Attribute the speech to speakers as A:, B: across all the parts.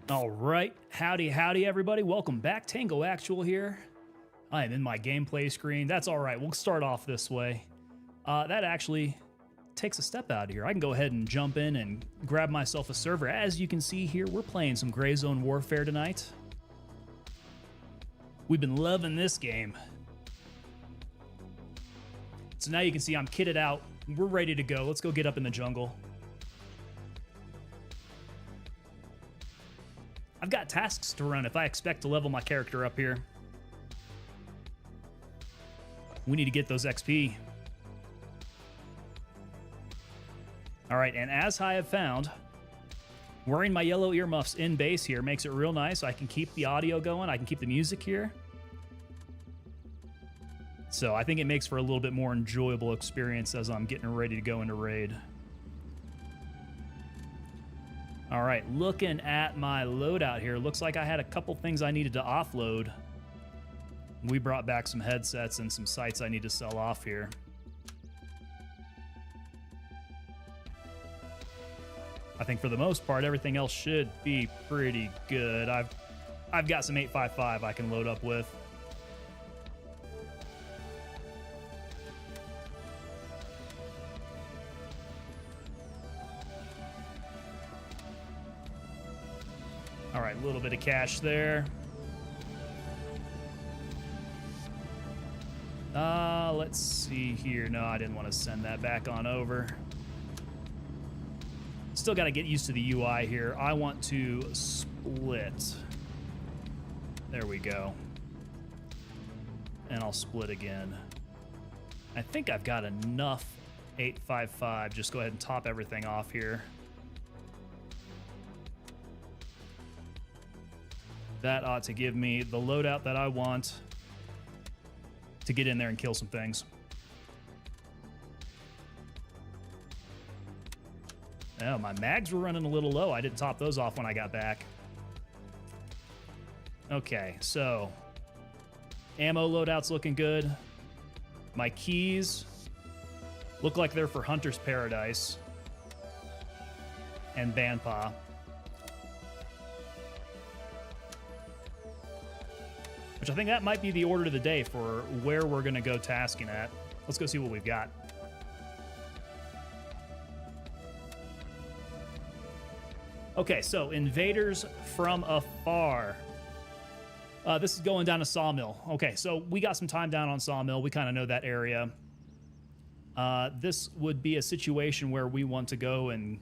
A: All right, howdy, everybody. Welcome back. Tango Actual here. I am in my gameplay screen. That's all right. We'll start off this way. That actually takes a step out of here. I can go ahead and jump in and grab myself a server. As you can see here, we're playing some Gray Zone Warfare tonight. We've been loving this game. So now you can see I'm kitted out. We're ready to go. Let's go get up in the jungle. I've got tasks to run if I expect to level my character up here. We need to get those XP. All right, and as I have found, wearing my yellow earmuffs in base here makes it real nice. I can keep the audio going. I can keep the music here. So I think it makes for a little bit more enjoyable experience as I'm getting ready to go into raid. All right, looking at my loadout here, looks like I had a couple things I needed to offload. We brought back some headsets and some sights I need to sell off here. I think for the most part, everything else should be pretty good. I've got some 855 I can load up with. All right, a little bit of cash there. Let's see here. No, I didn't want to send that back on over. Still got to get used to the UI here. I want to split. There we go. And I'll split again. I think I've got enough 855. Just go ahead and top everything off here. That ought to give me the loadout that I want to get in there and kill some things. Oh, my mags were running a little low. I didn't top those off when I got back. Okay, so ammo loadout's looking good. My keys look like they're for Hunter's Paradise and Banpa. Which I think that might be the order of the day for where we're going to go tasking at. Let's go see what we've got. Okay, so invaders from afar. This is going down to Sawmill. Okay, so we got some time down on Sawmill. We kind of know that area. This would be a situation where we want to go and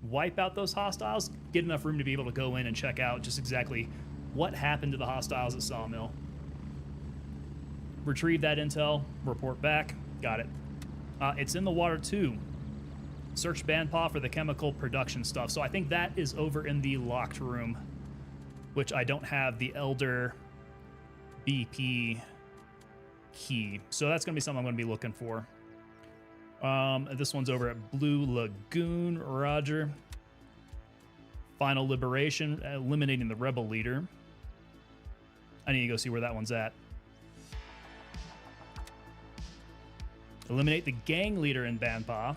A: wipe out those hostiles, get enough room to be able to go in and check out just exactly what happened to the hostiles at Sawmill. Retrieve that intel, report back. Got it. It's in the water too. Search Banpa for the chemical production stuff. So I think that is over in the locked room, which I don't have the Elder BP key. So that's going to be something I'm going to be looking for. This one's over at Blue Lagoon. Roger. Final Liberation, eliminating the rebel leader. I need to go see where that one's at. Eliminate the gang leader in Banpa.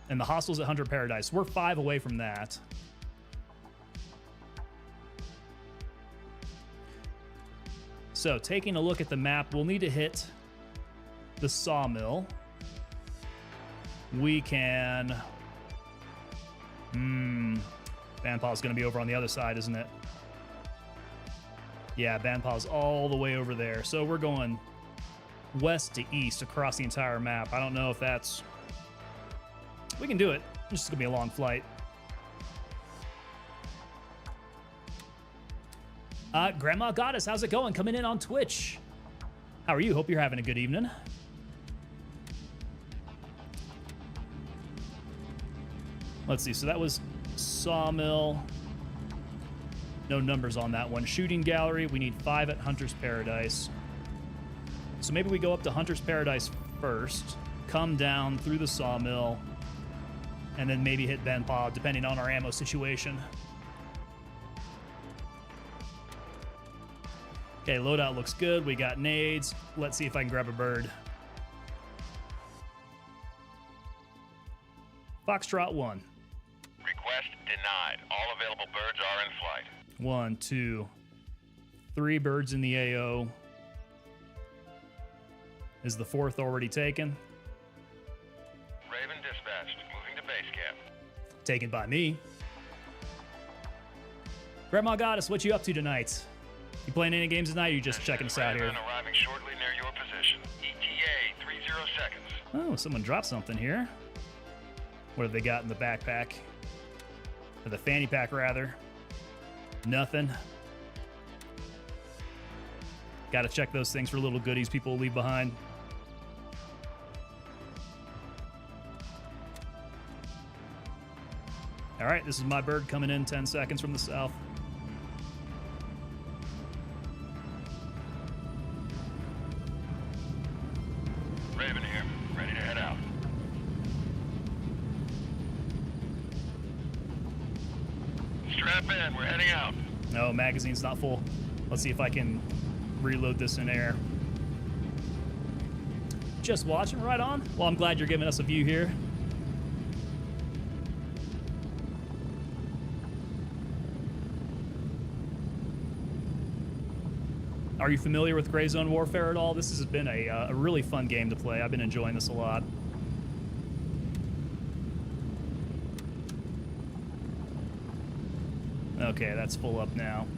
A: And the hostiles at Hunter Paradise. We're 5 away from that. So, taking a look at the map, we'll need to hit the Sawmill. We can... Banpa's going to be over on the other side, isn't it? Yeah, Banpa's all the way over there. So we're going west to east across the entire map. I don't know if that's... We can do it. It's just going to be a long flight. Grandma Goddess, how's it going? Coming in on Twitch. How are you? Hope you're having a good evening. Let's see. So that was Sawmill. No numbers on that one. Shooting Gallery. We need 5 at Hunter's Paradise. So maybe we go up to Hunter's Paradise first, come down through the Sawmill, and then maybe hit Banpa, depending on our ammo situation. Okay, loadout looks good. We got nades. Let's see if I can grab a bird.
B: Foxtrot 1. Request denied. All available birds are in flight.
A: 1, 2, 3 birds in the AO. Is the 4th already taken?
B: Raven dispatched. Moving to base camp.
A: Taken by me. Grandma Goddess, what you up to tonight? You playing any games tonight, or you just checking us out here?
B: Raven arriving shortly near your position. ETA 30 seconds.
A: Oh, someone dropped something here. What have they got in the backpack? Or the fanny pack, rather. Nothing. Gotta check those things for little goodies people leave behind. All right, this is my bird coming in 10 seconds from the south.
B: Raven here, ready to head out. Strap in, we're heading out.
A: No, magazine's not full. Let's see if I can reload this in air. Just watching, right on. Well, I'm glad you're giving us a view here. Are you familiar with Gray Zone Warfare at all? This has been a really fun game to play. I've been enjoying this a lot. Okay, that's full up now.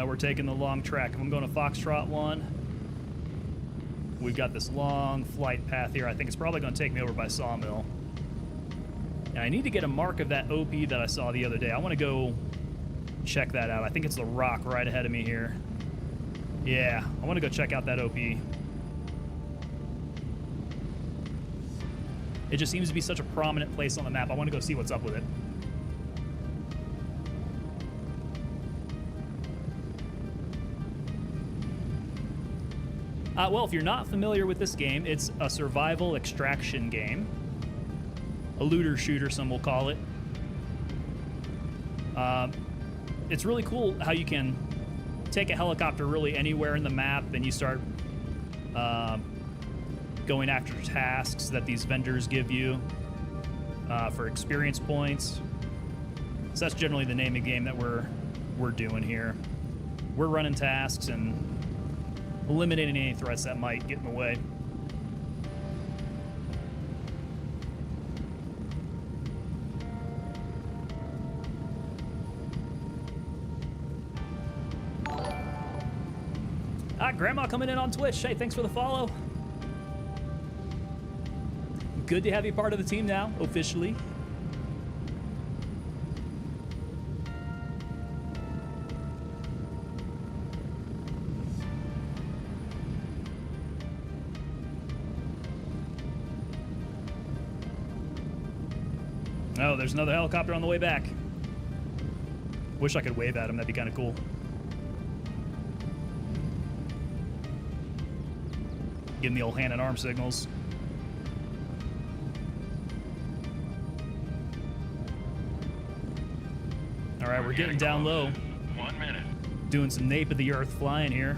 A: We're taking the long track. I'm going to Foxtrot 1. We've got this long flight path here. I think it's probably going to take me over by Sawmill. And I need to get a mark of that OP that I saw the other day. I want to go check that out. I think it's the rock right ahead of me here. Yeah, I want to go check out that OP. It just seems to be such a prominent place on the map. I want to go see what's up with it. Well, if you're not familiar with this game, it's a survival extraction game. A looter shooter, some will call it. It's really cool how you can take a helicopter really anywhere in the map and you start going after tasks that these vendors give you for experience points. So that's generally the name of the game that we're doing here. We're running tasks and eliminating any threats that might get in the way. Grandma coming in on Twitch. Hey, thanks for the follow. Good to have you part of the team now, officially. Oh, there's another helicopter on the way back. Wish I could wave at him. That'd be kind of cool. Give him the old hand and arm signals. All right, we're getting down low.
B: 1 minute.
A: Doing some nape of the earth flying here.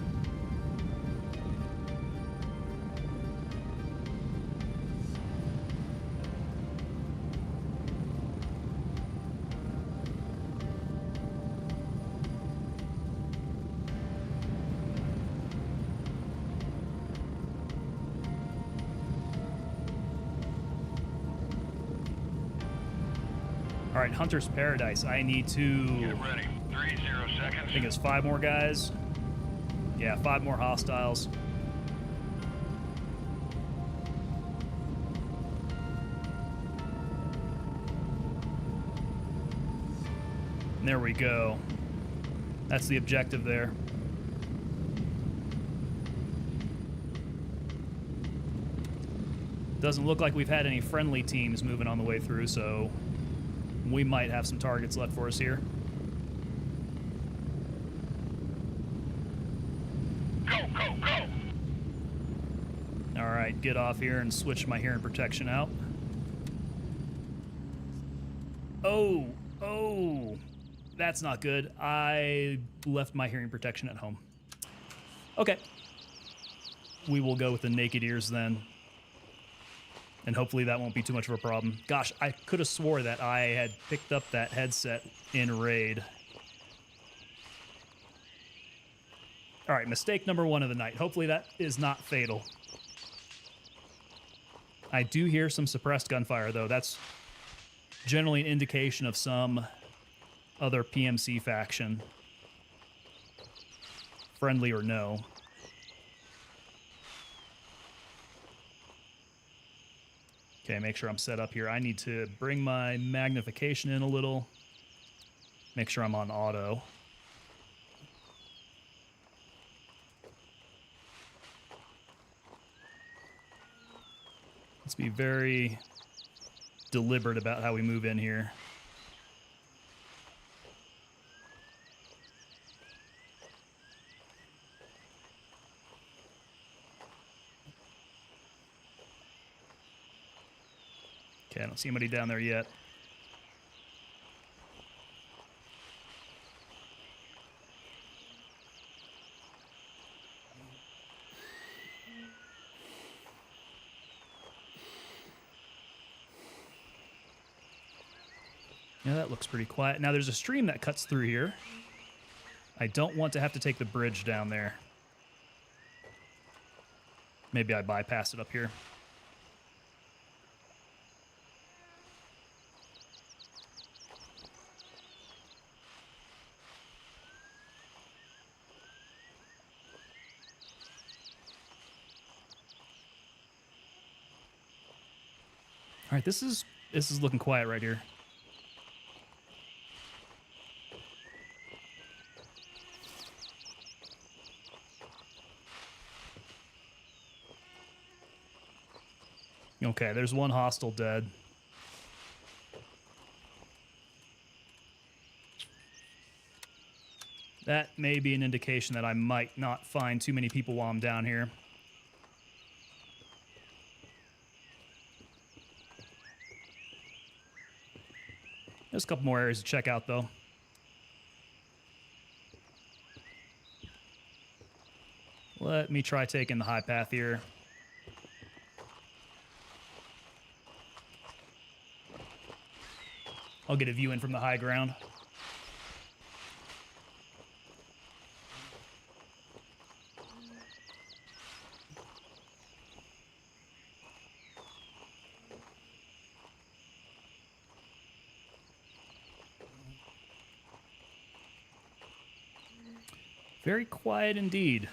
A: All right, Hunter's Paradise. I need to...
B: Get ready. 30 seconds.
A: I think it's 5 more guys. Yeah, 5 more hostiles. And there we go. That's the objective there. Doesn't look like we've had any friendly teams moving on the way through, so we might have some targets left for us here.
B: Go, go, go!
A: All right, get off here and switch my hearing protection out. Oh, that's not good. I left my hearing protection at home. Okay. We will go with the naked ears then. And hopefully that won't be too much of a problem. Gosh, I could have swore that I had picked up that headset in Raid. All right, mistake number 1 of the night. Hopefully that is not fatal. I do hear some suppressed gunfire, though. That's generally an indication of some other PMC faction. Friendly or no. Okay, make sure I'm set up here. I need to bring my magnification in a little. Make sure I'm on auto. Let's be very deliberate about how we move in here. Okay, I don't see anybody down there yet. Yeah, that looks pretty quiet. Now, there's a stream that cuts through here. I don't want to have to take the bridge down there. Maybe I bypass it up here. All right, this is looking quiet right here. Okay, there's one hostile dead. That may be an indication that I might not find too many people while I'm down here. There's a couple more areas to check out, though. Let me try taking the high path here. I'll get a view in from the high ground. Very quiet indeed.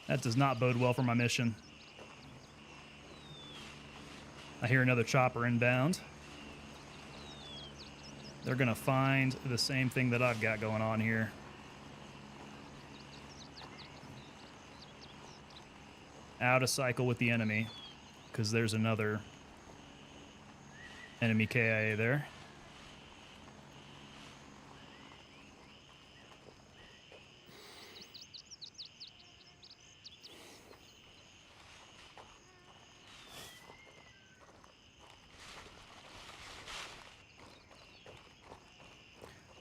A: That does not bode well for my mission. I hear another chopper inbound. They're going to find the same thing that I've got going on here. Out of cycle with the enemy, because there's another enemy KIA there.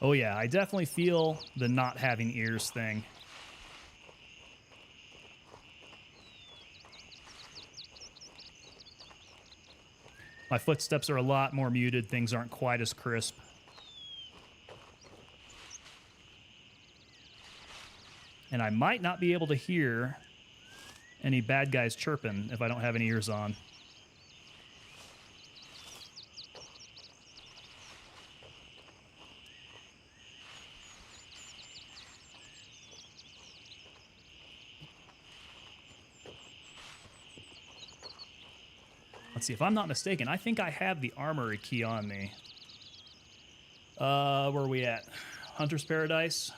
A: Oh yeah, I definitely feel the not having ears thing. My footsteps are a lot more muted. Things aren't quite as crisp. And I might not be able to hear any bad guys chirping if I don't have any ears on. Let's see, if I'm not mistaken, I think I have the armory key on me. Where are we at? Hunter's Paradise.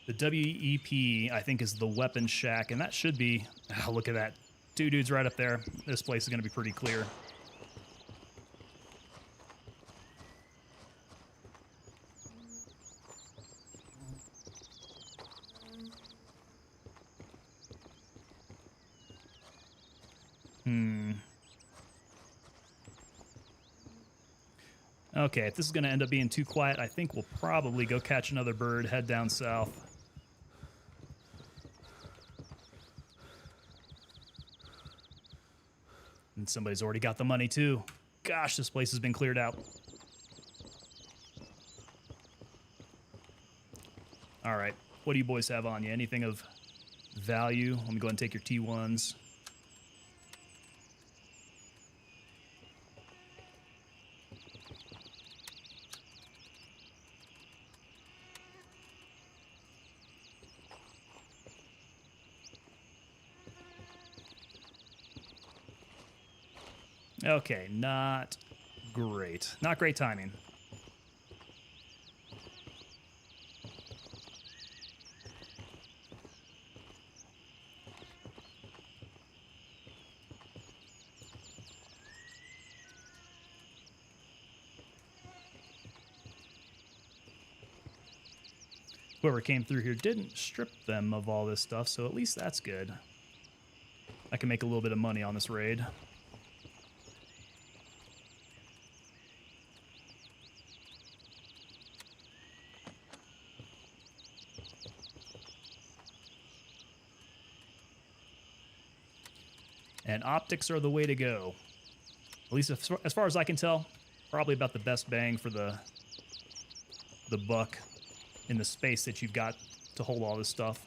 A: The WEP, I think, is the weapon shack, and that should be... Oh, look at that. 2 dudes right up there. This place is going to be pretty clear. Okay, if this is going to end up being too quiet, I think we'll probably go catch another bird, head down south. And somebody's already got the money, too. Gosh, this place has been cleared out. All right, what do you boys have on you? Anything of value? Let me go ahead and take your T1s. Okay, not great. Not great timing. Whoever came through here didn't strip them of all this stuff, so at least that's good. I can make a little bit of money on this raid. And optics are the way to go. At least as far as I can tell, probably about the best bang for the buck in the space that you've got to hold all this stuff.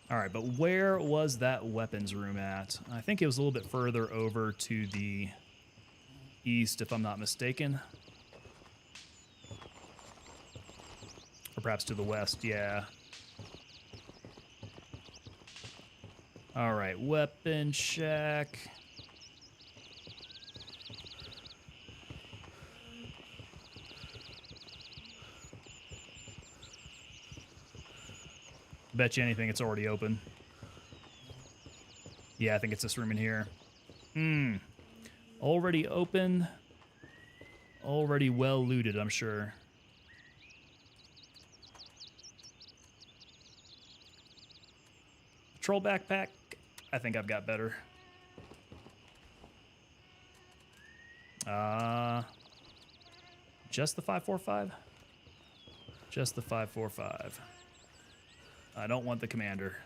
A: All right, but where was that weapons room at? I think it was a little bit further over to the east, if I'm not mistaken. Or perhaps to the west, yeah. All right, weapon check. Bet you anything it's already open. Yeah, I think it's this room in here. Already open. Already well looted, I'm sure. Patrol backpack. I think I've got better. Just the 545? Just the 545. I don't want the commander.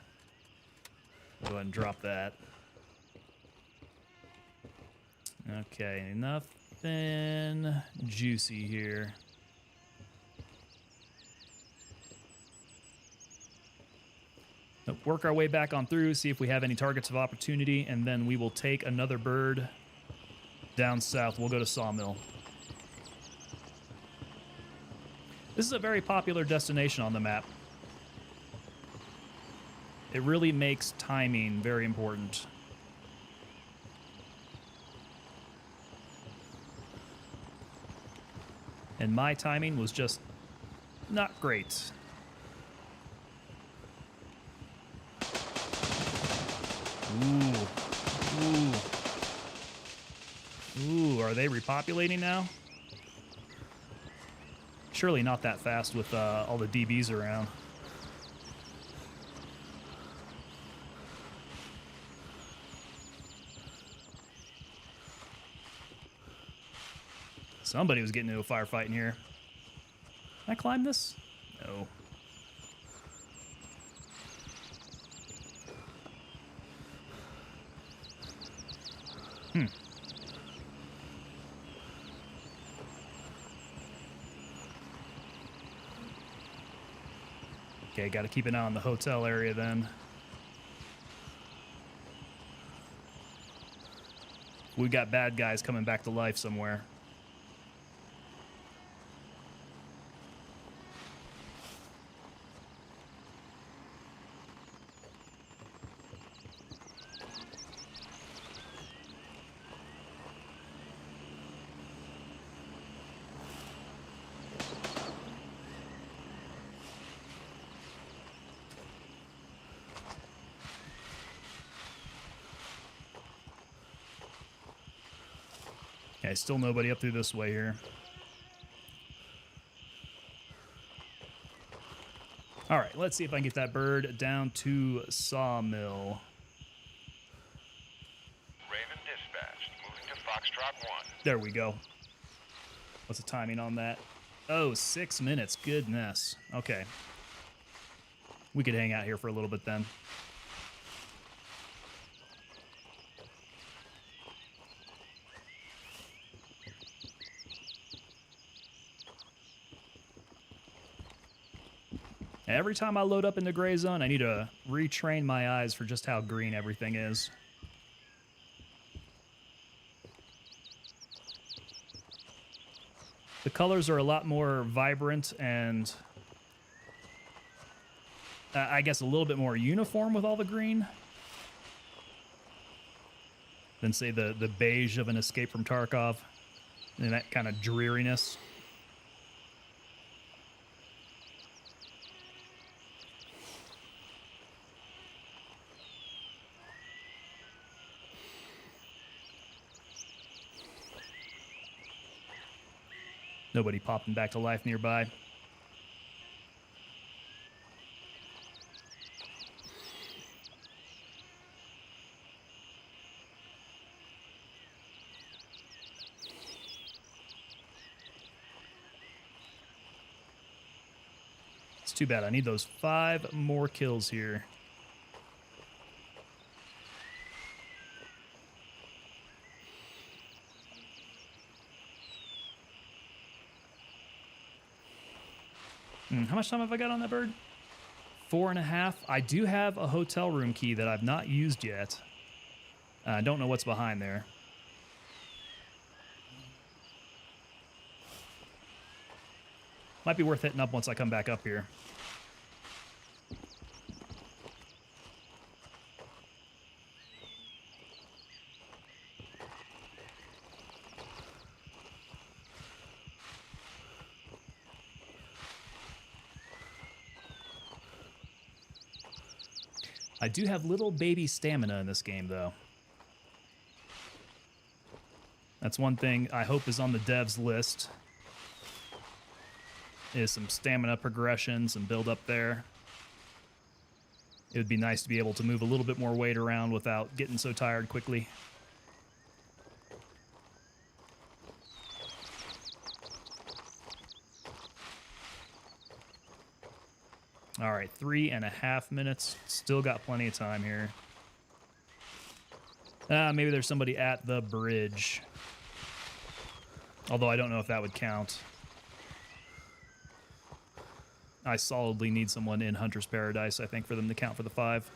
A: Go ahead and drop that. Okay, nothing juicy here. Work our way back on through, see if we have any targets of opportunity, and then we will take another bird down south. We'll go to Sawmill. This is a very popular destination on the map. It really makes timing very important. And my timing was just not great. Ooh, are they repopulating now? Surely not that fast with all the DBs around. Somebody was getting into a firefight in here. Can I climb this? No. Okay, got to keep an eye on the hotel area then. We got bad guys coming back to life somewhere. Okay, still nobody up through this way here. All right, let's see if I can get that bird down to Sawmill.
B: Drop 1.
A: There we go. What's the timing on that? Oh, 6 minutes. Goodness. Okay. We could hang out here for a little bit then. Every time I load up into Gray Zone, I need to retrain my eyes for just how green everything is. The colors are a lot more vibrant and I guess a little bit more uniform with all the green than, say, the beige of an Escape from Tarkov and that kind of dreariness. Nobody popping back to life nearby. It's too bad. I need those 5 more kills here. How much time have I got on that bird? 4.5. I do have a hotel room key that I've not used yet. I don't know what's behind there. Might be worth hitting up once I come back up here. I do have little baby stamina in this game, though. That's one thing I hope is on the devs list, is some stamina progression, some build up there. It would be nice to be able to move a little bit more weight around without getting so tired quickly. All right, 3.5 minutes. Still got plenty of time here. Maybe there's somebody at the bridge. Although I don't know if that would count. I solidly need someone in Hunter's Paradise, I think, for them to count for the 5.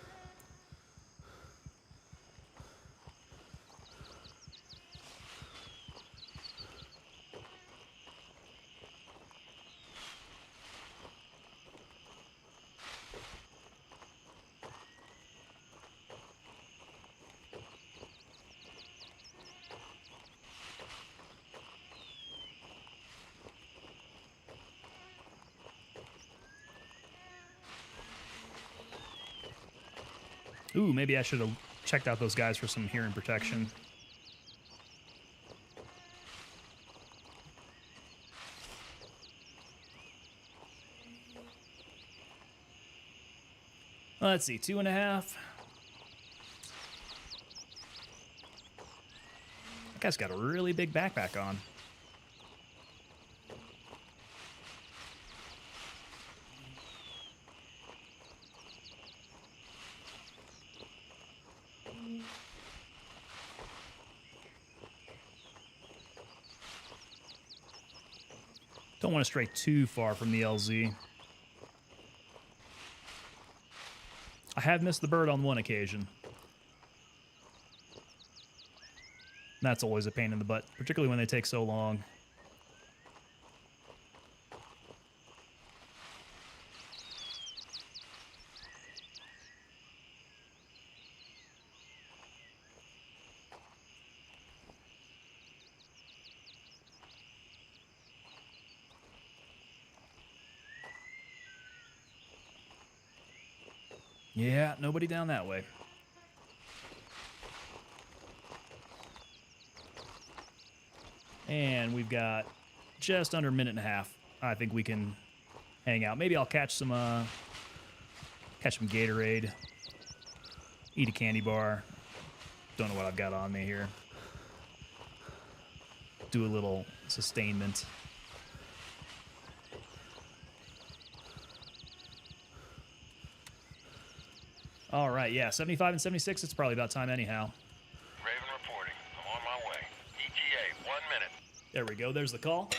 A: Ooh, maybe I should have checked out those guys for some hearing protection. Let's see, 2.5. That guy's got a really big backpack on. Don't want to stray too far from the LZ. I have missed the bird on one occasion. That's always a pain in the butt, particularly when they take so long. Yeah, nobody down that way. And we've got just under a minute and a half. I think we can hang out. Maybe I'll catch some Gatorade, eat a candy bar. Don't know what I've got on me here. do a little sustainment. All right, yeah, 75 and 76, it's probably about time anyhow.
B: Raven reporting. I'm on my way. ETA, 1 minute.
A: There we go, there's the call.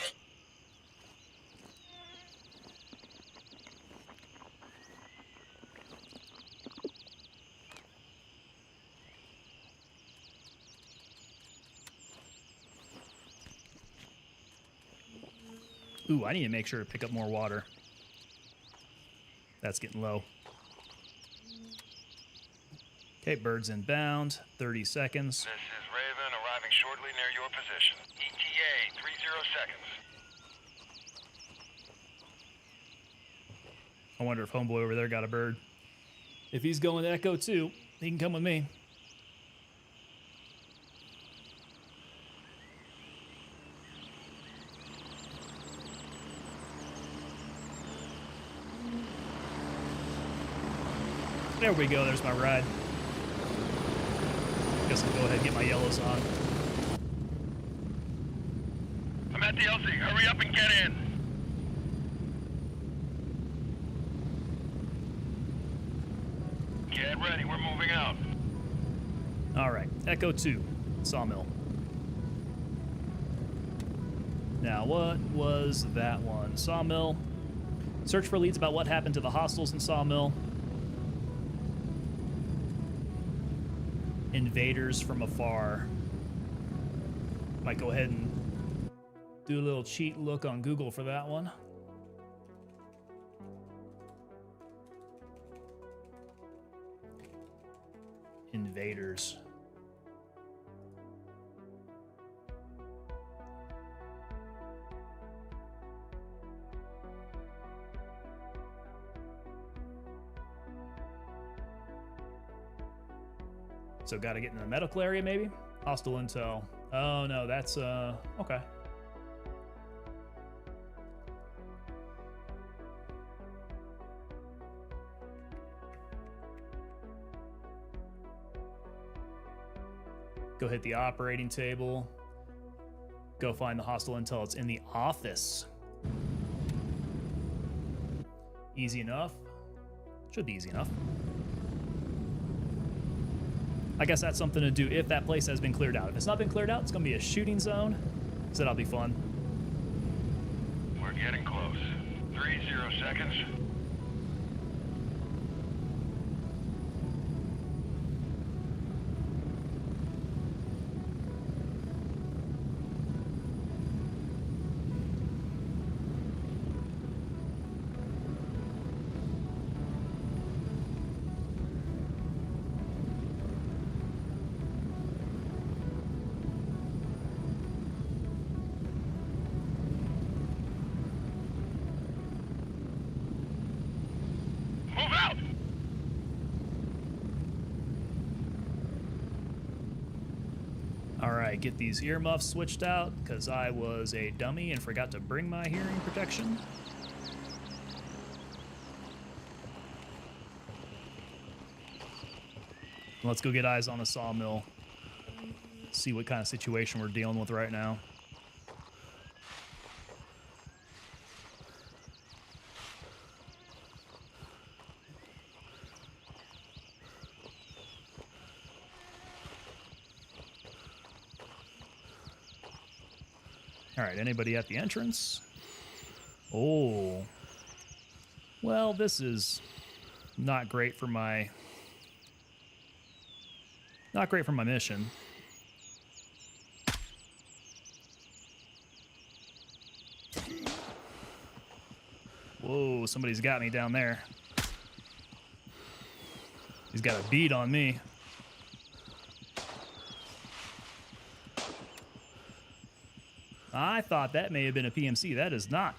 A: Ooh, I need to make sure to pick up more water. That's getting low. Okay, birds inbound, 30 seconds.
B: This is Raven arriving shortly near your position. ETA, 30 seconds.
A: I wonder if homeboy over there got a bird. If he's going to Echo 2, he can come with me. There we go, there's my ride. Guess I'll go ahead and get my yellows on.
B: I'm at the LZ. Hurry up and get in. Get ready. We're moving out.
A: All right, Echo 2, Sawmill. Now, what was that one? Sawmill. Search for leads about what happened to the hostiles in Sawmill. Invaders from afar. Might go ahead and do a little cheat look on Google for that one. Invaders. So gotta get in the medical area, maybe? Hostile intel. Oh, no, that's, okay. Go hit the operating table. Go find the hostile intel. It's in the office. Easy enough. Should be easy enough. I guess that's something to do if that place has been cleared out. If it's not been cleared out, it's going to be a shooting zone, so that'll be fun.
B: We're getting close. 30 seconds.
A: Get these earmuffs switched out because I was a dummy and forgot to bring my hearing protection. Let's go get eyes on a sawmill. See what kind of situation we're dealing with right now. All right, anybody at the entrance? Oh. Well, this is not great for my mission. Whoa, somebody's got me down there. He's got a bead on me. I thought that may have been a PMC. That is not.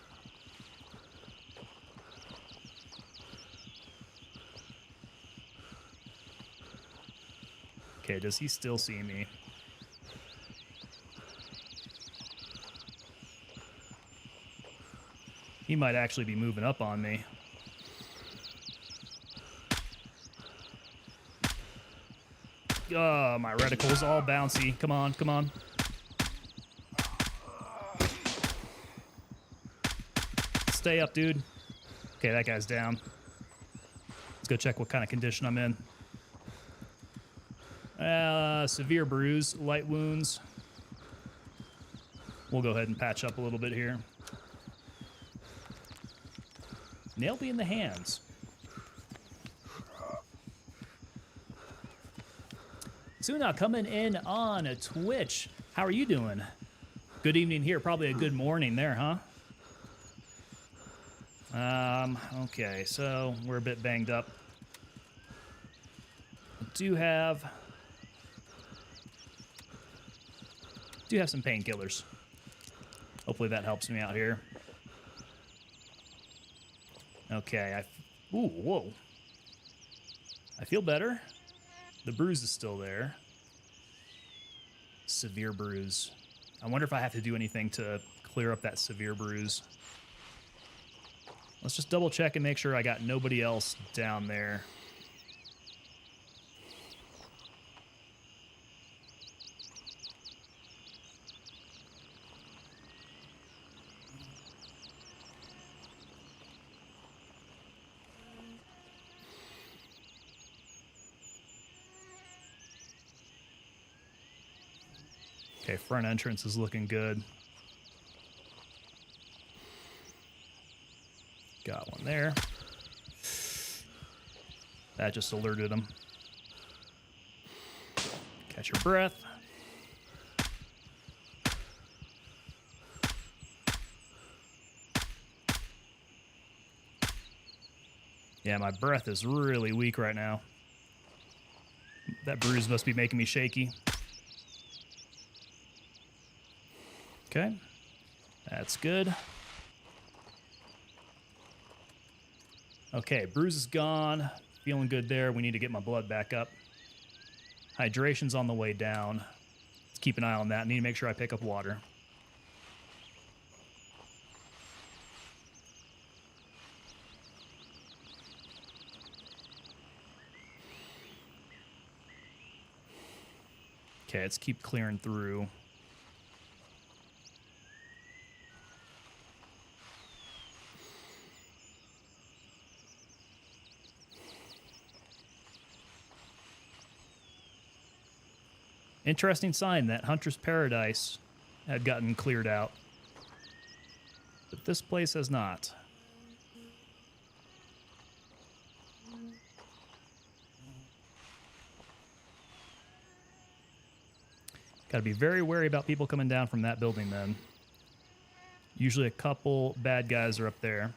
A: Okay, does he still see me? He might actually be moving up on me. Oh, my reticle's all bouncy. Come on, come on. stay up, dude. Okay, that guy's down. Let's go check what kind of condition I'm in. Severe bruise, light wounds. We'll go ahead and patch up a little bit here. Nail be in the hands. Suna coming in on Twitch. How are you doing? Good evening here. Probably a good morning there, huh? Okay, so we're a bit banged up. I do have some painkillers. Hopefully that helps me out here. Okay, ooh, whoa. I feel better. The bruise is still there. Severe bruise. I wonder if I have to do anything to clear up that severe bruise. Let's just double check and make sure I got nobody else down there. Okay, front entrance is looking good. Got one there. That just alerted him. Catch your breath. Yeah, my breath is really weak right now. That bruise must be making me shaky. Okay, that's good. Okay, bruise is gone. Feeling good there. We need to get my blood back up. Hydration's on the way down. Let's keep an eye on that. Need to make sure I pick up water. Okay, let's keep clearing through. Interesting sign that Hunter's Paradise had gotten cleared out. But this place has not. Got to be very wary about people coming down from that building then. Usually a couple bad guys are up there.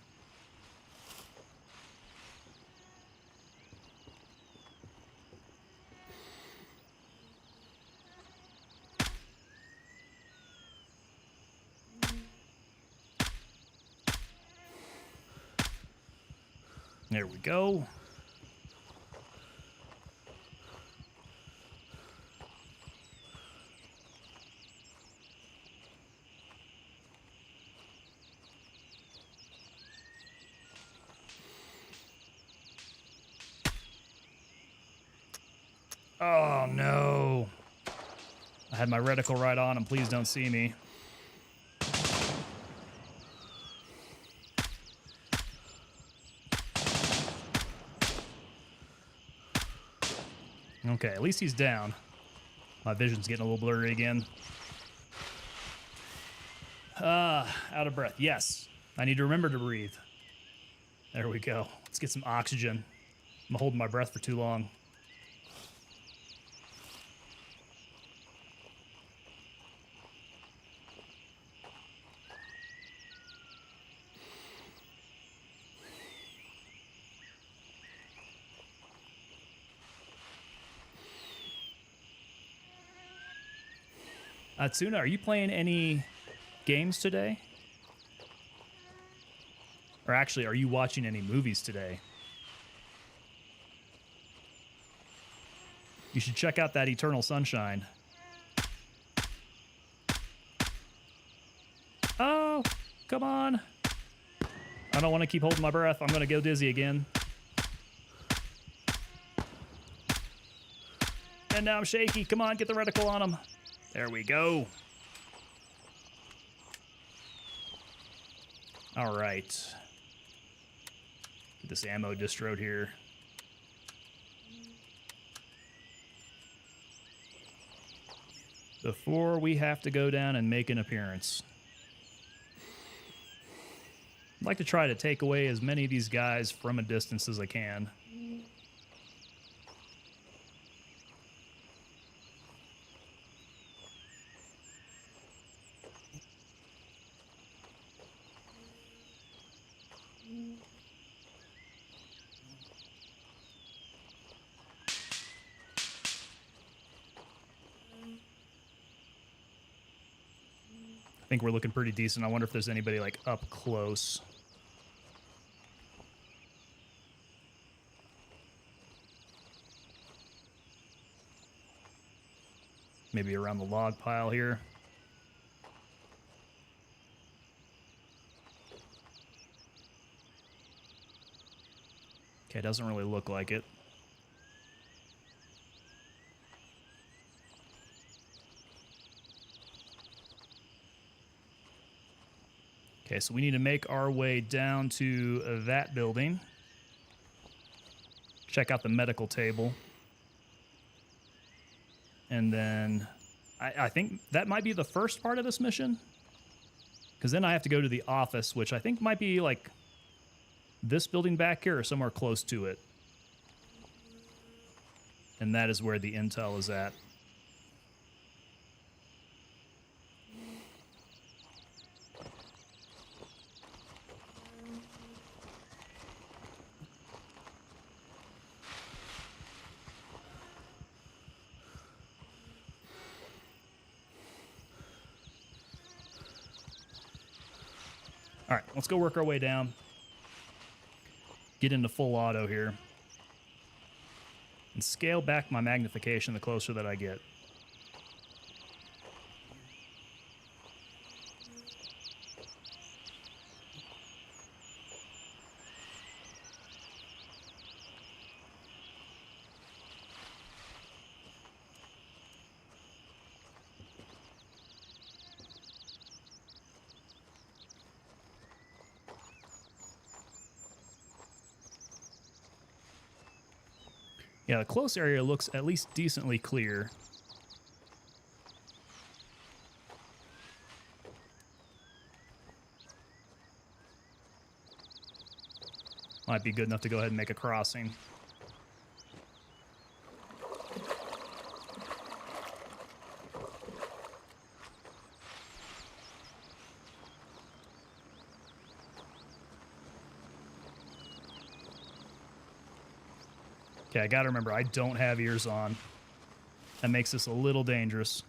A: There we go. Oh no. I had my reticle right on and please don't see me. Okay, at least he's down. My vision's getting a little blurry again. Out of breath. Yes. I need to remember to breathe. There we go. Let's get some oxygen. I'm holding my breath for too long. Tsuna, are you playing any games today? Or actually, are you watching any movies today? You should check out that Eternal Sunshine. Oh, come on. I don't want to keep holding my breath. I'm going to go dizzy again. And now I'm shaky. Come on, get the reticle on him. There we go. All right. Get this ammo distroed here. Before we have to go down and make an appearance. I'd like to try to take away as many of these guys from a distance as I can. I think we're looking pretty decent. I wonder if there's anybody like up close. Maybe around the log pile here. Okay, doesn't really look like it. Okay, so we need to make our way down to that building. Check out the medical table. And then I think that might be the first part of this mission. Because then I have to go to the office, which I think might be like this building back here or somewhere close to it. And that is where the intel is at. All right, let's go work our way down. Get into full auto here. And scale back my magnification the closer that I get. Yeah, the close area looks at least decently clear. Might be good enough to go ahead and make a crossing. Okay, I gotta remember, I don't have ears on. That makes this a little dangerous.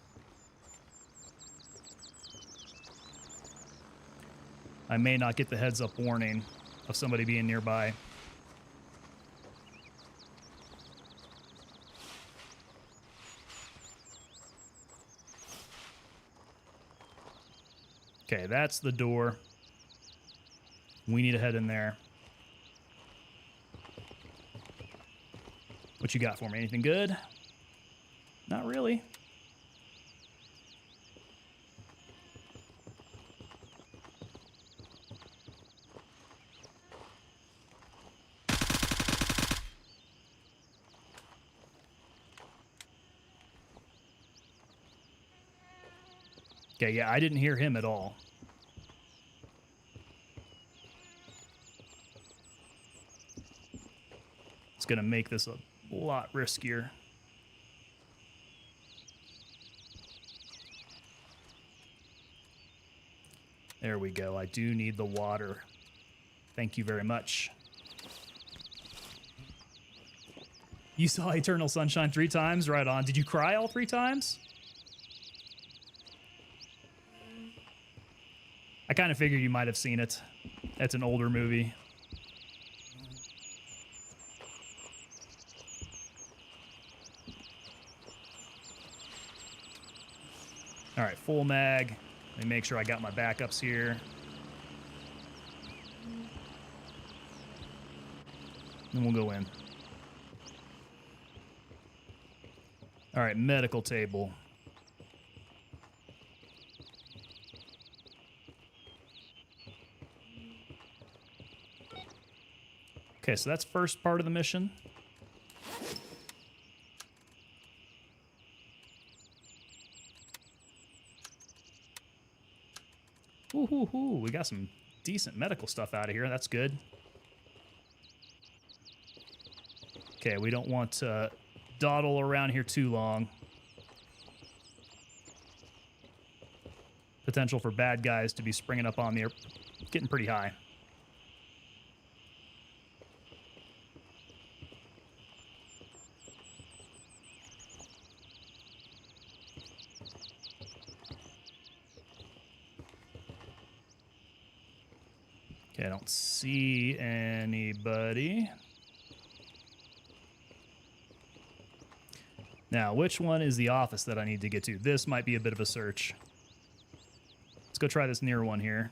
A: I may not get the heads up warning of somebody being nearby. Okay, that's the door. We need to head in there. What you got for me? Anything good? Not really. Okay, yeah, I didn't hear him at all. It's gonna make this a lot riskier. There we go. I do need the water. Thank you very much. You saw Eternal Sunshine 3 times? Right on. Did you cry all 3 times? I kind of figured you might have seen it. That's an older movie. All right, full mag. Let me make sure I got my backups here. Then we'll go in. All right, medical table. Okay, so that's first part of the mission. Ooh, we got some decent medical stuff out of here. That's good. Okay, we don't want to dawdle around here too long. Potential for bad guys to be springing up on me are getting pretty high. Okay, I don't see anybody. Now, which one is the office that I need to get to? This might be a bit of a search. Let's go try this near one here.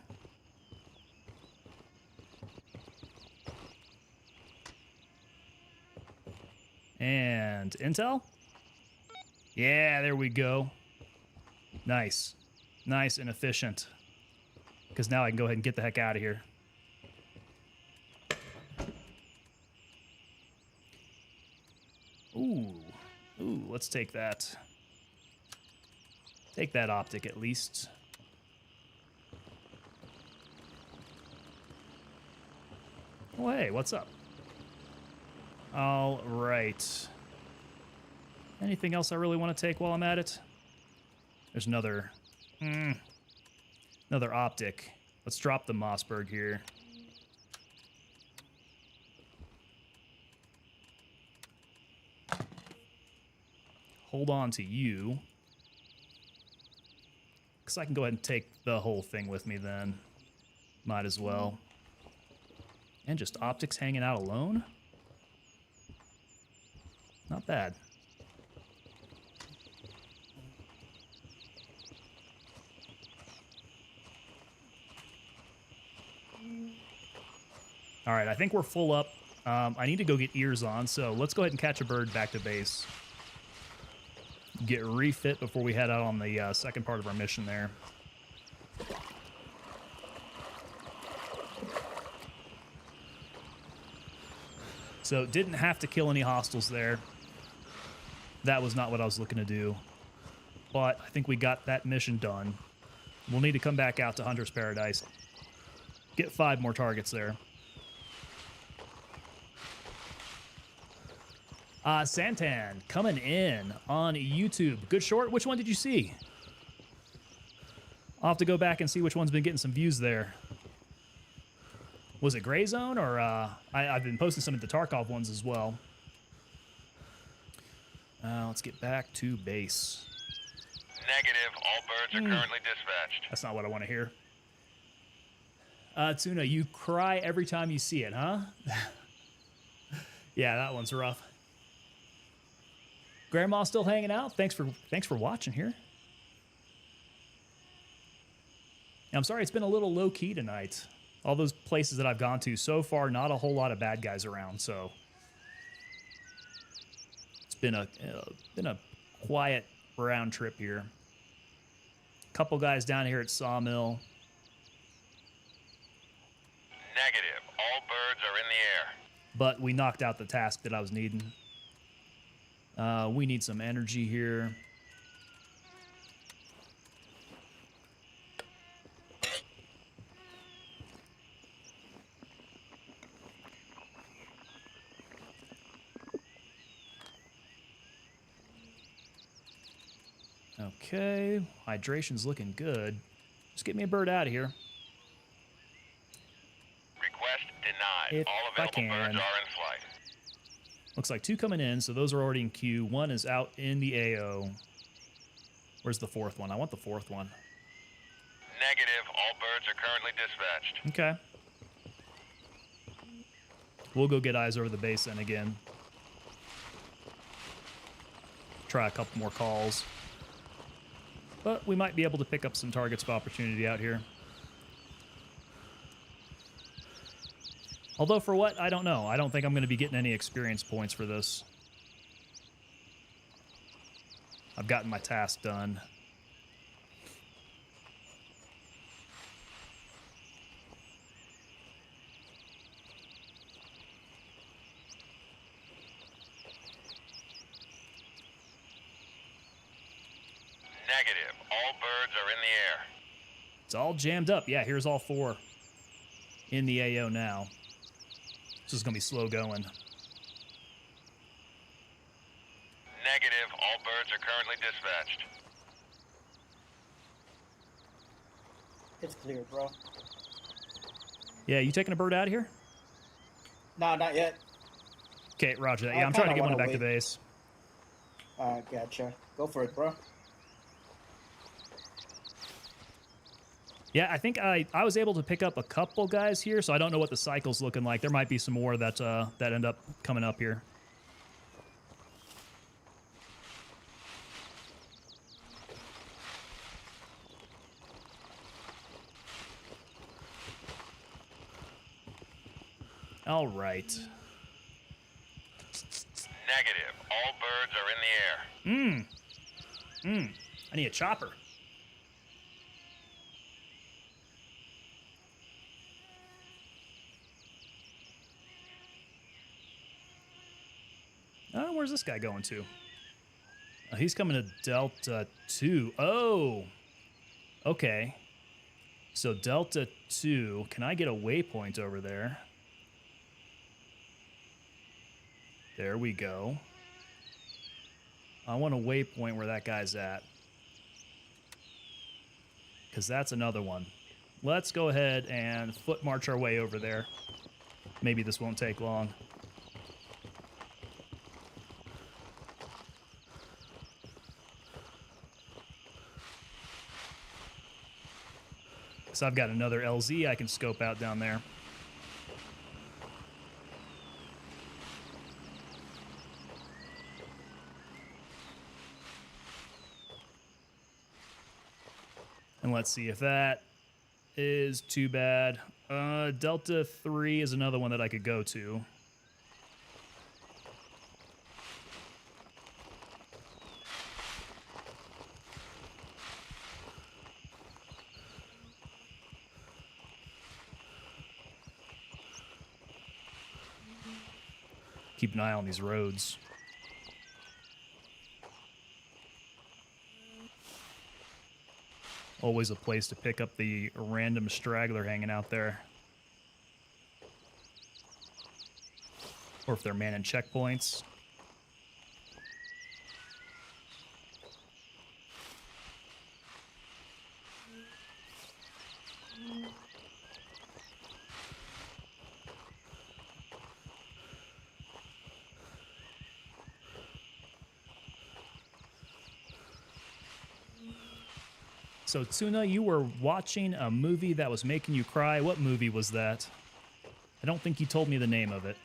A: And intel? Yeah, there we go. Nice. Nice and efficient. Because now I can go ahead and get the heck out of here. Ooh, let's take that. Take that optic at least. Oh, hey, what's up? All right. Anything else I really want to take while I'm at it? There's another optic. Let's drop the Mossberg here. Hold on to you. Because I can go ahead and take the whole thing with me then. Might as well. And just optics hanging out alone? Not bad. All right, I think we're full up. I need to go get ears on, so let's go ahead and catch a bird back to base. Get refit before we head out on the second part of our mission there. So didn't have to kill any hostiles there. That was not what I was looking to do. But I think we got that mission done. We'll need to come back out to Hunter's Paradise. Get 5 more targets there. Santan coming in on YouTube. Good short. Which one did you see? I'll have to go back and see which one's been getting some views there. Was it Gray Zone or I've been posting some of the Tarkov ones as well. Let's get back to base.
B: Negative. All birds are currently dispatched.
A: That's not what I want to hear. Tuna, you cry every time you see it, huh? Yeah, that one's rough. Grandma still hanging out? Thanks for watching here. I'm sorry it's been a little low key tonight. All those places that I've gone to so far, not a whole lot of bad guys around, so it's been a quiet round trip here. Couple guys down here at Sawmill.
B: Negative. All birds are in the air.
A: But we knocked out the task that I was needing. We need some energy here. Okay, hydration's looking good. Just get me a bird out of here.
B: Request denied.
A: If
B: All
A: I
B: available
A: can.
B: birds are in flight.
A: Looks like 2 coming in, so those are already in queue. 1 is out in the AO. Where's the 4th one? I want the 4th one.
B: Negative. All birds are currently dispatched.
A: Okay. We'll go get eyes over the base then again. Try a couple more calls. But we might be able to pick up some targets of opportunity out here. Although for what, I don't know. I don't think I'm going to be getting any experience points for this. I've gotten my task done.
B: Negative. All birds are in the air.
A: It's all jammed up. Yeah, here's all 4 in the AO now. This is going to be slow going.
B: Negative. All birds are currently dispatched.
C: It's clear, bro.
A: Yeah, you taking a bird out of here?
C: Nah, not yet.
A: Okay, roger that.
C: I
A: Yeah, I'm trying to
C: kinda
A: get one
C: wanna
A: back to
C: wait.
A: base.
C: Gotcha. Go for it, bro.
A: Yeah, I think I was able to pick up a couple guys here, so I don't know what the cycle's looking like. There might be some more that that end up coming up here. All right.
B: Negative. All birds are in the air.
A: I need a chopper. Oh, where's this guy going to? He's coming to Delta 2. Oh, okay. So Delta 2, can I get a waypoint over there? There we go. I want a waypoint where that guy's at. Because that's another one. Let's go ahead and foot march our way over there. Maybe this won't take long. So I've got another LZ I can scope out down there. And let's see if that is too bad. Delta 3 is another one that I could go to. Keep an eye on these roads. Always a place to pick up the random straggler hanging out there. Or if they're manning checkpoints. So, Tuna, you were watching a movie that was making you cry. What movie was that? I don't think you told me the name of it.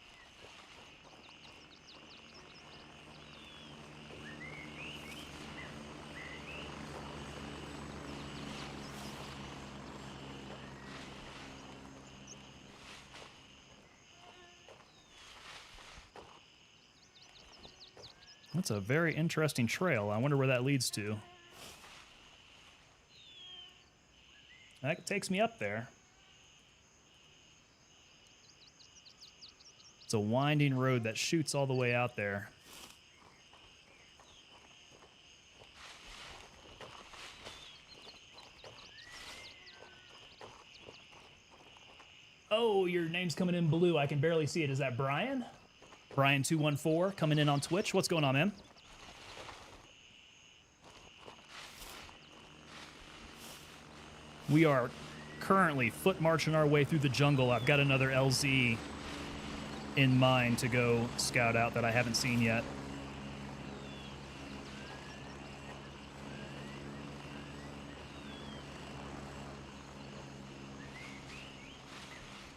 A: That's a very interesting trail. I wonder where that leads to. That takes me up there. It's a winding road that shoots all the way out there. Oh, your name's coming in blue. I can barely see it. Is that Brian? Brian214 coming in on Twitch. What's going on, man? We are currently foot marching our way through the jungle. I've got another LZ in mind to go scout out that I haven't seen yet.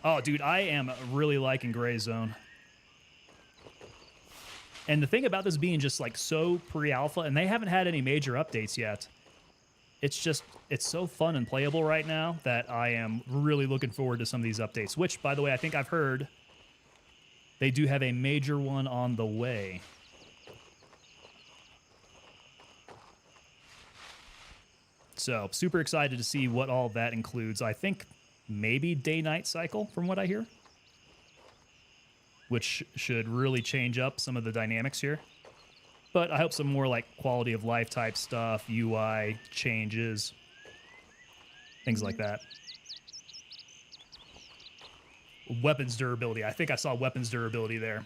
A: Oh, dude, I am really liking Gray Zone. And the thing about this being just like so pre-alpha, and they haven't had any major updates yet. It's so fun and playable right now that I am really looking forward to some of these updates, which, by the way, I think I've heard they do have a major one on the way. So, super excited to see what all that includes. I think maybe day-night cycle, from what I hear, which should really change up some of the dynamics here. But I hope some more like quality of life type stuff, UI changes, things like that. Weapons durability. I think I saw weapons durability there.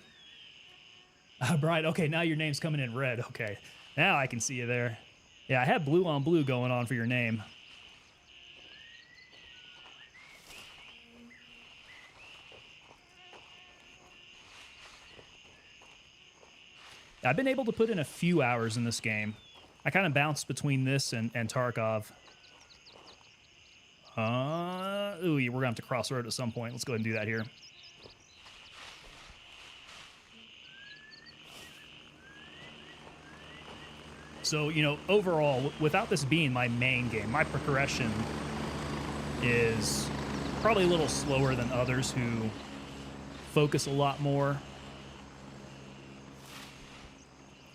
A: Brian, okay, now your name's coming in red. Okay, now I can see you there. Yeah, I have blue on blue going on for your name. I've been able to put in a few hours in this game. I kind of bounced between this and Tarkov. Ooh, we're going to have to cross road at some point. Let's go ahead and do that here. So, you know, overall, without this being my main game, my progression is probably a little slower than others who focus a lot more.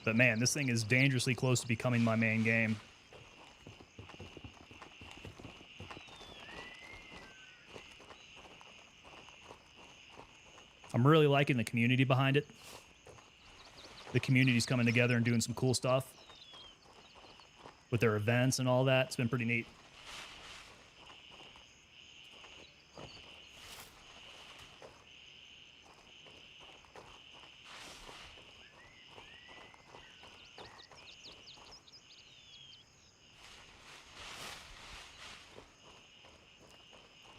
A: But man, this thing is dangerously close to becoming my main game. I'm really liking the community behind it. The community's coming together and doing some cool stuff with their events and all that. It's been pretty neat.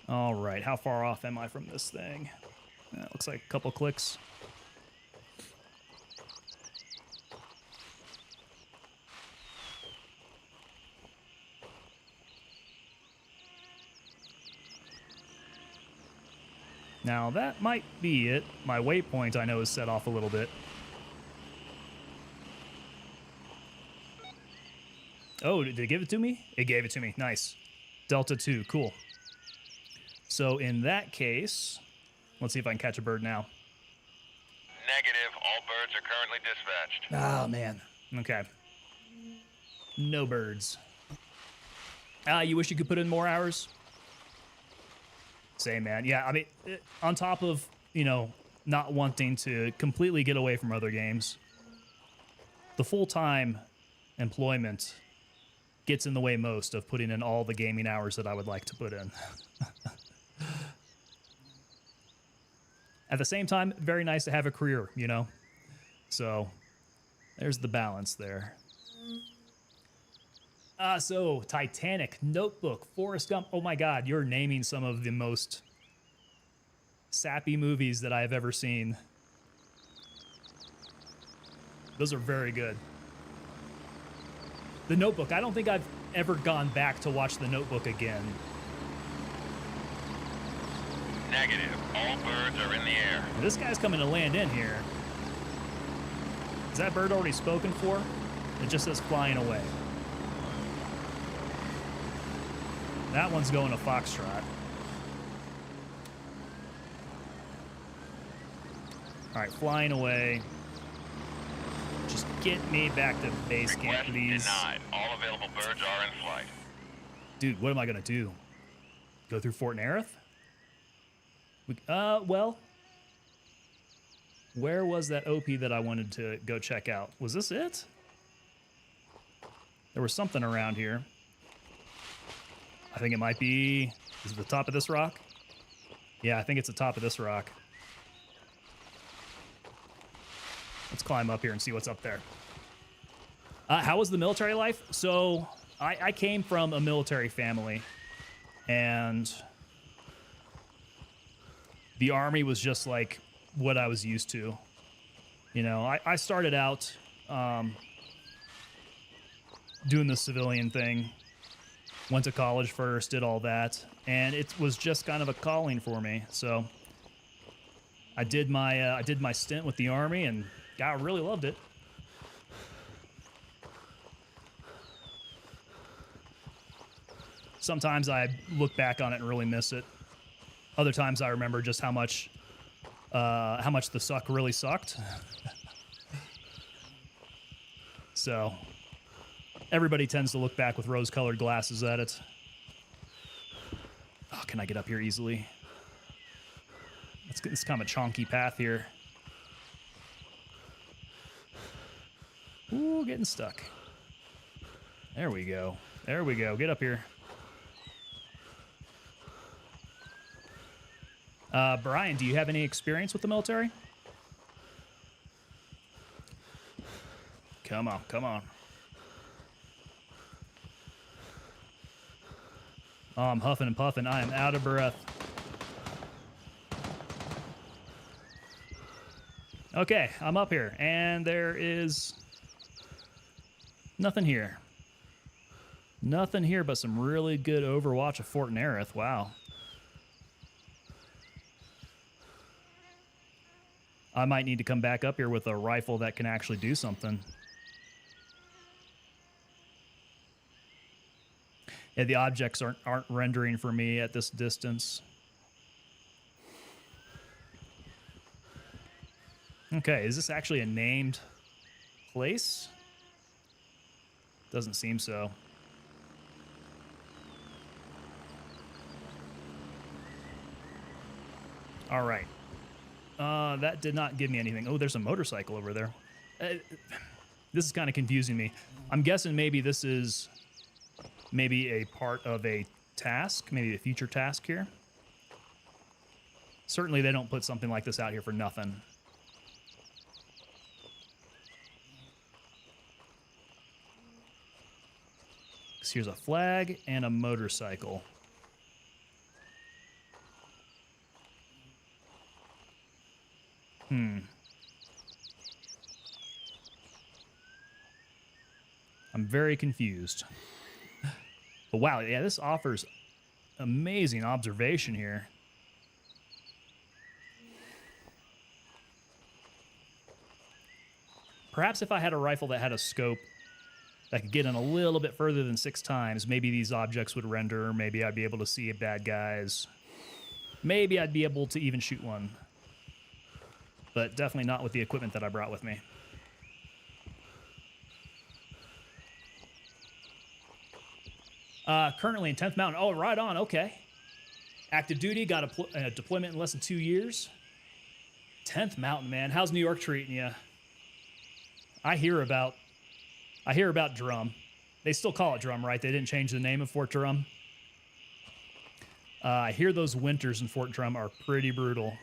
A: All right, how far off am I from this thing? Looks like a couple clicks. Now that might be it. My waypoint I know is set off a little bit. Oh, did it give it to me? It gave it to me. Nice. Delta 2, cool. So in that case, let's see if I can catch a bird now.
B: Negative. All birds are currently dispatched.
A: Oh, man. Okay. No birds. You wish you could put in more hours? Same, man. Yeah, I mean, on top of, you know, not wanting to completely get away from other games, the full-time employment gets in the way most of putting in all the gaming hours that I would like to put in. At the same time, very nice to have a career, you know? So, there's the balance there. So, Titanic, Notebook, Forrest Gump. Oh my god, you're naming some of the most sappy movies that I have ever seen. Those are very good. The Notebook, I don't think I've ever gone back to watch The Notebook again.
B: Negative. All birds are in the air.
A: This guy's coming to land in here. Is that bird already spoken for? It just says flying away. That one's going to Foxtrot. All right, flying away. Just get me back to base camp,
B: Request
A: please.
B: denied. All available birds are in flight.
A: Dude, what am I gonna do? Go through Fort Narith? Well, where was that OP that I wanted to go check out? Was this it? There was something around here. I think it might be... Is it the top of this rock? Yeah, I think it's the top of this rock. Let's climb up here and see what's up there. How was the military life? So, I came from a military family, and the Army was just like what I was used to. You know, I started out doing the civilian thing, went to college first, did all that, and it was just kind of a calling for me. So I did my stint with the Army, and I really loved it. Sometimes I look back on it and really miss it. Other times I remember just how much the suck really sucked. So everybody tends to look back with rose-colored glasses at it. Oh, can I get up here easily? It's kind of a chonky path here. Ooh, getting stuck. There we go. There we go. Get up here. Brian, do you have any experience with the military? Come on, come on. Oh, I'm huffing and puffing. I am out of breath. Okay, I'm up here, and there is nothing here. Nothing here but some really good overwatch of Fort Narith. Wow. I might need to come back up here with a rifle that can actually do something. Yeah, the objects aren't rendering for me at this distance. Okay, is this actually a named place? Doesn't seem so. All right. That did not give me anything. Oh, there's a motorcycle over there. This is kind of confusing me. I'm guessing maybe this is maybe a part of a task, maybe a future task here. Certainly they don't put something like this out here for nothing. So here's a flag and a motorcycle. I'm very confused. But wow, yeah, this offers amazing observation here. Perhaps if I had a rifle that had a scope that could get in a little bit further than 6 times, maybe these objects would render, maybe I'd be able to see bad guys. Maybe I'd be able to even shoot one. But definitely not with the equipment that I brought with me. Currently in 10th Mountain. Oh, right on. Okay. Active duty. Got a deployment in less than 2 years. 10th Mountain, man. How's New York treating you? I hear about Drum. They still call it Drum, right? They didn't change the name of Fort Drum. I hear those winters in Fort Drum are pretty brutal.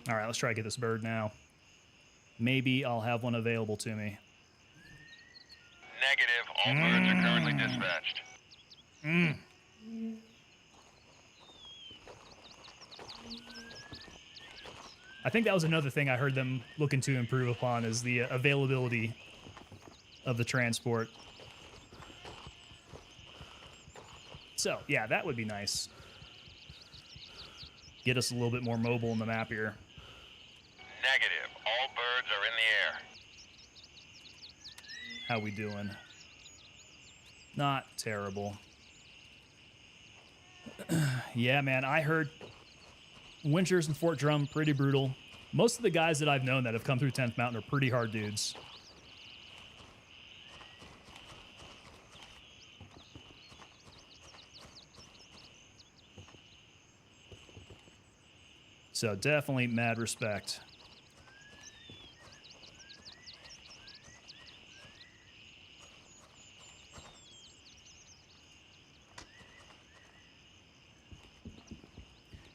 A: All right, let's try to get this bird now. Maybe I'll have one available to me.
B: Negative. All birds are currently dispatched.
A: I think that was another thing I heard them looking to improve upon is the availability of the transport. So, yeah, that would be nice. Get us a little bit more mobile in the map here.
B: Negative. All birds are in the air.
A: How we doing? Not terrible. Yeah, man, I heard winters in Fort Drum, pretty brutal. Most of the guys that I've known that have come through 10th Mountain are pretty hard dudes. So definitely mad respect.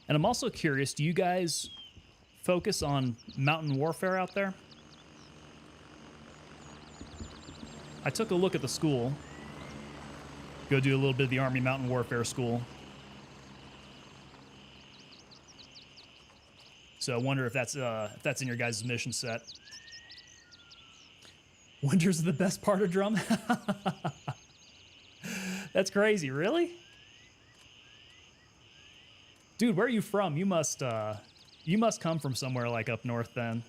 A: And I'm also curious, do you guys focus on mountain warfare out there? I took a look at the school. Go do a little bit of the Army Mountain Warfare School. So I wonder if that's in your guys' mission set. Winter's the best part of Drum? That's crazy, really? Dude, where are you from? You must come from somewhere like up north then.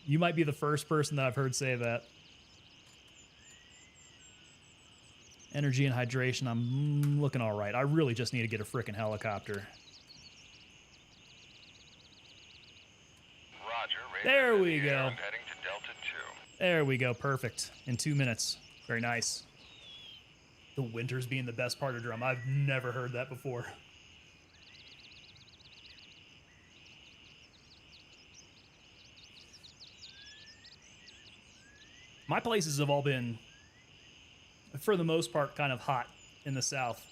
A: You might be the first person that I've heard say that. Energy and hydration, I'm looking all right. I really just need to get a frickin' helicopter.
B: Roger.
A: There we go.
B: I'm heading to Delta 2.
A: There we go. Perfect. In 2 minutes. Very nice. The winters being the best part of drum. I've never heard that before. My places have all been, for the most part, kind of hot in the south.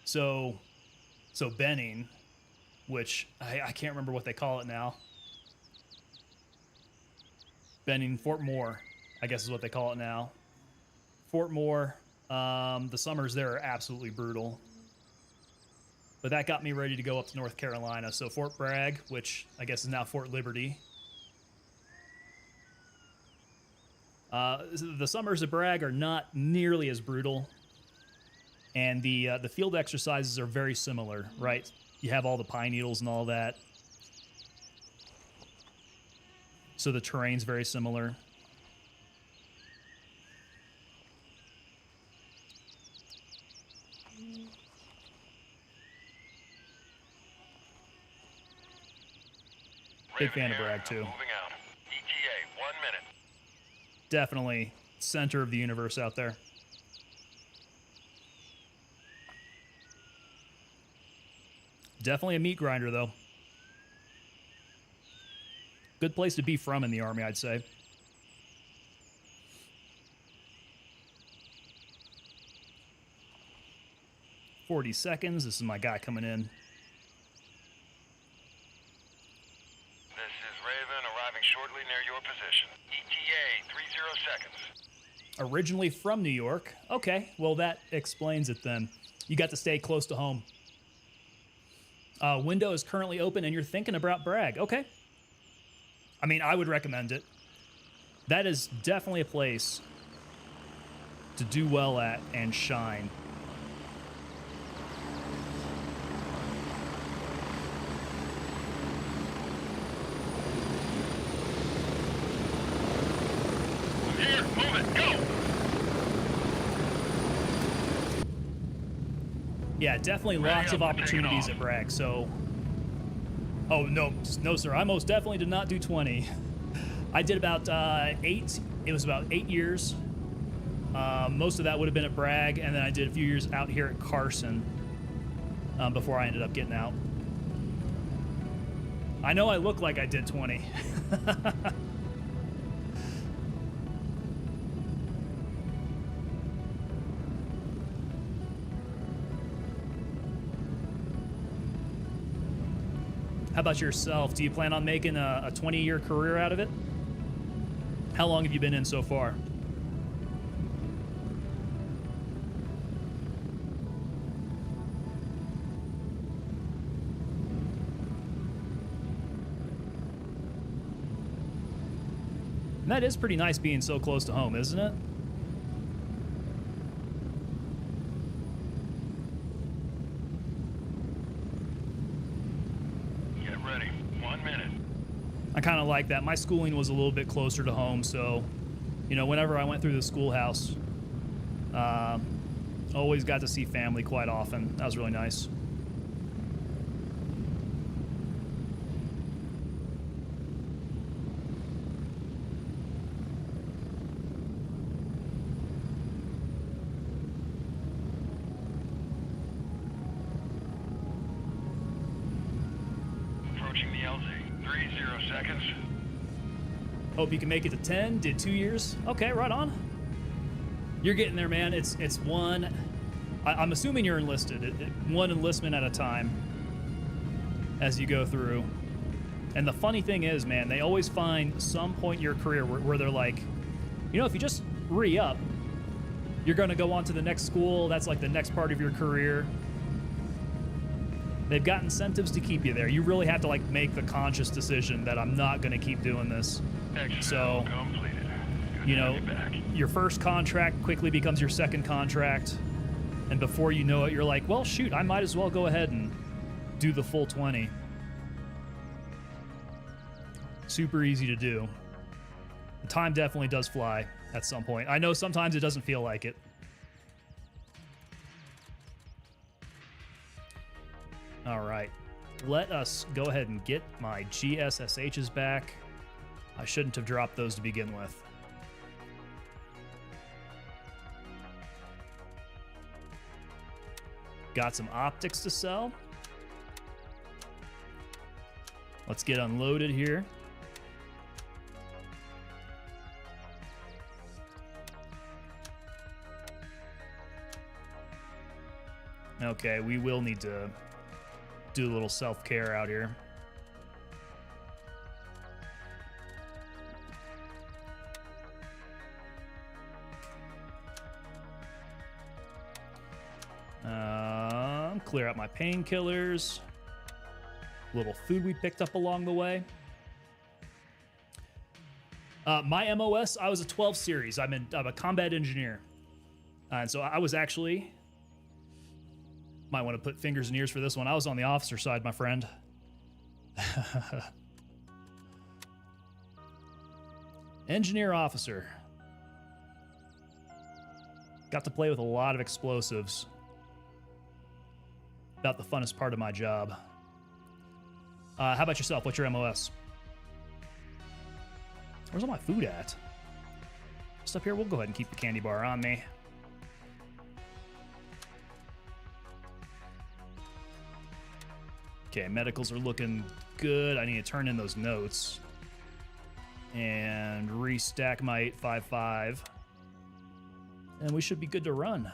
A: So Benning, which I can't remember what they call it now. Benning, Fort Moore, I guess is what they call it now. Fort Moore, the summers there are absolutely brutal. But that got me ready to go up to North Carolina. So Fort Bragg, which I guess is now Fort Liberty. The summers at Bragg are not nearly as brutal. And the field exercises are very similar, right? You have all the pine needles and all that. So the terrain's very similar. Big fan of Bragg, too.
B: Moving out. ETA, 1 minute.
A: Definitely center of the universe out there. Definitely a meat grinder, though. Good place to be from in the Army, I'd say. $40. This is my guy coming in.
B: This is Raven, arriving shortly near your position. ETA, 30 seconds.
A: Originally from New York. Okay, well, that explains it then. You got to stay close to home. Window is currently open and you're thinking about Bragg. Okay. I mean, I would recommend it. That is definitely a place to do well at and shine.
B: Here, move it, go!
A: Yeah, definitely lots of opportunities at Bragg, so... Oh, no, sir, I most definitely did not do 20. I did about 8. It was about 8 years. Most of that would have been at Bragg, and then I did a few years out here at Carson before I ended up getting out. I know I look like I did 20. How about yourself? Do you plan on making a 20-year career out of it? How long have you been in so far? And that is pretty nice being so close to home, isn't it? I kind of like that. My schooling was a little bit closer to home, so, you know, whenever I went through the schoolhouse, always got to see family quite often. That was really nice.
B: Approaching the LZ. 30 seconds.
A: Hope you can make it to 10. Did 2 years. Okay, right on. You're getting there, man. It's one. I'm assuming you're enlisted. One enlistment at a time as you go through. And the funny thing is, man, they always find some point in your career where they're like, you know, if you just re-up, you're going to go on to the next school. That's like the next part of your career. They've got incentives to keep you there. You really have to like make the conscious decision that I'm not going to keep doing this. So, you know, your first contract quickly becomes your second contract. And before you know it, you're like, well, shoot, I might as well go ahead and do the full 20. Super easy to do. Time definitely does fly at some point. I know sometimes it doesn't feel like it. All right, let us go ahead and get my GSSHs back. I shouldn't have dropped those to begin with. Got some optics to sell. Let's get unloaded here. Okay, we will need to do a little self-care out here. Clear out my painkillers. Little food we picked up along the way. My MOS, I was a 12 series. I'm a combat engineer. And so I was actually... Might want to put fingers in ears for this one. I was on the officer side, my friend. Engineer officer. Got to play with a lot of explosives. About the funnest part of my job. How about yourself? What's your MOS? Where's all my food at? Just up here, we'll go ahead and keep the candy bar on me. Okay, medicals are looking good. I need to turn in those notes. And restack my 855. And we should be good to run.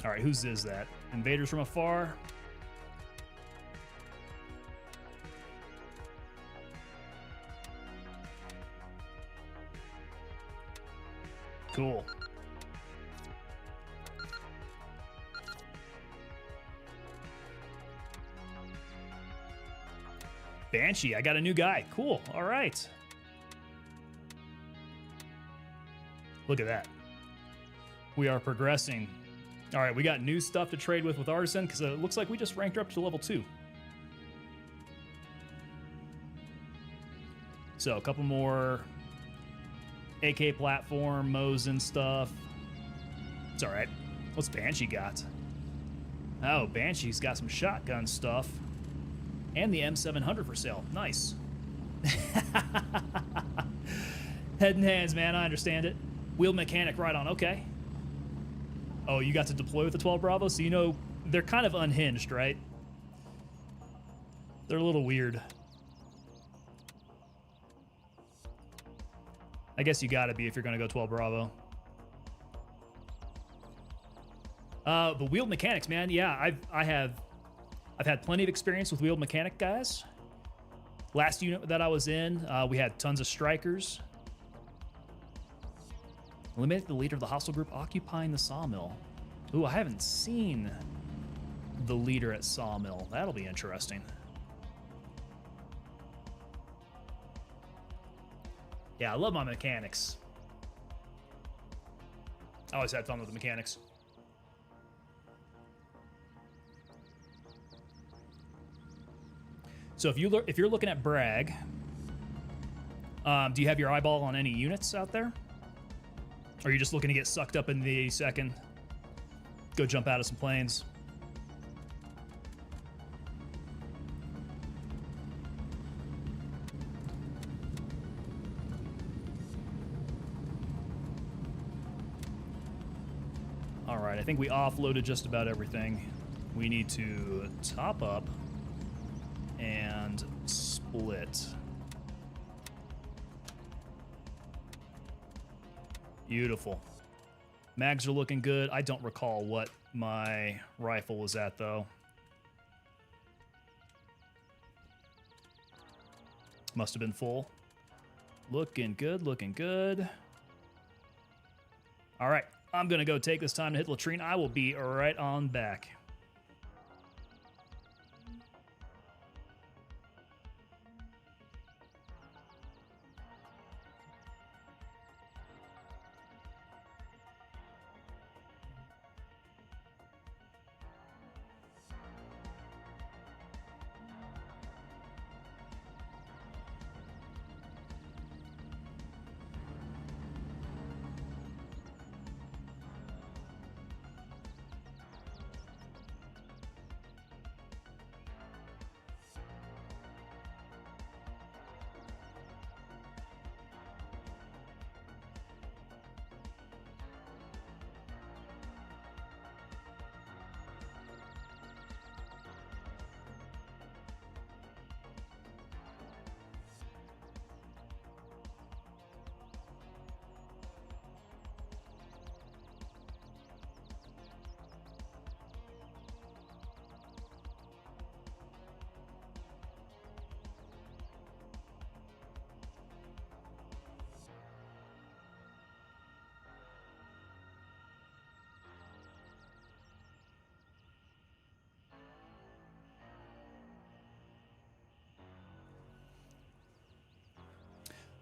A: All right, whose is that? Invaders from afar. Cool. Banshee, I got a new guy. Cool. All right. Look at that. We are progressing. All right, we got new stuff to trade with Artisan because it looks like we just ranked her up to level 2. So a couple more AK platform, Mosin stuff. It's all right. What's Banshee got? Oh, Banshee's got some shotgun stuff. And the M700 for sale. Nice. Head and hands, man. I understand it. Wheeled mechanic right on. Okay. Oh, you got to deploy with the 12 Bravo? So you know they're kind of unhinged, right? They're a little weird. I guess you gotta be if you're gonna go 12 Bravo. But wheeled mechanics, man. Yeah, I've had plenty of experience with wheeled mechanic guys. Last unit that I was in, we had tons of strikers. Eliminate the leader of the hostile group occupying the Sawmill. Ooh, I haven't seen the leader at Sawmill. That'll be interesting. Yeah, I love my mechanics. I always had fun with the mechanics. So if you're looking at Bragg, do you have your eyeball on any units out there? Or are you just looking to get sucked up in the second? Go jump out of some planes. All right, I think we offloaded just about everything. We need to top up and split. Beautiful. Mags are looking good. I don't recall what my rifle was at, though. Must have been full. Looking good, looking good. All right, I'm going to go take this time to hit latrine. I will be right on back.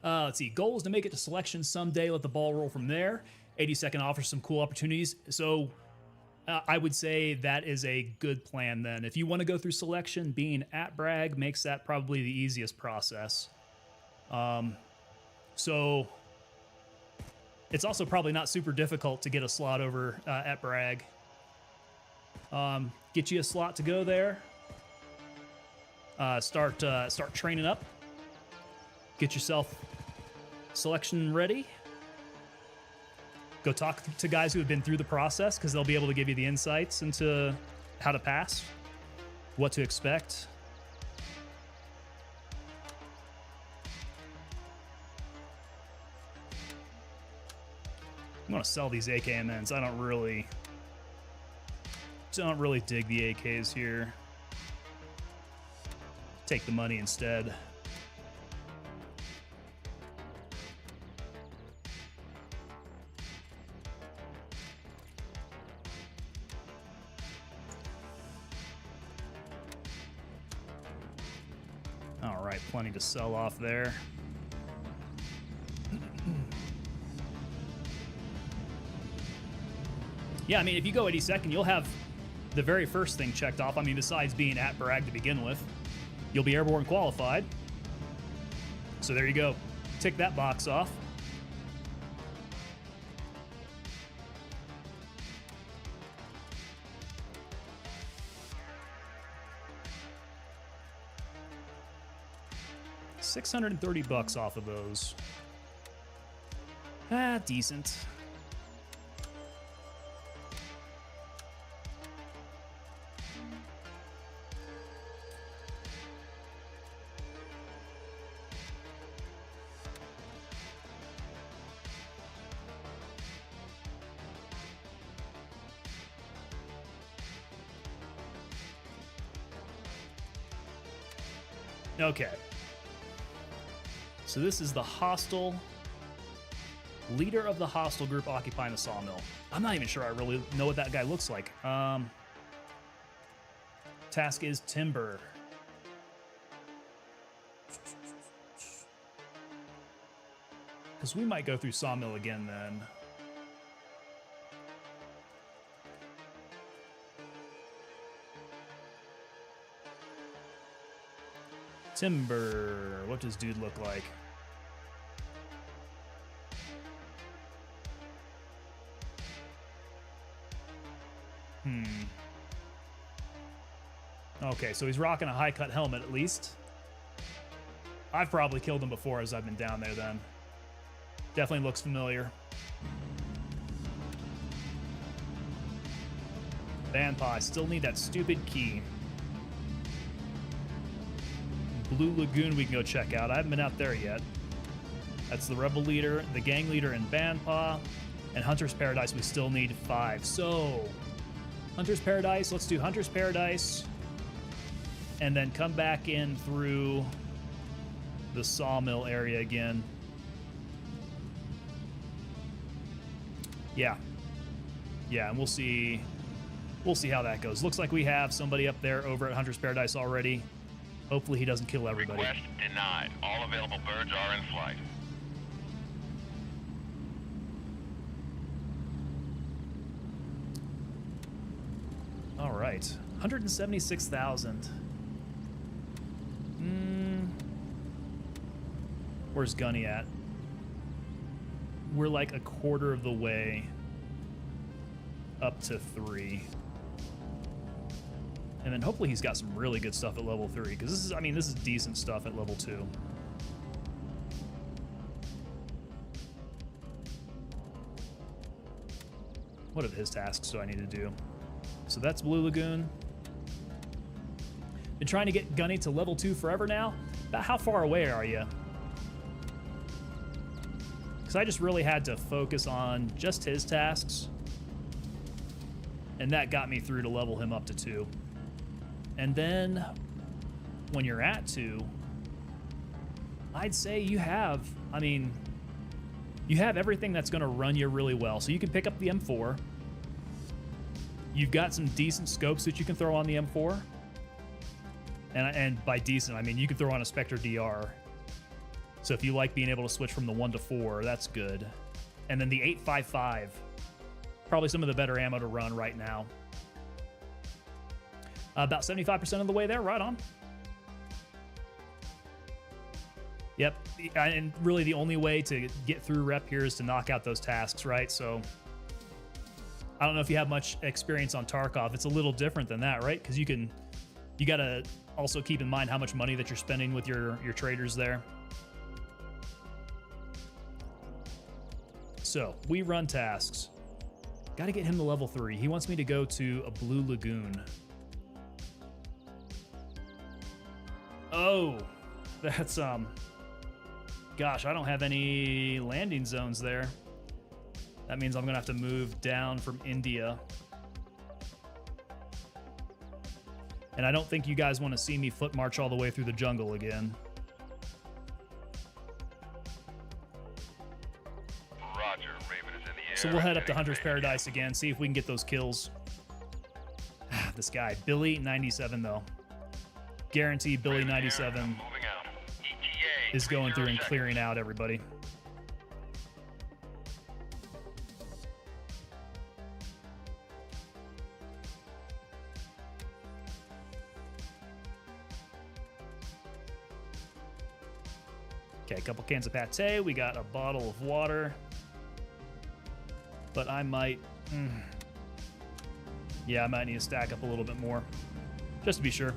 A: Let's see. Goal is to make it to selection someday. Let the ball roll from there. 82nd offers some cool opportunities. So I would say that is a good plan then. If you want to go through selection, being at Bragg makes that probably the easiest process. So it's also probably not super difficult to get a slot over at Bragg. Get you a slot to go there. Start training up. Get yourself selection ready. Go talk to guys who have been through the process, because they'll be able to give you the insights into how to pass, what to expect. I'm gonna sell these AKMNs. I don't really dig the AKs here. Take the money instead. All right, plenty to sell off there. Yeah, I mean, if you go 82nd, you'll have the very first thing checked off. I mean, besides being at Bragg to begin with, you'll be airborne qualified. So there you go. Tick that box off. $630 off of those. Decent. Okay. So this is the hostile leader of the hostile group occupying the sawmill. I'm not even sure I really know what that guy looks like. Task is timber. Because we might go through sawmill again then. Timber. What does dude look like? Okay, so he's rocking a high-cut helmet at least. I've probably killed him before as I've been down there then. Definitely looks familiar. Bandpaw, I still need that stupid key. Blue Lagoon we can go check out. I haven't been out there yet. That's the rebel leader, the gang leader in Bandpaw, and Hunter's Paradise we still need 5. So, Hunter's Paradise, let's do Hunter's Paradise, and then come back in through the sawmill area again. Yeah, and we'll see how that goes. Looks like we have somebody up there over at Hunter's Paradise already. Hopefully he doesn't kill everybody.
B: Request denied. All available birds are in flight.
A: All right, 176,000. Where's Gunny at? We're like a quarter of the way up to 3. And then hopefully he's got some really good stuff at level 3, because this is decent stuff at level 2. What of his tasks do I need to do? So that's Blue Lagoon. Been trying to get Gunny to level 2 forever now. About how far away are you? Because I just really had to focus on just his tasks. And that got me through to level him up to 2. And then when you're at 2, I'd say you have everything that's going to run you really well. So you can pick up the M4. You've got some decent scopes that you can throw on the M4. And by decent, I mean you can throw on a Spectre DR. So if you like being able to switch from the 1 to 4, that's good. And then the 8.55, probably some of the better ammo to run right now. About 75% of the way there, right on. Yep, and really the only way to get through rep here is to knock out those tasks, right? So I don't know if you have much experience on Tarkov. It's a little different than that, right? Because you gotta also keep in mind how much money that you're spending with your traders there. So we run tasks. Got to get him to level 3. He wants me to go to a Blue Lagoon. Oh, that's gosh, I don't have any landing zones there. That means I'm gonna have to move down from India. And I don't think you guys want to see me foot march all the way through the jungle again.
B: Roger, Raven is in the air.
A: So we'll head up to Hunter's Paradise again, see if we can get those kills. This guy, Billy 97 though. Guarantee Billy 97 is going through and clearing out everybody. Okay, a couple cans of pate. We got a bottle of water. But I might... yeah, I might need to stack up a little bit more. Just to be sure.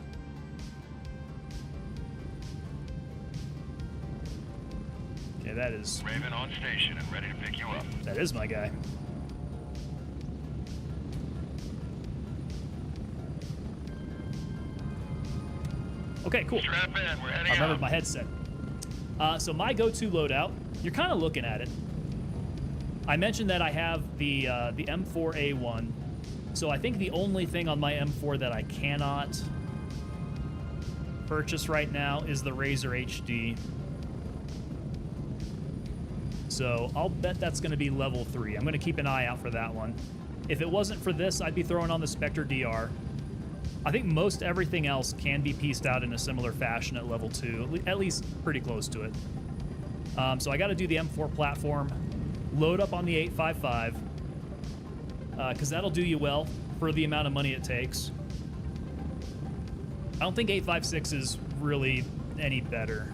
A: Okay, that is...
B: Raven on station and ready to pick you up.
A: That is my guy. Okay, cool.
B: Strap in, we're heading
A: I remembered
B: out.
A: my headset. So my go-to loadout, you're kind of looking at it. I mentioned that I have the M4A1. So I think the only thing on my M4 that I cannot purchase right now is the Razor HD. So I'll bet that's going to be level 3. I'm going to keep an eye out for that one. If it wasn't for this, I'd be throwing on the Spectre DR. I think most everything else can be pieced out in a similar fashion at level 2, at least pretty close to it. So I got to do the M4 platform, load up on the 855, because that'll do you well for the amount of money it takes. I don't think 856 is really any better.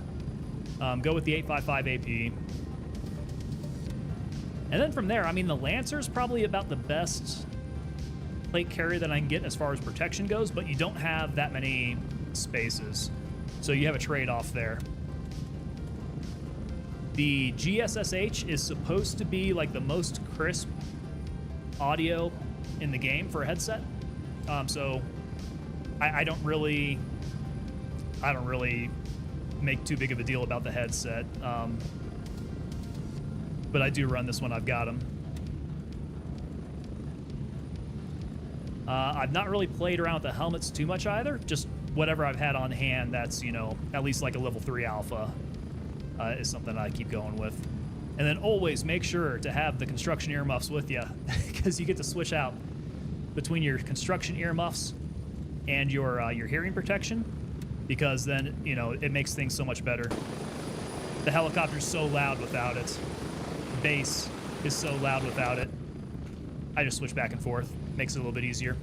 A: Go with the 855 AP. And then from there, I mean, the Lancer's probably about the best plate carrier that I can get as far as protection goes, but you don't have that many spaces. So you have a trade-off there. The GSSH is supposed to be like the most crisp audio in the game for a headset. So I don't really make too big of a deal about the headset. But I do run this when I've got them. I've not really played around with the helmets too much either. Just whatever I've had on hand that's, you know, at least like a level 3 alpha is something I keep going with. And then always make sure to have the construction earmuffs with you, because you get to switch out between your construction earmuffs and your hearing protection, because then, you know, it makes things so much better. The helicopter's so loud without it. Bass is so loud without it. I just switch back and forth. Makes it a little bit easier.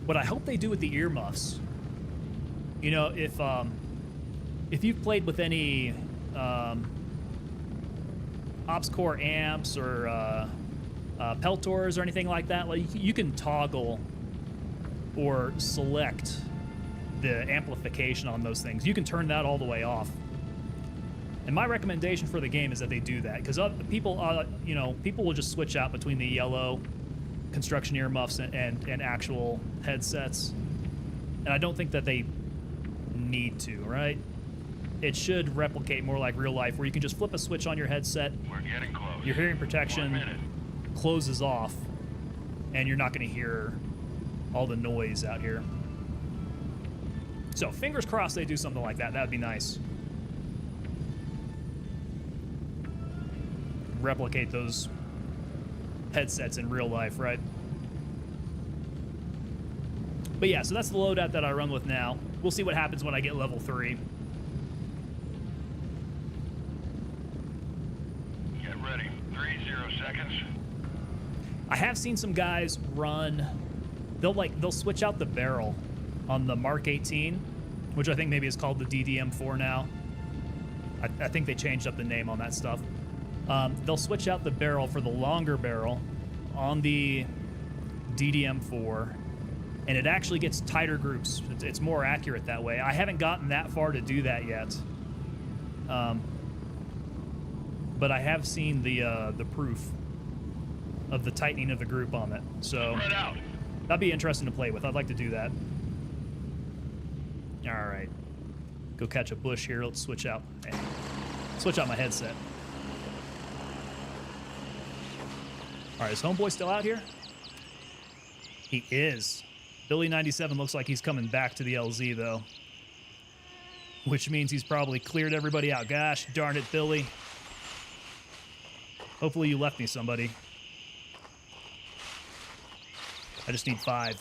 A: What I hope they do with the earmuffs, you know, if you've played with any Ops Core amps or Peltors or anything like that, like you can toggle or select the amplification on those things. You can turn that all the way off. And my recommendation for the game is that they do that, because people, you know, people will just switch out between the yellow construction earmuffs and actual headsets. And I don't think that they need to, right? It should replicate more like real life, where you can just flip a switch on your headset.
B: We're getting close.
A: Your hearing protection closes off, and you're not going to hear all the noise out here. So fingers crossed they do something like that. That would be nice. Replicate those headsets in real life, right? But yeah, so that's the loadout that I run with now. We'll see what happens when I get level 3.
B: Get ready. 30 seconds.
A: I have seen some guys run. They'll switch out the barrel on the Mark 18, which I think maybe is called the DDM4 now. I think they changed up the name on that stuff. They'll switch out the barrel for the longer barrel on the DDM4, and it actually gets tighter groups. It's more accurate that way. I haven't gotten that far to do that yet, but I have seen the proof of the tightening of the group on it. So
B: Spread out.
A: that'd be interesting to play with. I'd like to do that. All right, go catch a bush here. Let's switch out my headset. All right, is Homeboy still out here? He is. Billy 97 looks like he's coming back to the LZ, though. Which means he's probably cleared everybody out. Gosh darn it, Billy. Hopefully you left me somebody. I just need 5.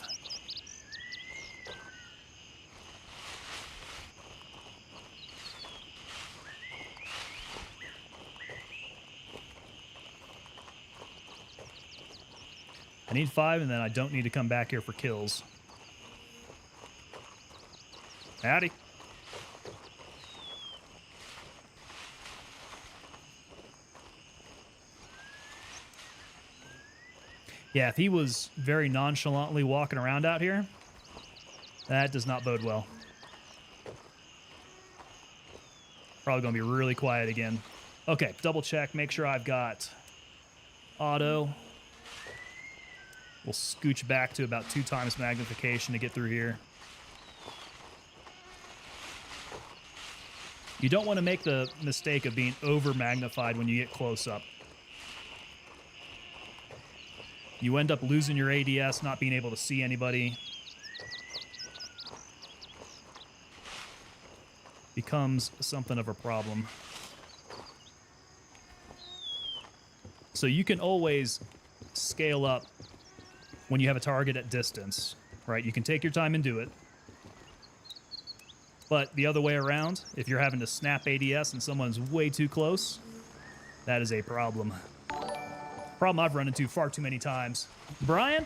A: I need 5, and then I don't need to come back here for kills. Howdy. Yeah, if he was very nonchalantly walking around out here, that does not bode well. Probably going to be really quiet again. Okay, double check, make sure I've got auto. We'll scooch back to about 2 times magnification to get through here. You don't want to make the mistake of being over magnified when you get close up. You end up losing your ADS, not being able to see anybody. Becomes something of a problem. So you can always scale up when you have a target at distance, right? You can take your time and do it. But the other way around, if you're having to snap ADS and someone's way too close, that is a problem. Problem I've run into far too many times. Brian,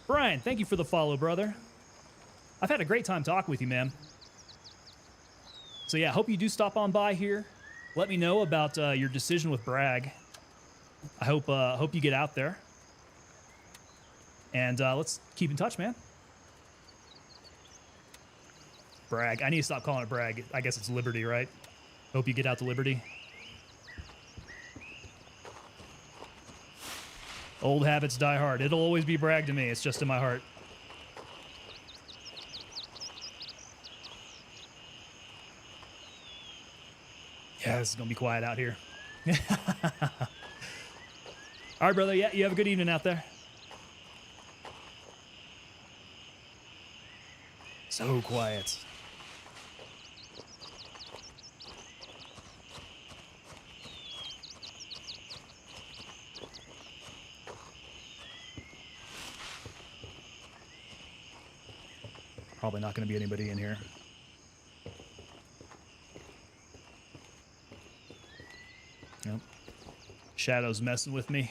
A: thank you for the follow, brother. I've had a great time talking with you, man. So yeah, hope you do stop on by here. Let me know about your decision with Bragg. I hope you get out there. And let's keep in touch, man. Bragg. I need to stop calling it Bragg. I guess it's Liberty, right? Hope you get out to Liberty. Old habits die hard. It'll always be Bragg to me. It's just in my heart. Yeah, this is going to be quiet out here. All right, brother. Yeah, you have a good evening out there. So quiet. Probably not going to be anybody in here. Nope. Shadow's messing with me.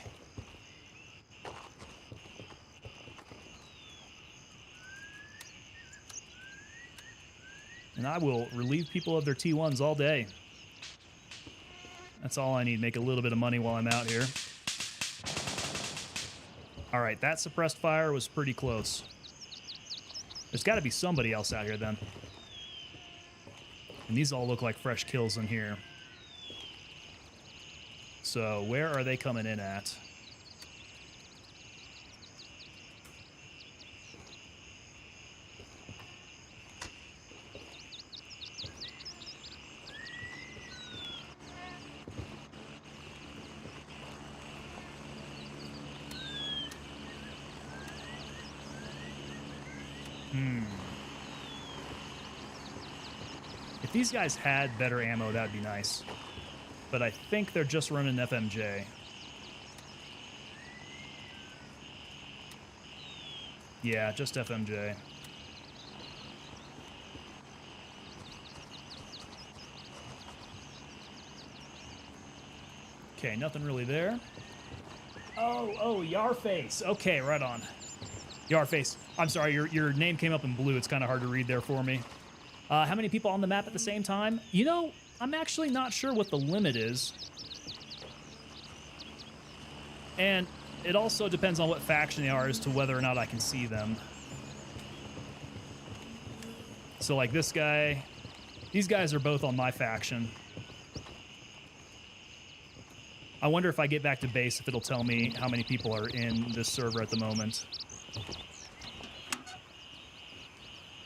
A: And I will relieve people of their T1s all day. That's all I need. Make a little bit of money while I'm out here. All right, that suppressed fire was pretty close. There's got to be somebody else out here then. And these all look like fresh kills in here. So where are they coming in at? If these guys had better ammo, that would be nice. But I think they're just running FMJ. Yeah, just FMJ. Okay, nothing really there. Oh, Yarface. Okay, right on. Yarface. I'm sorry, your name came up in blue. It's kind of hard to read there for me. How many people on the map at the same time? You know, I'm actually not sure what the limit is. And it also depends on what faction they are as to whether or not I can see them. So, like this guy, these guys are both on my faction. I wonder if I get back to base if it'll tell me how many people are in this server at the moment.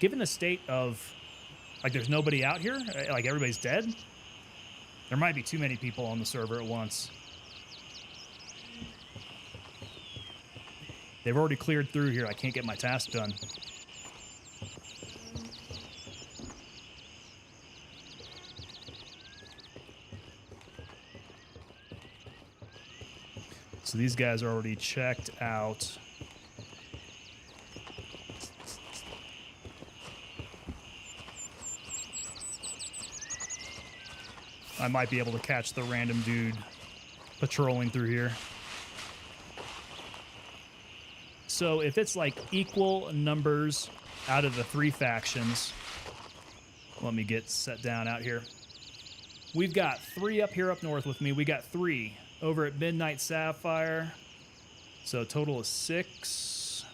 A: Given the state of, like, there's nobody out here, like everybody's dead, there might be too many people on the server at once. They've already cleared through here. I can't get my task done. So these guys are already checked out. I might be able to catch the random dude patrolling through here. So if it's like equal numbers out of the 3 factions, let me get set down out here. We've got 3 up here up north with me. We got 3 over at Midnight Sapphire. So a total of 6.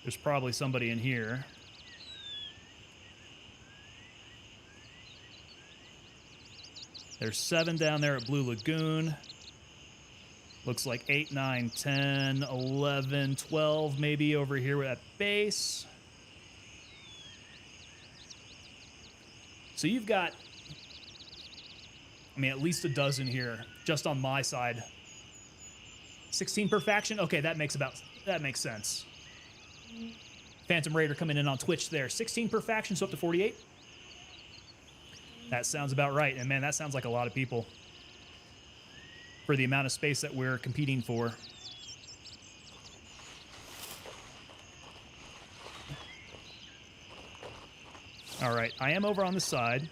A: There's probably somebody in here. There's 7 down there at Blue Lagoon. Looks like 8, 9, 10, 11, 12 maybe over here at base. So you've got, I mean, at least a dozen here just on my side. 16 per faction? Okay, that makes sense. Phantom Raider coming in on Twitch there. 16 per faction, so up to 48. That sounds about right. And man, that sounds like a lot of people for the amount of space that we're competing for. All right, I am over on the side.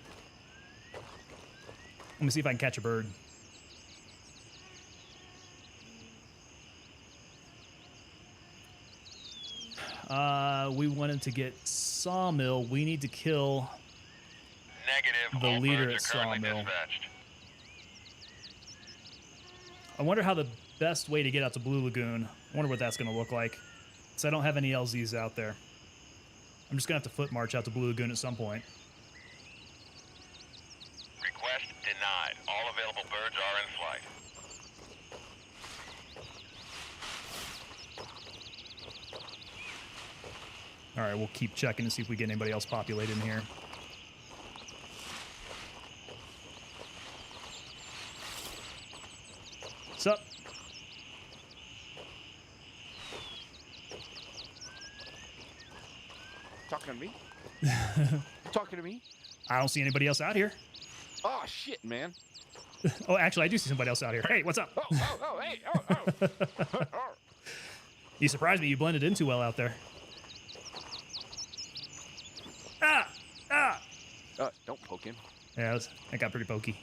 A: Let me see if I can catch a bird. We wanted to get Sawmill. We need to kill the leader at Sawmill. I wonder how the best way to get out to Blue Lagoon. I wonder what that's going to look like. So I don't have any LZs out there. I'm just going to have to foot march out to Blue Lagoon at some point.
B: Request denied. All available birds are in flight.
A: All right, we'll keep checking to see if we get anybody else populated in here. What's up?
D: Talking to me? Talking to me?
A: I don't see anybody else out here.
D: Oh, shit, man.
A: Oh, actually, I do see somebody else out here. Hey, what's up?
D: Hey, oh.
A: You surprised me. You blended in too well out there.
D: Don't poke him.
A: Yeah, that got pretty pokey.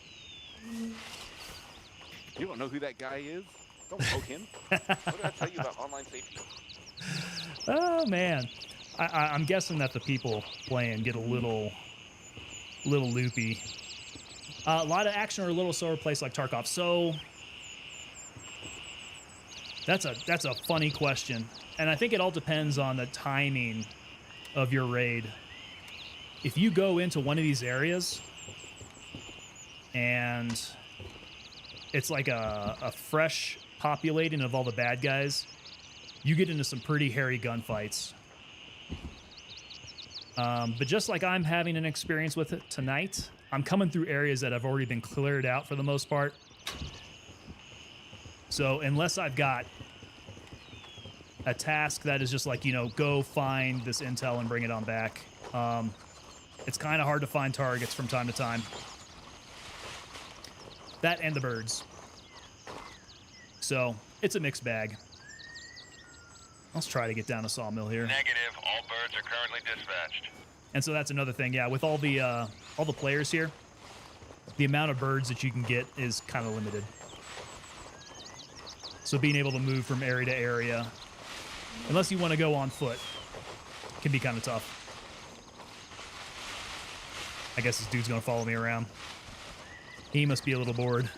D: You don't know who that guy is? Don't poke him. What did I tell you about online safety?
A: Oh, man. I'm guessing that the people playing get a little loopy. A lot of action or a little slower place like Tarkov. So that's a funny question, and I think it all depends on the timing of your raid. If you go into one of these areas and it's like a fresh populating of all the bad guys, you get into some pretty hairy gunfights. But just like I'm having an experience with it tonight, I'm coming through areas that have already been cleared out for the most part. So unless I've got a task that is just like, you know, go find this intel and bring it on back, it's kind of hard to find targets from time to time. That and the birds. So it's a mixed bag. Let's try to get down to Sawmill here.
B: Negative. All birds are currently dispatched.
A: And so that's another thing, yeah. With all the players here, the amount of birds that you can get is kind of limited. So being able to move from area to area, unless you want to go on foot, can be kind of tough. I guess this dude's going to follow me around. He must be a little bored.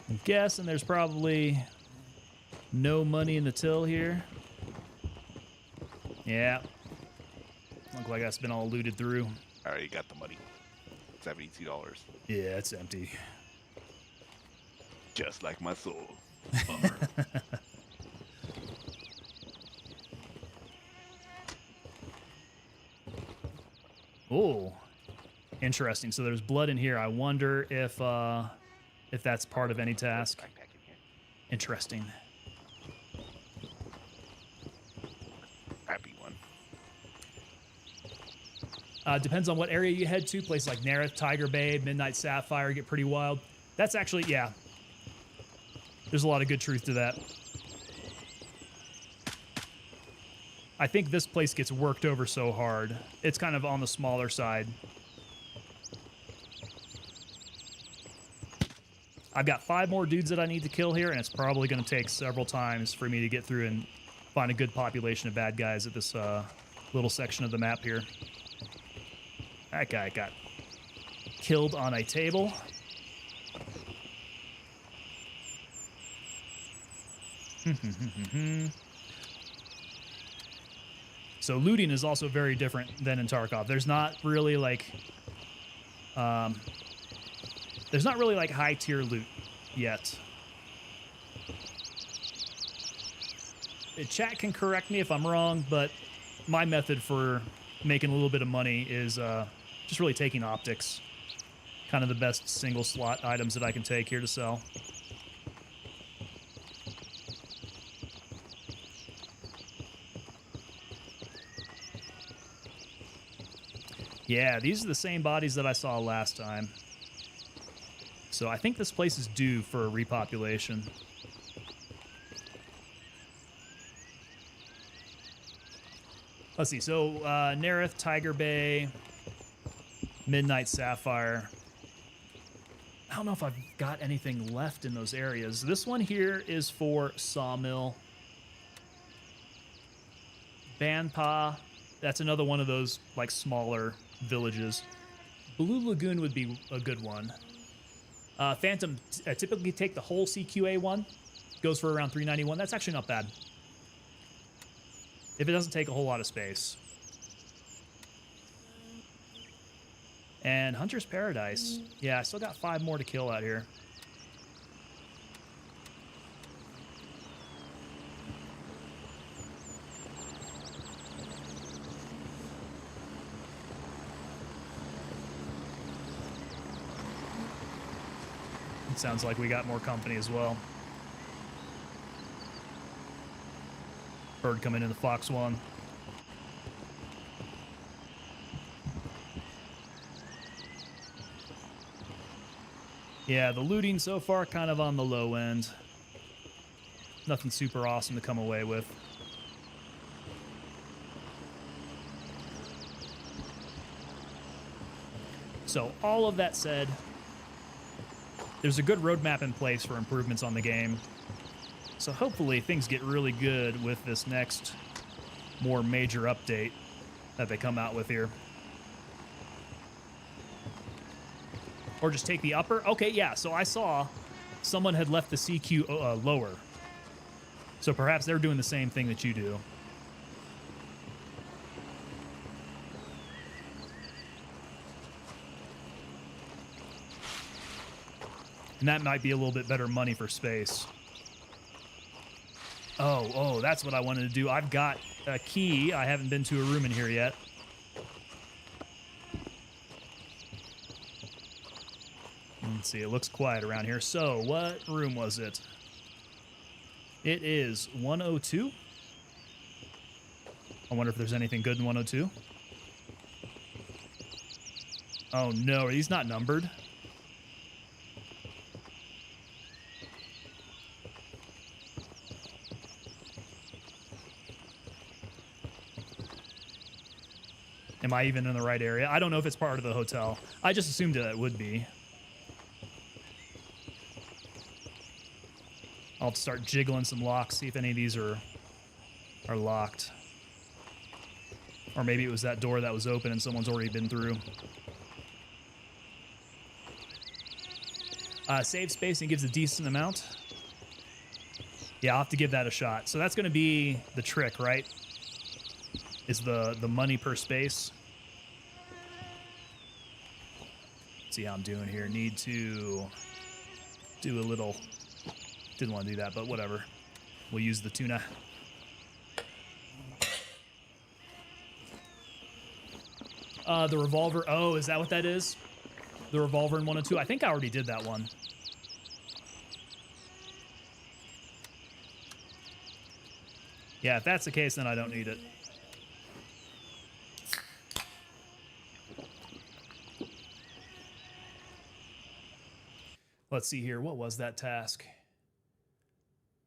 A: I'm guessing there's probably no money in the till here. Yeah. Look like that's been all looted through.
D: I already got the money. $72.
A: Yeah, it's empty.
D: Just like my soul.
A: Oh, interesting. So there's blood in here. I wonder if that's part of any task.
D: Backpack in here.
A: Interesting.
D: Happy one.
A: Depends on what area you head to. Places like Narith, Tiger Bay, Midnight Sapphire get pretty wild. That's actually, yeah. There's a lot of good truth to that. I think this place gets worked over so hard. It's kind of on the smaller side. I've got 5 more dudes that I need to kill here, and it's probably going to take several times for me to get through and find a good population of bad guys at this little section of the map here. That guy got killed on a table. So looting is also very different than in Tarkov. There's not really like high tier loot yet. Chat can correct me if I'm wrong, but my method for making a little bit of money is just really taking optics. Kind of the best single slot items that I can take here to sell. Yeah, these are the same bodies that I saw last time. So I think this place is due for a repopulation. Let's see. So Narith, Tiger Bay, Midnight Sapphire. I don't know if I've got anything left in those areas. This one here is for Sawmill. Banpa. That's another one of those like smaller villages. Blue Lagoon would be a good one. Phantom typically take the whole CQA one. Goes for around 391. That's actually not bad. If it doesn't take a whole lot of space. And Hunter's Paradise. Yeah, I still got 5 more to kill out here. It sounds like we got more company as well. Bird coming in the Fox one. Yeah, the looting so far kind of on the low end. Nothing super awesome to come away with. So all of that said, there's a good roadmap in place for improvements on the game. So hopefully things get really good with this next more major update that they come out with here. Or just take the upper. Okay, yeah, so I saw someone had left the CQ lower. So perhaps they're doing the same thing that you do. And that might be a little bit better money for space. Oh, that's what I wanted to do. I've got a key. I haven't been to a room in here yet. Let's see, it looks quiet around here. So, what room was it? It is 102. I wonder if there's anything good in 102. Oh no, are these not numbered? Am I even in the right area? I don't know if it's part of the hotel. I just assumed that it would be. I'll have to start jiggling some locks, see if any of these are locked. Or maybe it was that door that was open and someone's already been through. Save spacing gives a decent amount. Yeah, I'll have to give that a shot. So that's going to be the trick, right? Is the money per space. Let's see how I'm doing here. Need to do a little... Didn't want to do that, but whatever. We'll use the tuna. The revolver. Oh, is that what that is? The revolver in 102? I think I already did that one. Yeah, if that's the case, then I don't need it. Let's see here. What was that task?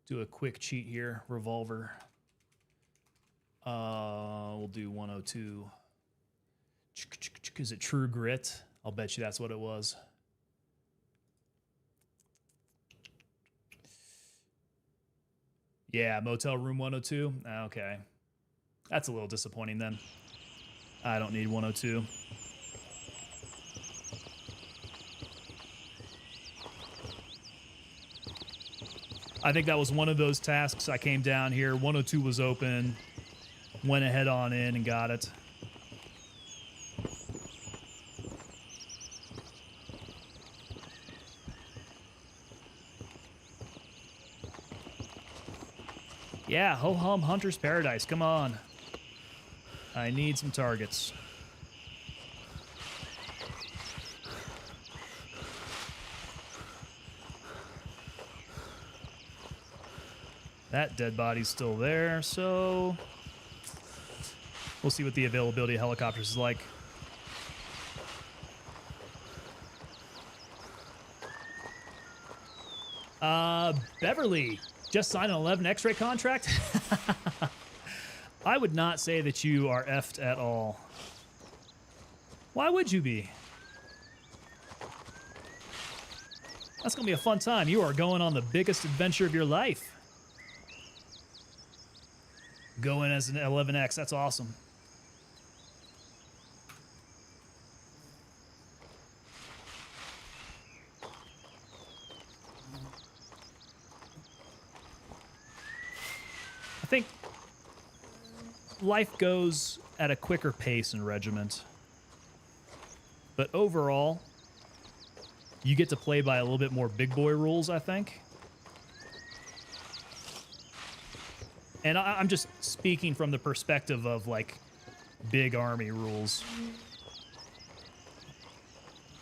A: Do a quick cheat here. Revolver. We'll do 102. Is it True Grit? I'll bet you that's what it was. Yeah, Motel Room 102. Okay. That's a little disappointing then. I don't need 102. I think that was one of those tasks. I came down here, 102 was open, went ahead on in and got it. Yeah, ho-hum Hunter's Paradise, come on. I need some targets. That dead body's still there, so we'll see what the availability of helicopters is like. Beverly, just signed an 11 X-ray contract? I would not say that you are effed at all. Why would you be? That's gonna be a fun time. You are going on the biggest adventure of your life. Go in as an 11X, that's awesome. I think life goes at a quicker pace in Regiment. But overall, you get to play by a little bit more big boy rules, I think. And I'm just speaking from the perspective of, like, big army rules.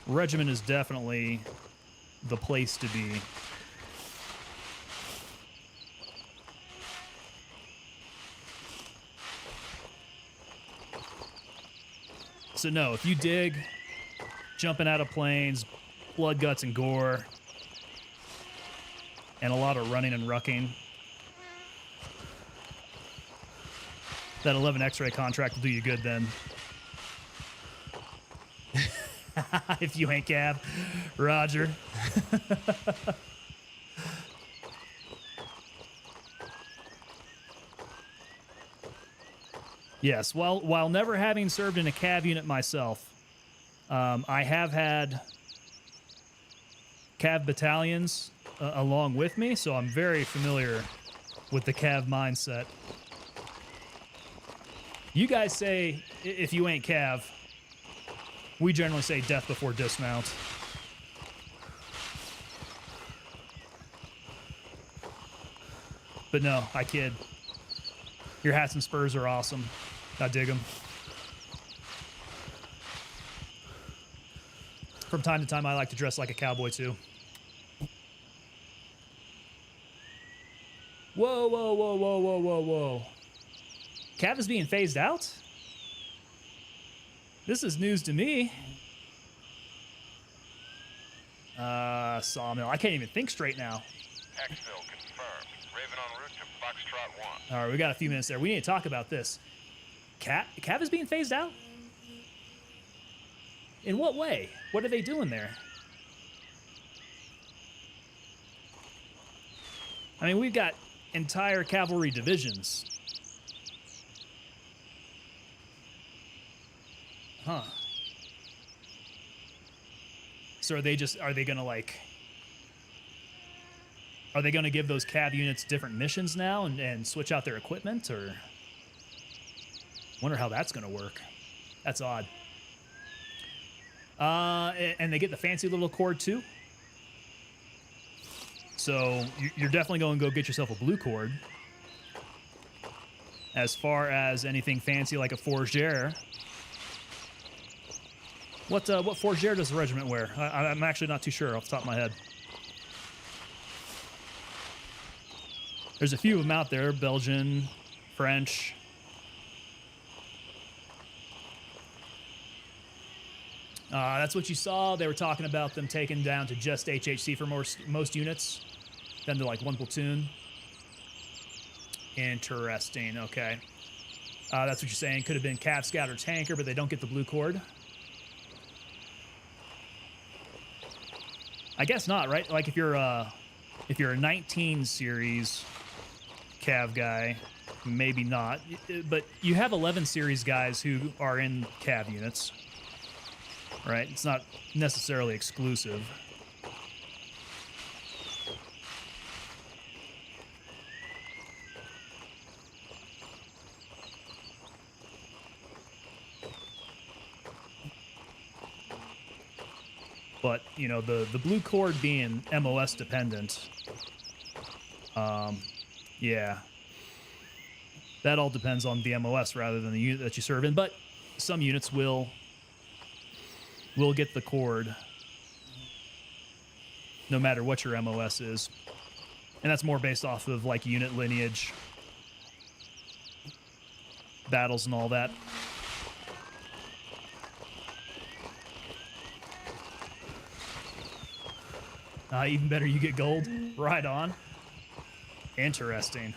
A: Regiment is definitely the place to be. So no, if you dig, jumping out of planes, blood, guts, and gore, and a lot of running and rucking, that 11 X-ray contract will do you good then. If you ain't Cav. Roger. Yes, while never having served in a Cav unit myself, I have had Cav battalions along with me, so I'm very familiar with the Cav mindset. You guys say, if you ain't Cav, we generally say death before dismount. But no, I kid. Your hats and spurs are awesome. I dig them. From time to time, I like to dress like a cowboy, too. Whoa, whoa, whoa, whoa, whoa, whoa, whoa. Cav is being phased out? This is news to me. Sawmill. I can't even think straight now.
B: Exfil confirmed. Raven en route to Foxtrot 1.
A: All right, we got a few minutes there. We need to talk about this. Cav is being phased out? In what way? What are they doing there? I mean, we've got entire cavalry divisions. Huh. So are they gonna like... Are they gonna give those cav units different missions now and switch out their equipment, or... Wonder how that's gonna work. That's odd. And they get the fancy little cord too. So you're definitely going to go get yourself a blue cord. As far as anything fancy like a fourragere. What fourragere does the regiment wear? I'm actually not too sure off the top of my head. There's a few of them out there. Belgian, French. That's what you saw. They were talking about them taking down to just HHC for most units. Down to like one platoon. Interesting. Okay. That's what you're saying. Could have been Cav, Scout, or Tanker, but they don't get the blue cord. I guess not, right? Like if you're a 19 series Cav guy, maybe not. But you have 11 series guys who are in Cav units. Right? It's not necessarily exclusive. But, you know, the blue cord being MOS dependent, yeah. That all depends on the MOS rather than the unit that you serve in. But some units will get the cord no matter what your MOS is. And that's more based off of like unit lineage, battles and all that. Even better, you get gold. Right on. Interesting.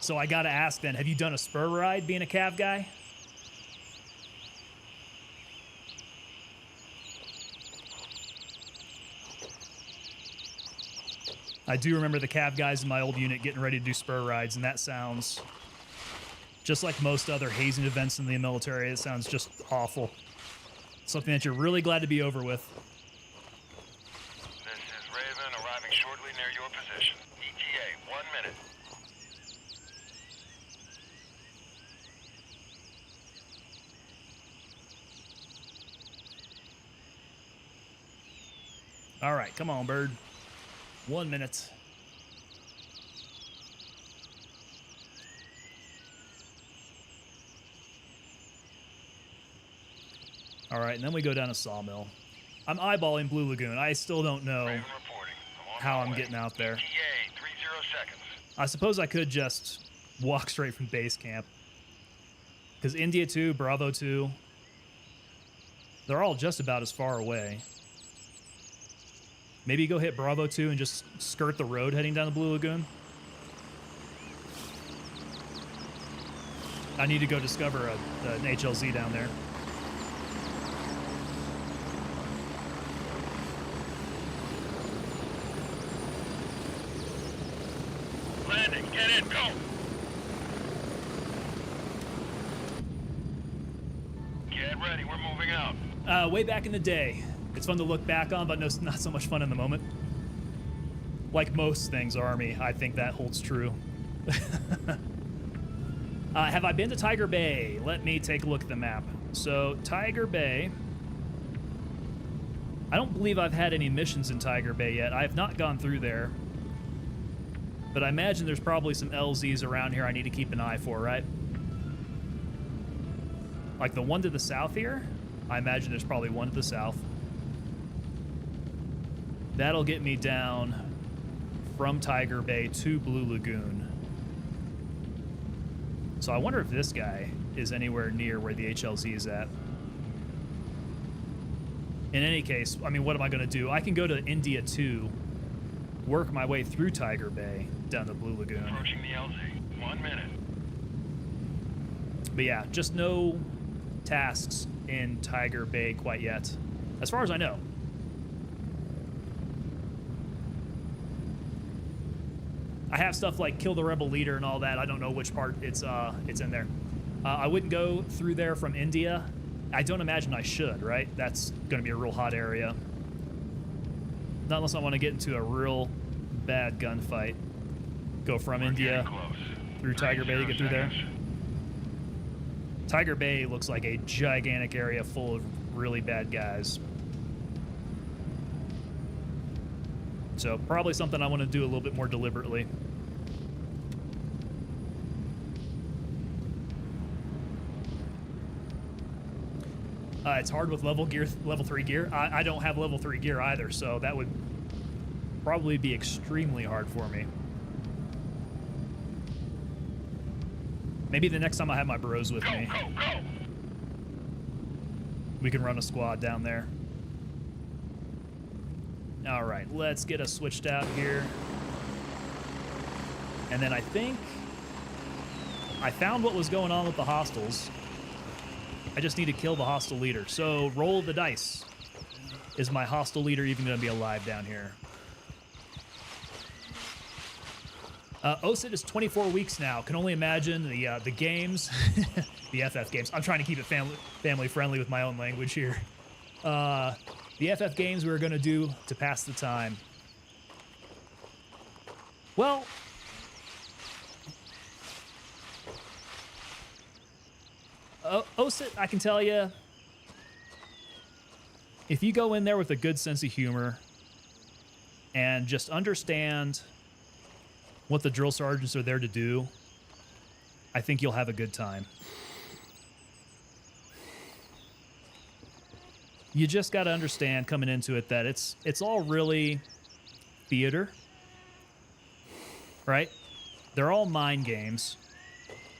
A: So I gotta ask then, have you done a spur ride being a Cav guy? I do remember the Cav guys in my old unit getting ready to do spur rides, and that sounds just like most other hazing events in the military. It sounds just awful. Something that you're really glad to be over with.
B: This is Raven, arriving shortly near your position. ETA, 1 minute.
A: All right, come on, bird. 1 minute. All right, and then we go down to Sawmill. I'm eyeballing Blue Lagoon. I still don't know
B: Raven reporting.
A: how I'm getting out there.
B: ETA, 30 seconds.
A: I suppose I could just walk straight from base camp. Because India 2, Bravo 2, they're all just about as far away. Maybe go hit Bravo 2 and just skirt the road heading down the Blue Lagoon. I need to go discover an HLZ down there.
B: Landing, get in, go! Get ready, we're moving out.
A: Way back in the day. It's fun to look back on, but no, not so much fun in the moment. Like most things, Army, I think that holds true. Have I been to Tiger Bay? Let me take a look at the map. So, Tiger Bay... I don't believe I've had any missions in Tiger Bay yet. I have not gone through there. But I imagine there's probably some LZs around here I need to keep an eye for, right? Like the one to the south here? I imagine there's probably one to the south. That'll get me down from Tiger Bay to Blue Lagoon. So I wonder if this guy is anywhere near where the HLZ is at. In any case, I mean, what am I going to do? I can go to India 2 work my way through Tiger Bay down to Blue Lagoon.
B: Approaching the LZ. 1 minute.
A: But yeah, just no tasks in Tiger Bay quite yet, as far as I know. I have stuff like kill the rebel leader and all that. I don't know which part it's in there. I wouldn't go through there from India. I don't imagine I should, right? That's going to be a real hot area. Not unless I want to get into a real bad gunfight. Go from India through Tiger Bay to get through there. Tiger Bay looks like a gigantic area full of really bad guys. So probably something I want to do a little bit more deliberately. It's hard with level 3 gear. I don't have level 3 gear either, so that would probably be extremely hard for me. Maybe the next time I have my bros with me, we can run a squad down there. All right, let's get us switched out here. And then I think I found what was going on with the hostiles. I just need to kill the hostile leader. So roll the dice. Is my hostile leader even going to be alive down here? OSIT is 24 weeks now. Can only imagine the games, the FF games. I'm trying to keep it family friendly with my own language here. The FF games we were going to do to pass the time. Well, OSIT, I can tell you, if you go in there with a good sense of humor and just understand what the drill sergeants are there to do, I think you'll have a good time. You just got to understand coming into it that it's all really theater, right? They're all mind games,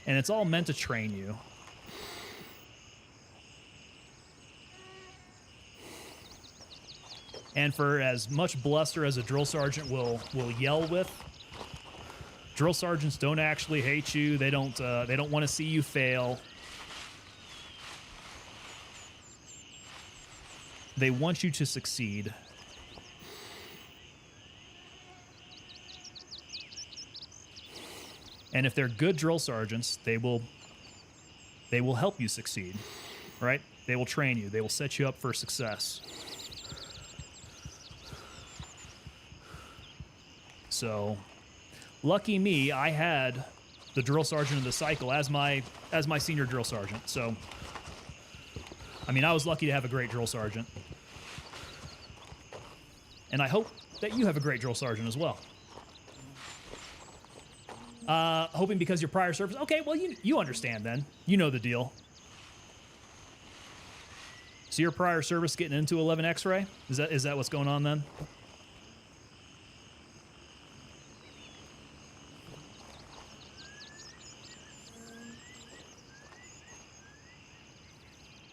A: and it's all meant to train you. And for as much bluster as a drill sergeant will yell with, drill sergeants don't actually hate you. They don't want to see you fail. They want you to succeed. And if they're good drill sergeants, they will help you succeed, right? They will train you. They will set you up for success. So, lucky me, I had the drill sergeant of the cycle as my senior drill sergeant. So, I mean, I was lucky to have a great drill sergeant. And I hope that you have a great drill sergeant as well. Hoping because your prior service... Okay, well, you understand then. You know the deal. So your prior service getting into 11 X-ray? Is that what's going on then?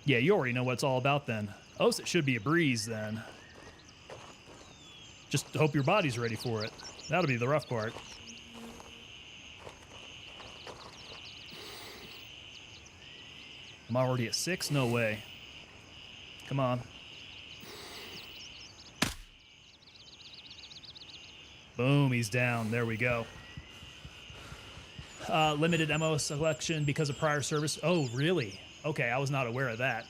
A: Yeah, you already know what it's all about then. Oh, so it should be a breeze then. Just hope your body's ready for it. That'll be the rough part. I'm already at 6? No way. Come on. Boom, he's down. There we go. Limited ammo selection because of prior service. Oh, really? Okay, I was not aware of that.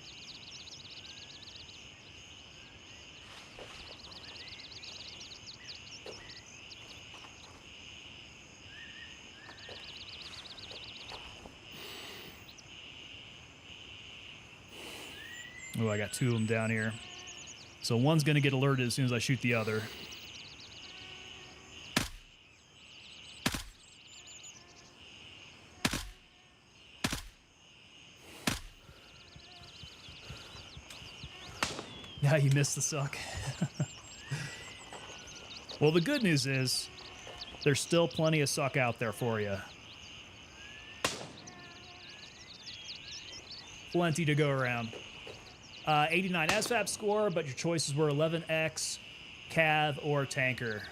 A: Oh, I got 2 of them down here. So one's going to get alerted as soon as I shoot the other. Yeah, you missed the suck. Well, the good news is there's still plenty of suck out there for you. Plenty to go around. 89 SFAB score, but your choices were 11X, Cav, or Tanker.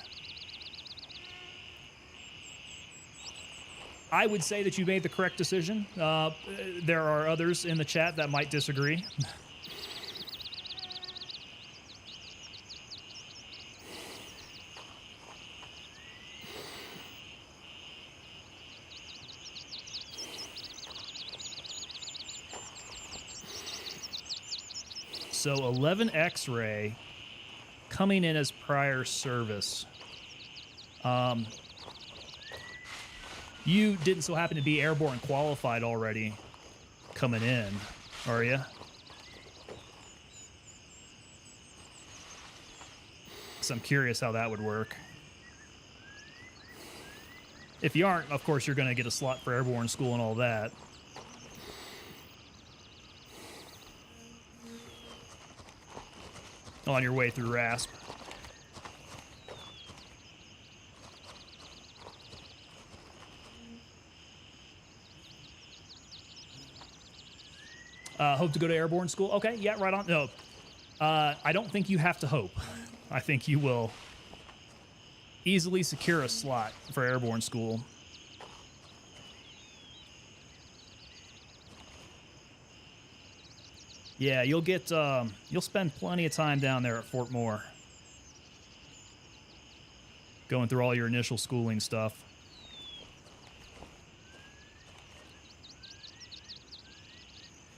A: I would say that you made the correct decision. There are others in the chat that might disagree. So 11 X-ray coming in as prior service. You didn't so happen to be airborne qualified already coming in, are you? So I'm curious how that would work. If you aren't, of course, you're going to get a slot for airborne school and all that. On your way through RASP. Hope to go to airborne school. Okay, yeah, right on. No, I don't think you have to hope. I think you will easily secure a slot for airborne school. Yeah, you'll spend plenty of time down there at Fort Moore. Going through all your initial schooling stuff.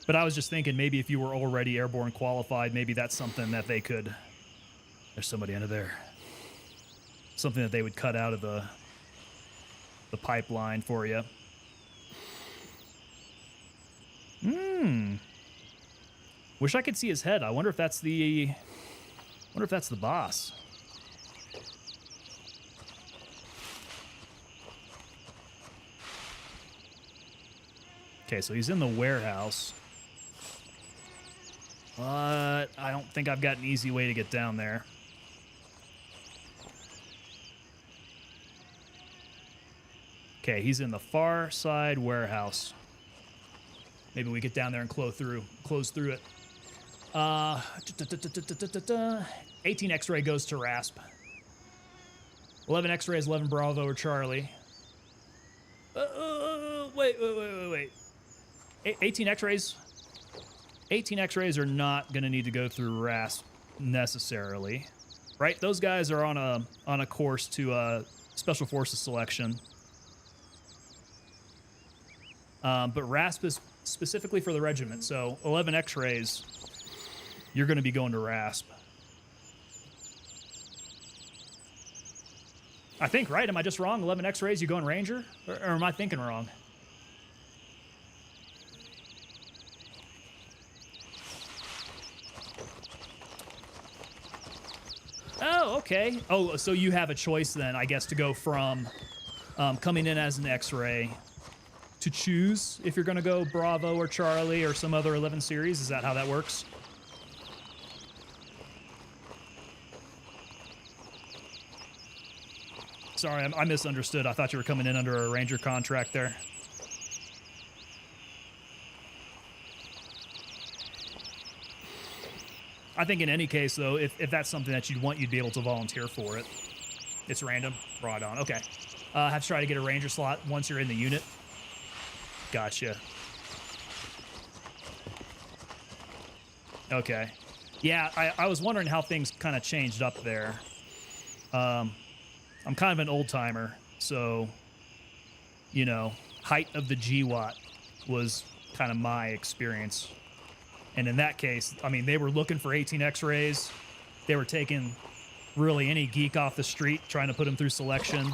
A: But I was just thinking maybe if you were already airborne qualified, maybe that's something that they could... There's somebody under there. Something that they would cut out of the pipeline for you. Wish I could see his head. I wonder if that's the boss. Okay, so he's in the warehouse. But I don't think I've got an easy way to get down there. Okay, he's in the far side warehouse. Maybe we get down there and close through it. 18 X-ray goes to RASP. 11 X-ray is 11 Bravo or Charlie. Wait. 18 X-rays. 18 X-rays are not going to need to go through RASP necessarily, right? Those guys are on a course to Special Forces selection. But RASP is specifically for the regiment, so 11 X-rays, you're going to be going to RASP. I think, right? Am I just wrong? 11 X-rays, you going Ranger? Or am I thinking wrong? Oh, okay. Oh, so you have a choice then, I guess, to go from coming in as an X-ray to choose if you're going to go Bravo or Charlie or some other 11 series. Is that how that works? Sorry, I misunderstood. I thought you were coming in under a Ranger contract there. I think in any case, though, if that's something that you'd want, you'd be able to volunteer for it. It's random. Right on. Okay. Have to try to get a Ranger slot once you're in the unit. Gotcha. Okay. Yeah, I was wondering how things kind of changed up there. I'm kind of an old-timer, so, you know, height of the GWAT was kind of my experience. And in that case, I mean, they were looking for 18 X-rays. They were taking really any geek off the street, trying to put them through selection.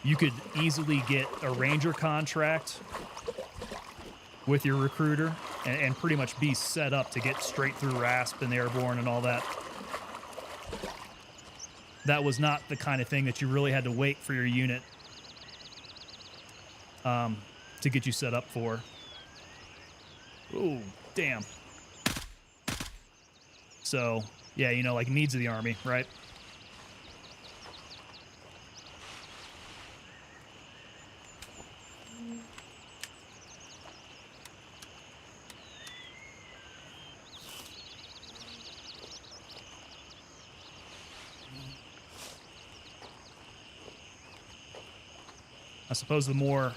A: You could easily get a Ranger contract with your recruiter and pretty much be set up to get straight through RASP and airborne and all that. That was not the kind of thing that you really had to wait for your unit to get you set up for. Ooh, damn. So, yeah, you know, like needs of the Army, right? I suppose the more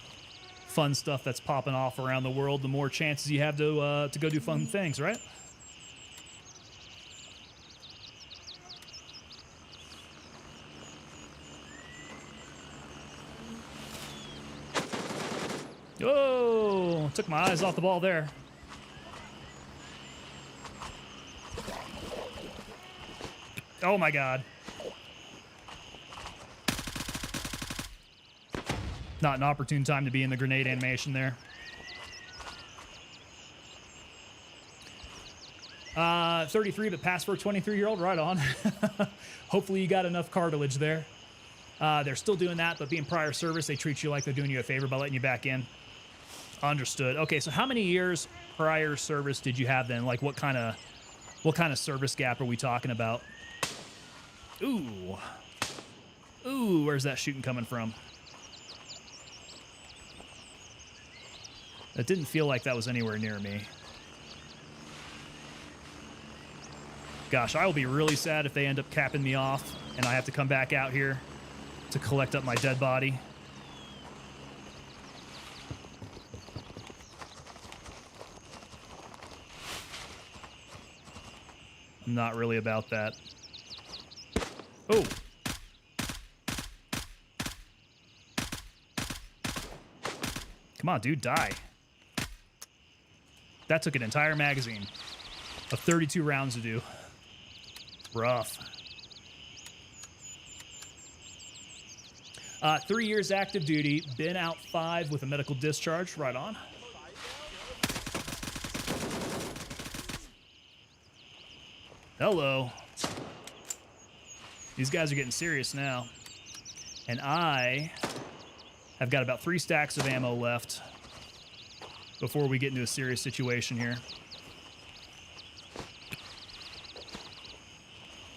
A: fun stuff that's popping off around the world, the more chances you have to go do fun things, right? Oh, took my eyes off the ball there. Oh my God. Not an opportune time to be in the grenade animation there. 33, but passed for a 23-year-old. Right on. Hopefully you got enough cartilage there. They're still doing that, but being prior service, they treat you like they're doing you a favor by letting you back in. Understood. Okay, so how many years prior service did you have then? Like what kind of service gap are we talking about? Ooh. Ooh, where's that shooting coming from? It didn't feel like that was anywhere near me. Gosh, I will be really sad if they end up capping me off and I have to come back out here to collect up my dead body. I'm not really about that. Oh. Come on, dude, die. That took an entire magazine of 32 rounds to do. Rough. 3 years active duty, been out 5 with a medical discharge. Right on. Hello. These guys are getting serious now. And I have got about 3 stacks of ammo left before we get into a serious situation here.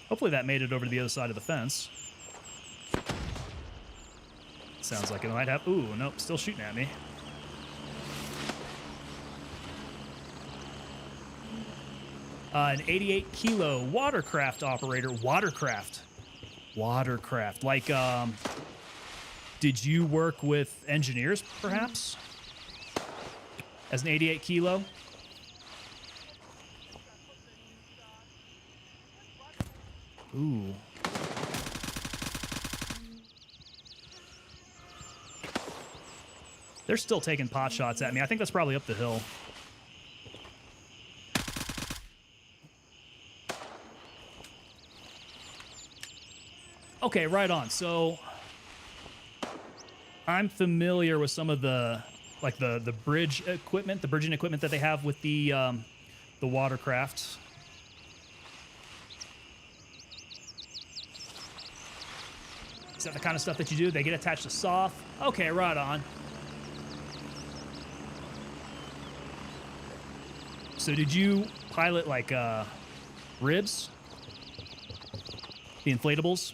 A: Hopefully that made it over to the other side of the fence. Sounds like it might have. Ooh, nope, still shooting at me. An 88 kilo watercraft operator. Watercraft. Like, did you work with engineers, perhaps? As an 88 kilo? Ooh. They're still taking pot shots at me. I think that's probably up the hill. Okay, right on. So I'm familiar with some of the the bridge equipment, the bridging equipment that they have with the watercrafts. Is that the kind of stuff that you do? They get attached to soft. Okay, right on. So did you pilot like ribs? The inflatables?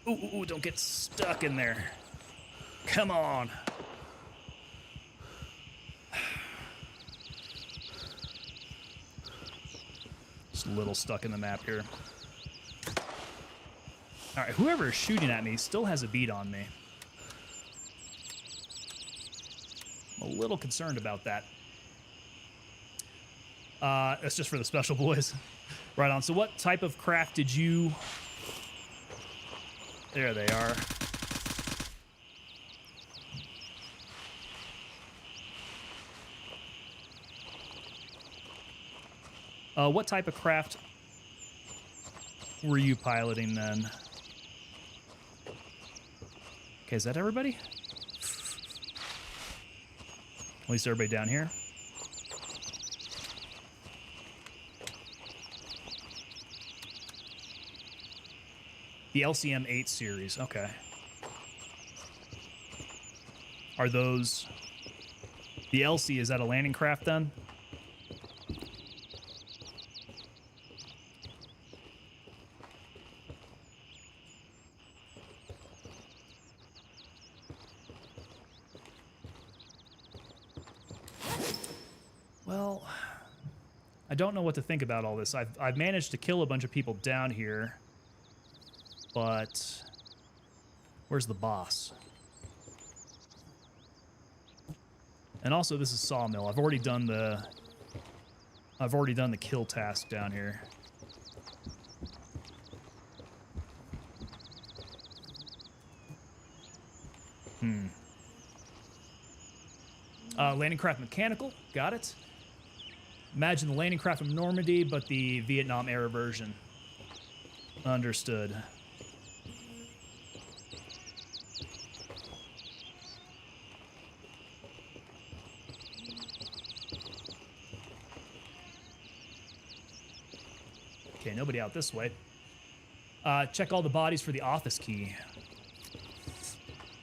A: Ooh, don't get stuck in there. Come on. Just a little stuck in the map here. All right, whoever is shooting at me still has a beat on me. I'm a little concerned about that. That's just for the special boys. Right on. So what type of craft did you... There they are. What type of craft were you piloting then? Okay, is that everybody? At least everybody down here. The LCM 8 series, okay. Are those... The LC, is that a landing craft then? Well, I don't know what to think about all this. I've managed to kill a bunch of people down here. But where's the boss? And also, this is Sawmill. I've already done the kill task down here. Landing craft mechanical, got it. Imagine the landing craft from Normandy, but the Vietnam era version. Understood. Okay, nobody out this way. Check all the bodies for the office key.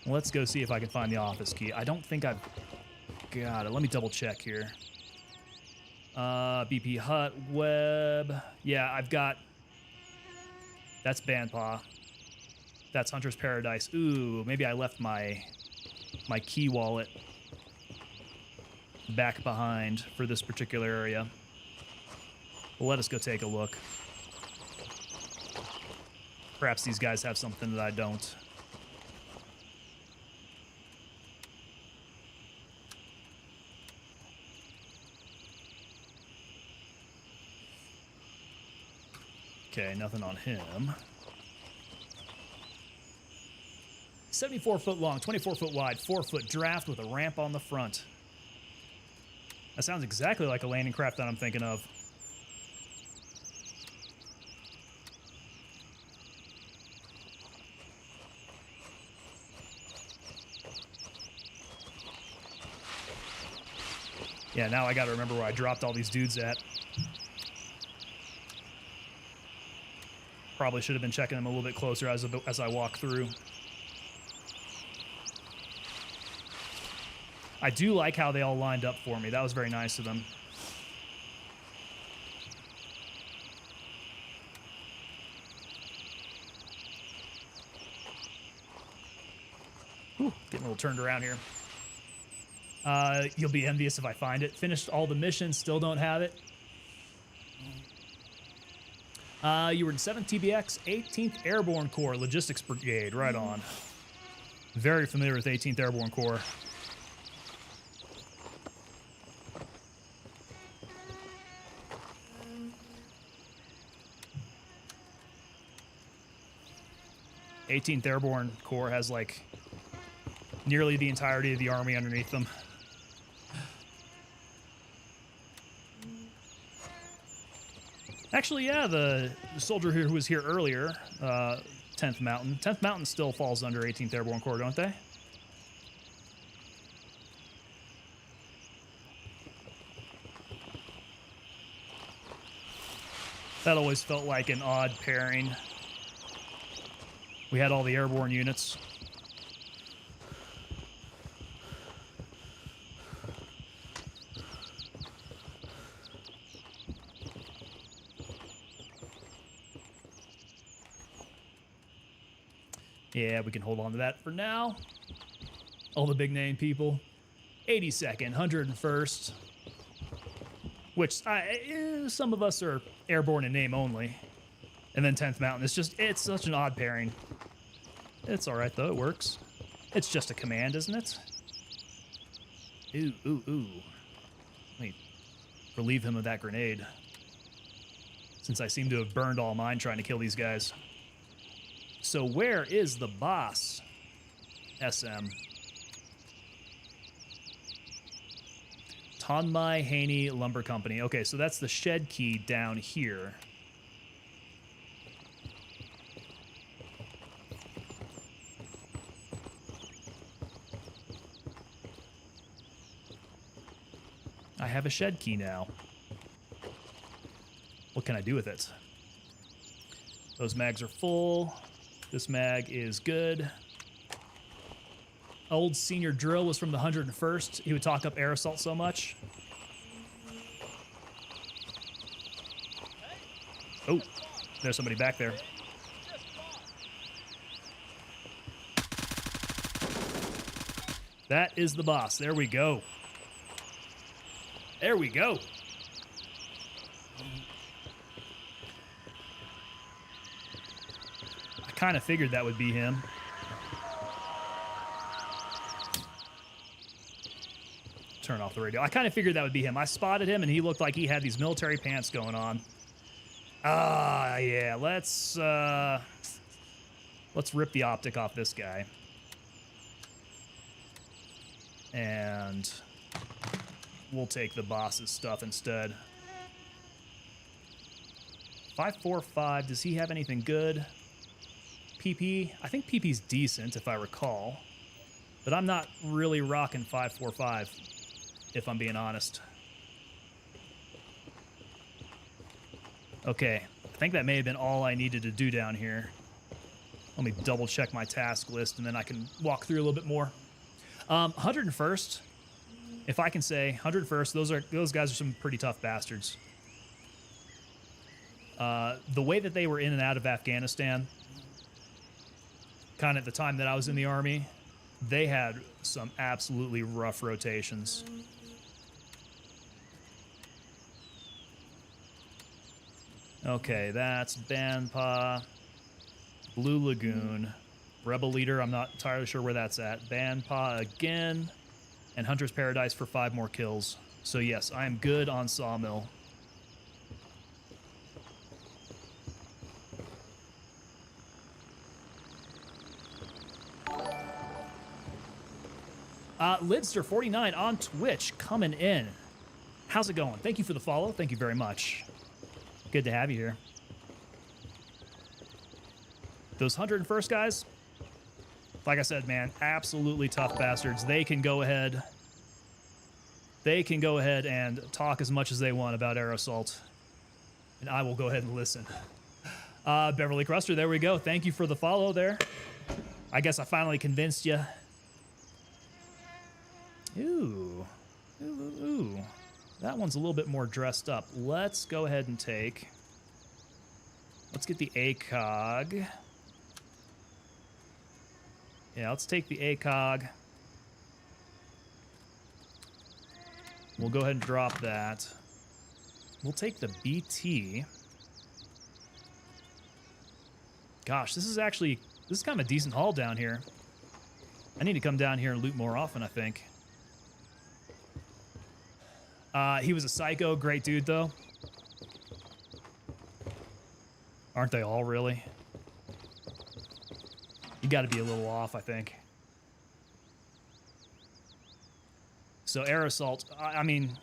A: Let's go see if I can find the office key. I don't think I've got it. Let me double check here. BP Hut, Web. Yeah, I've got... That's Bandpaw. That's Hunter's Paradise. Ooh, maybe I left my key wallet back behind for this particular area. Well, let us go take a look. Perhaps these guys have something that I don't. Okay, nothing on him. 74 foot long, 24 foot wide, 4 foot draft with a ramp on the front. That sounds exactly like a landing craft that I'm thinking of. Yeah, now I gotta remember where I dropped all these dudes at. Probably should have been checking them a little bit closer as I walk through. I do like how they all lined up for me. That was very nice of them. Whew, getting a little turned around here. You'll be envious if I find it. Finished all the missions, still don't have it. You were in 7th TBX, 18th Airborne Corps, Logistics Brigade, right on. Very familiar with 18th Airborne Corps. '18th Airborne Corps has like nearly the entirety of the army underneath them. Actually, yeah, the soldier who was here earlier, 10th Mountain. 10th Mountain still falls under 18th Airborne Corps, don't they? That always felt like an odd pairing. We had all the airborne units. Yeah, we can hold on to that for now. All the big name people. 82nd, 101st. Which, some of us are airborne in name only. And then 10th Mountain. It's such an odd pairing. It's alright though, it works. It's just a command, isn't it? Ooh, ooh, ooh. Let me relieve him of that grenade. Since I seem to have burned all mine trying to kill these guys. So where is the boss? SM. Tonmai Haney Lumber Company. Okay, so that's the shed key down here. I have a shed key now. What can I do with it? Those mags are full. This mag is good. Old senior drill was from the 101st. He would talk up air assault so much. Oh, there's somebody back there. That is the boss. There we go. There we go. I kind of figured that would be him. turn off the radio. I kind of figured that would be him. I spotted him, and he looked like he had these military pants going on. Yeah. Let's rip the optic off this guy. And we'll take the boss's stuff instead. 545, does he have anything good? PP, I think PP's decent if I recall. But I'm not really rocking 545, if I'm being honest. Okay, I think that may have been all I needed to do down here. Let me double check my task list and then I can walk through a little bit more. 101st, if I can say, 101st, those guys are some pretty tough bastards. The way that they were in and out of Afghanistan, kind of at the time that I was in the Army, they had some absolutely rough rotations. Okay, that's Banpa, Blue Lagoon, Rebel Leader, I'm not entirely sure where that's at. Banpa again, and Hunter's Paradise for 5 more kills. So yes, I am good on Sawmill. Lidster49 on Twitch coming in. How's it going? Thank you for the follow. Thank you very much. Good to have you here. Those 101st guys, like I said, man, absolutely tough bastards. They can go ahead and talk as much as they want about air assault, and I will go ahead and listen. Beverly Cruster, there we go. Thank you for the follow there. I guess I finally convinced you. Ooh. That one's a little bit more dressed up. Let's go ahead and take... Let's get the ACOG. Yeah, let's take the ACOG. We'll go ahead and drop that. We'll take the BT. Gosh, this is kind of a decent haul down here. I need to come down here and loot more often, I think. He was a psycho, great dude, though. Aren't they all, really? You gotta be a little off, I think. So air assault, I mean,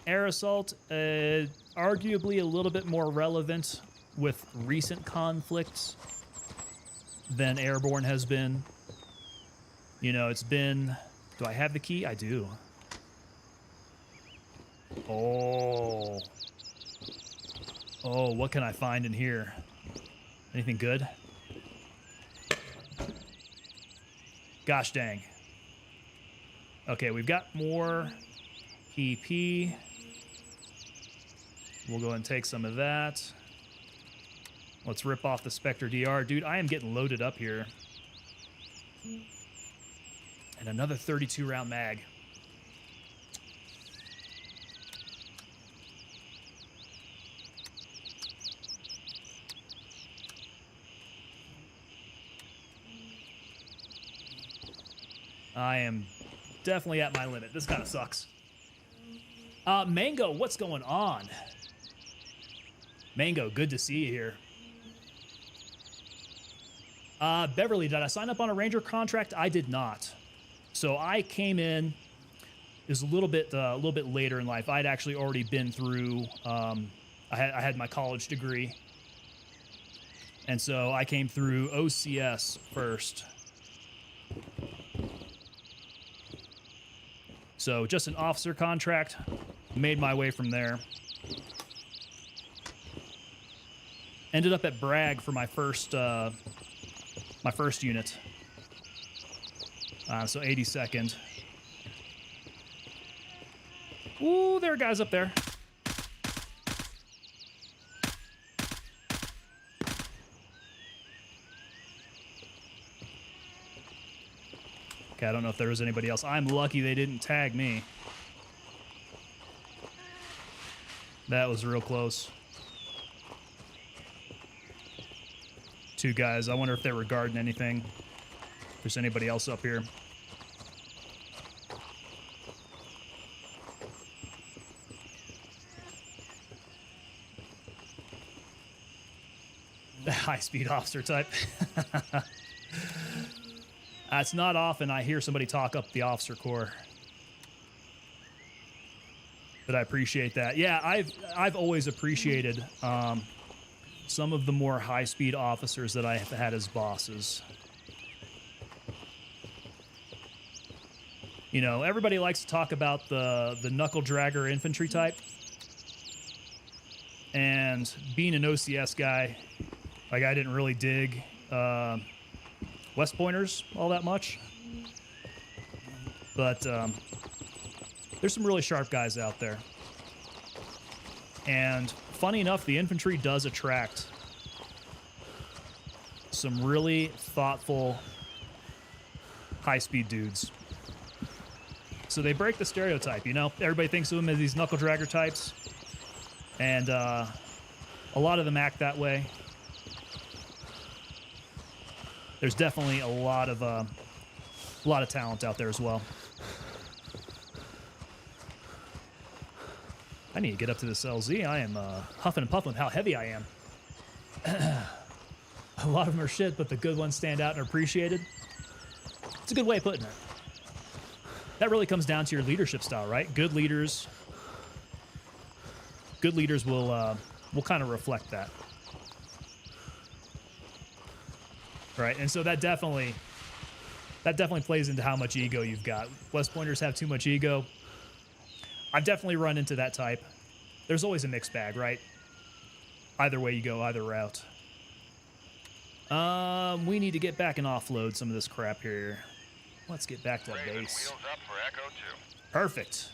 A: air assault, arguably a little bit more relevant with recent conflicts than airborne has been. You know, it's been... Do I have the key? I do. Oh, what can I find in here? Anything good? Gosh dang. Okay, we've got more PP. We'll go and take some of that. Let's rip off the Spectre DR. Dude, I am getting loaded up here. And another 32 round mag. I am definitely at my limit. This kind of sucks. Mango, what's going on? Mango, good to see you here. Beverly, did I sign up on a Ranger contract? I did not. So I came in. It was a little bit later in life. I'd actually already been through. I had my college degree, and so I came through OCS first. So just an officer contract, made my way from there. Ended up at Bragg for my first unit. So 82nd. Ooh, there are guys up there. Okay, I don't know if there was anybody else. I'm lucky they didn't tag me. That was real close. 2 guys. I wonder if they were guarding anything. If there's anybody else up here. high-speed officer type. It's not often I hear somebody talk up the officer corps. But I appreciate that. Yeah, I've always appreciated some of the more high-speed officers that I have had as bosses. You know, everybody likes to talk about the knuckle dragger infantry type. And being an OCS guy, like, I didn't really dig West Pointers all that much. But there's some really sharp guys out there. And funny enough, the infantry does attract some really thoughtful, high-speed dudes. So they break the stereotype, you know? Everybody thinks of them as these knuckle dragger types. And a lot of them act that way. There's definitely a lot of talent out there as well. I need to get up to this LZ. I am huffing and puffing with how heavy I am. A lot of them are shit, but the good ones stand out and are appreciated. It's a good way of putting it. That really comes down to your leadership style, right? Good leaders will kind of reflect that. Right, and so that definitely plays into how much ego you've got. West Pointers have too much ego. I've definitely run into that type. There's always a mixed bag, right? Either way you go, either route. We need to get back and offload some of this crap here. Let's get back to
B: Raven,
A: base.
B: wheels up for Echo 2.
A: Perfect.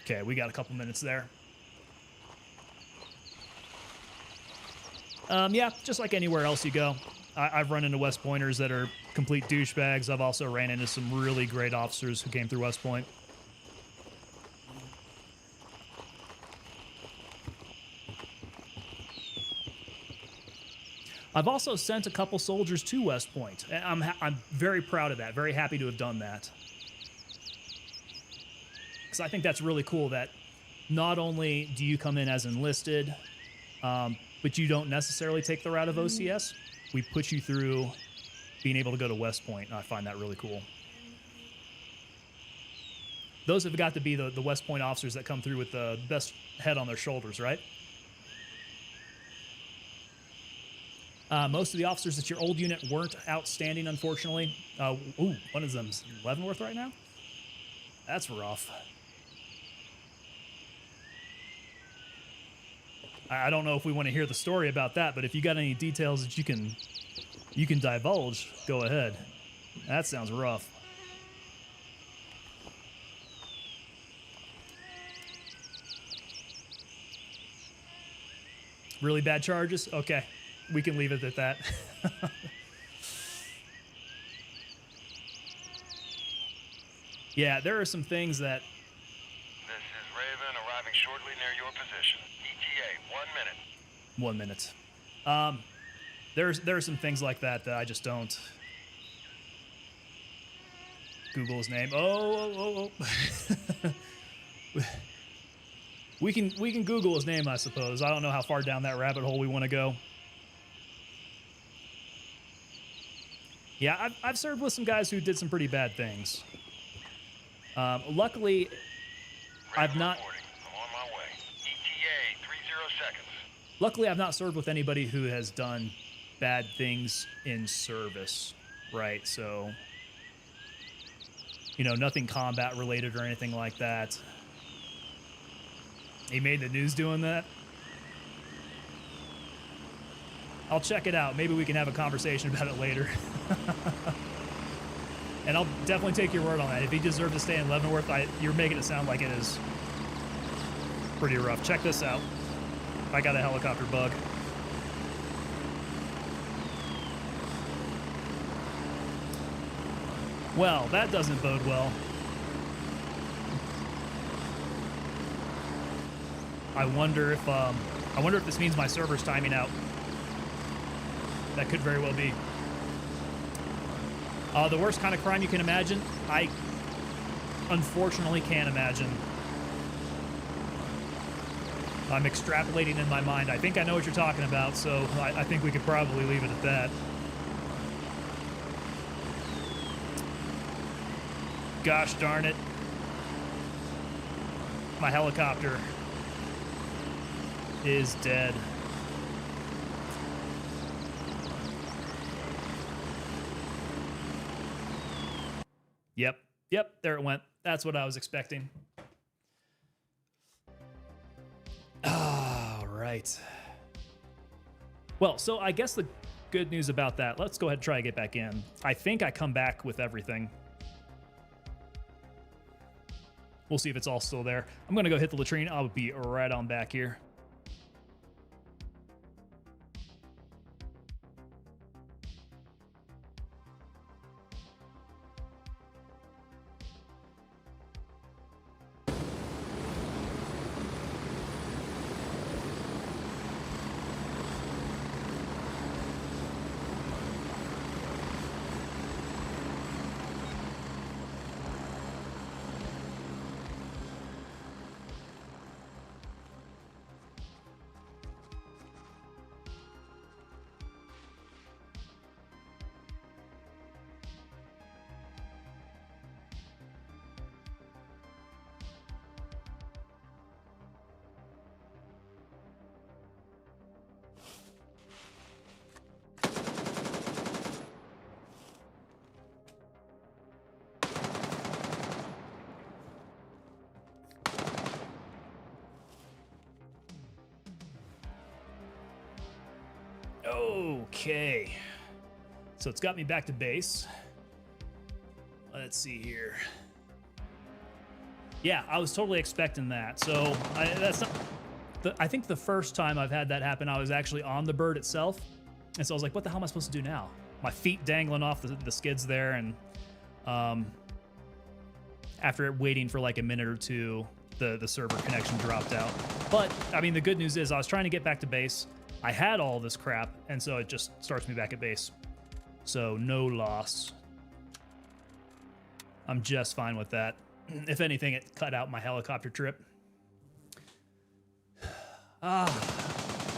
A: Okay, we got a couple minutes there. Yeah, just like anywhere else you go. I've run into West Pointers that are complete douchebags. I've also ran into some really great officers who came through West Point. I've also sent a couple soldiers to West Point. I'm very proud of that. Very happy to have done that. Because I think that's really cool that not only do you come in as enlisted, but you don't necessarily take the route of OCS. We put you through being able to go to West Point, and I find that really cool. Those have got to be the West Point officers that come through with the best head on their shoulders, right? Most of the officers at your old unit weren't outstanding, unfortunately. Ooh, one of them's Leavenworth right now? That's rough. I don't know if we want to hear the story about that, but if you got any details that you can divulge, go ahead. That sounds rough. Really bad charges? Okay. We can leave it at that. Yeah, there are some things that...
B: This is Raven, arriving shortly near your position. ETA, 1 minute.
A: 1 minute. There are some things like that that I just don't... Google his name. Oh. We can Google his name, I suppose. I don't know how far down that rabbit hole we want to go. Yeah, I've served with some guys who did some pretty bad things. Luckily, I've not...
B: Reporting. I'm on my way. ETA, 30 seconds.
A: Luckily, I've not served with anybody who has done bad things in service, right? So, you know, nothing combat related or anything like that. He made the news doing that. I'll check it out. Maybe we can have a conversation about it later. And I'll definitely take your word on that. If he deserved to stay in Leavenworth, you're making it sound like it is pretty rough. Check this out. I got a helicopter bug. Well, that doesn't bode well. I wonder if this means my server's timing out. That could very well be. The worst kind of crime you can imagine, I unfortunately can't imagine I'm extrapolating in my mind. I think I know what you're talking about, so I think we could probably leave it at that. Gosh darn it. My helicopter is dead. Yep, there it went. That's what I was expecting. All right. Well, so I guess the good news about that, let's go ahead and try to get back in. I think I come back with everything. We'll see if it's all still there. I'm going to go hit the latrine. I'll be right on back here. Okay, so it's got me back to base. Let's see here. Yeah, I was totally expecting that. So that's not. I think the first time I've had that happen, I was actually on the bird itself, and so I was like, "What the hell am I supposed to do now?" My feet dangling off the skids there, and after waiting for like a minute or two, the server connection dropped out. But I mean, the good news is I was trying to get back to base. I had all this crap, and so it just starts me back at base. So no loss. I'm just fine with that. If anything, it cut out my helicopter trip. All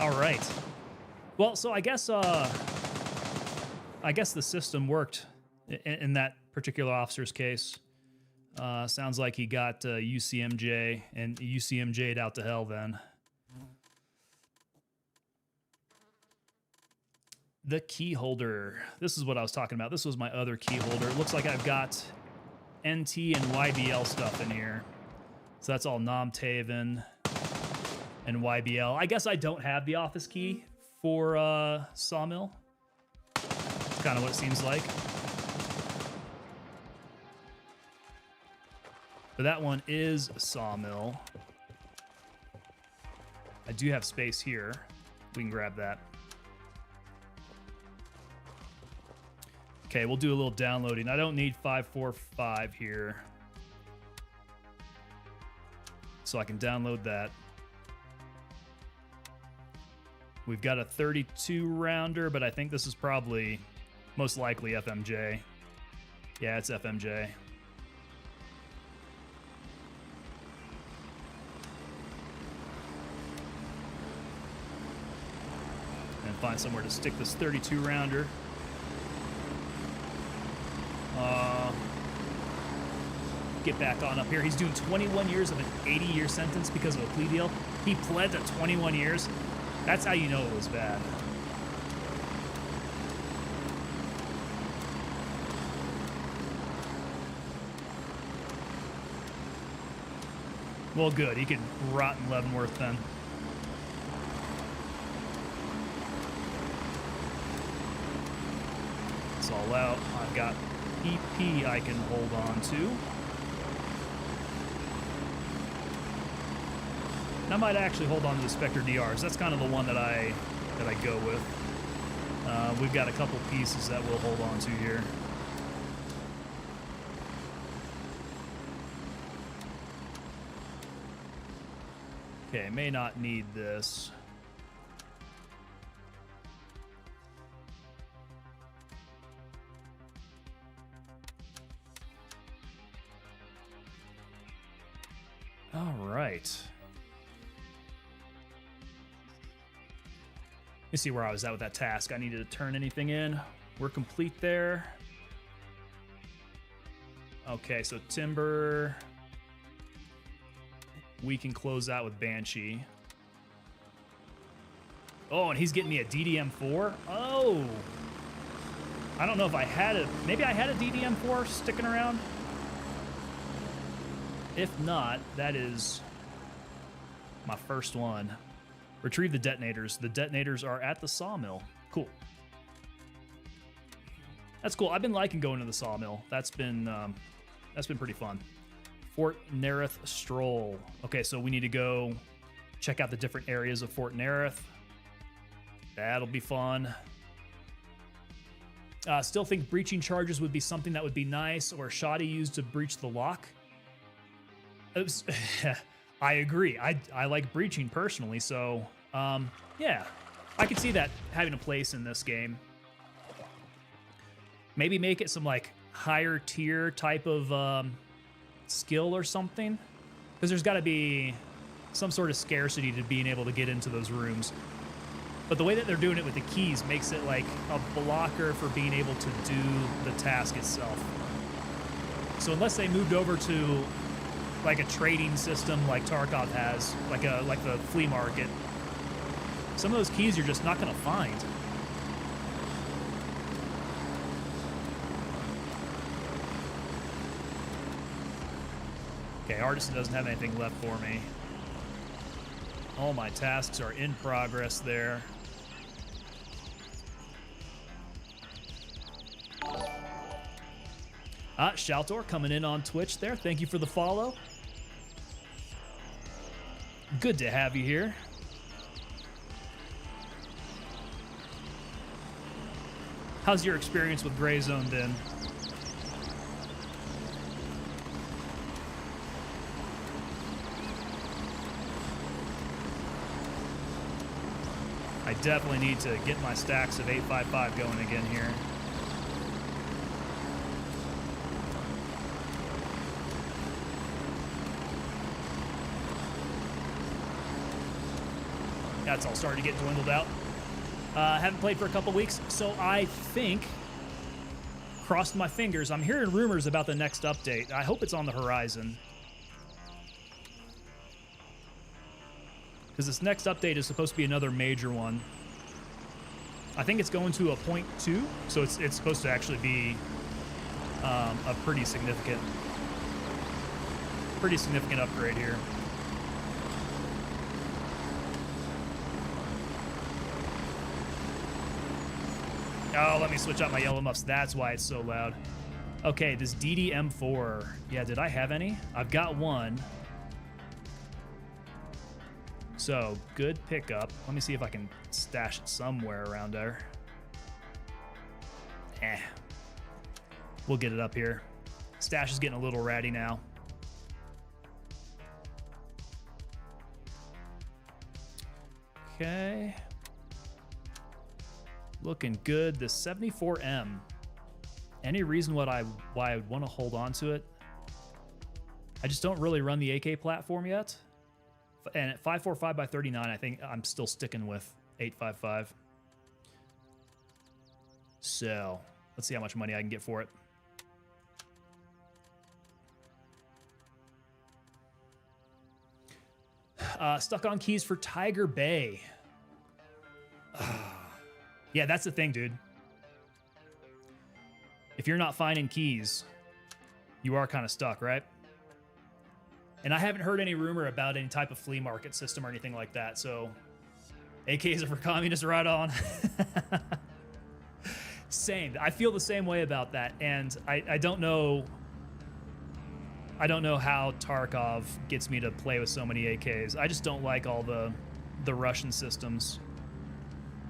A: right. Well, so I guess the system worked in that particular officer's case. Sounds like he got UCMJ and UCMJ'd out to hell then. The key holder. This is what I was talking about. This was my other key holder. It looks like I've got NT and YBL stuff in here. So that's all Namtaven and YBL. I guess I don't have the office key for Sawmill. That's kind of what it seems like. But that one is Sawmill. I do have space here. We can grab that. Okay, we'll do a little downloading. I don't need 545 here. So I can download that. We've got a 32 rounder, but I think this is probably most likely FMJ. Yeah, it's FMJ. And find somewhere to stick this 32 rounder. Get back on up here. He's doing 21 years of an 80-year sentence because of a plea deal. He pled to 21 years. That's how you know it was bad. Well, good. He could rot in Leavenworth then. It's all out. I've got EP I can hold on to. I might actually hold on to the Spectre DRs. That's kind of the one that I go with. We've got a couple pieces that we'll hold on to here. Okay, may not need this. All right. me see where I was at with that task. I needed to turn anything in. We're complete there. Okay, so timber. We can close out with Banshee. Oh, and he's getting me a DDM4? Oh! I don't know if I had it. Maybe I had a DDM4 sticking around? If not, that is my first one. Retrieve the detonators. The detonators are at the sawmill. Cool. That's cool. I've been liking going to the sawmill. That's been pretty fun. Fort Narith stroll. Okay, so we need to go check out the different areas of Fort Narith. That'll be fun. Still think breaching charges would be something that would be nice, or shoddy used to breach the lock. I agree. I like breaching personally, so yeah, I could see that having a place in this game. Maybe make it some like higher tier type of skill or something, because there's got to be some sort of scarcity to being able to get into those rooms. But the way that they're doing it with the keys makes it like a blocker for being able to do the task itself. So unless they moved over to like a trading system like Tarkov has, like the flea market, some of those keys you're just not going to find. Okay, Artisan doesn't have anything left for me. All my tasks are in progress there. Shaltor coming in on Twitch there. Thank you for the follow. Good to have you here. How's your experience with Gray Zone been? I definitely need to get my stacks of 855 going again here. That's all starting to get dwindled out. Haven't played for a couple weeks, so I think, crossed my fingers, I'm hearing rumors about the next update. I hope it's on the horizon. Because this next update is supposed to be another major one. I think it's going to a 0.2, so it's supposed to actually be a pretty significant upgrade here. Oh, let me switch out my yellow muffs. That's why it's so loud. Okay, this DDM4. Yeah, did I have any? I've got one. So, good pickup. Let me see if I can stash it somewhere around there. We'll get it up here. Stash is getting a little ratty now. Okay. Looking good. The 74M. Any reason why I would want to hold on to it? I just don't really run the AK platform yet. And at 545x39, I think I'm still sticking with 855. So, let's see how much money I can get for it. Stuck on keys for Tiger Bay. Yeah, that's the thing, dude. If you're not finding keys, you are kind of stuck, right? And I haven't heard any rumor about any type of flea market system or anything like that, so AKs are for communists, right on. Same. I feel the same way about that, and I don't know how Tarkov gets me to play with so many AKs. I just don't like all the Russian systems.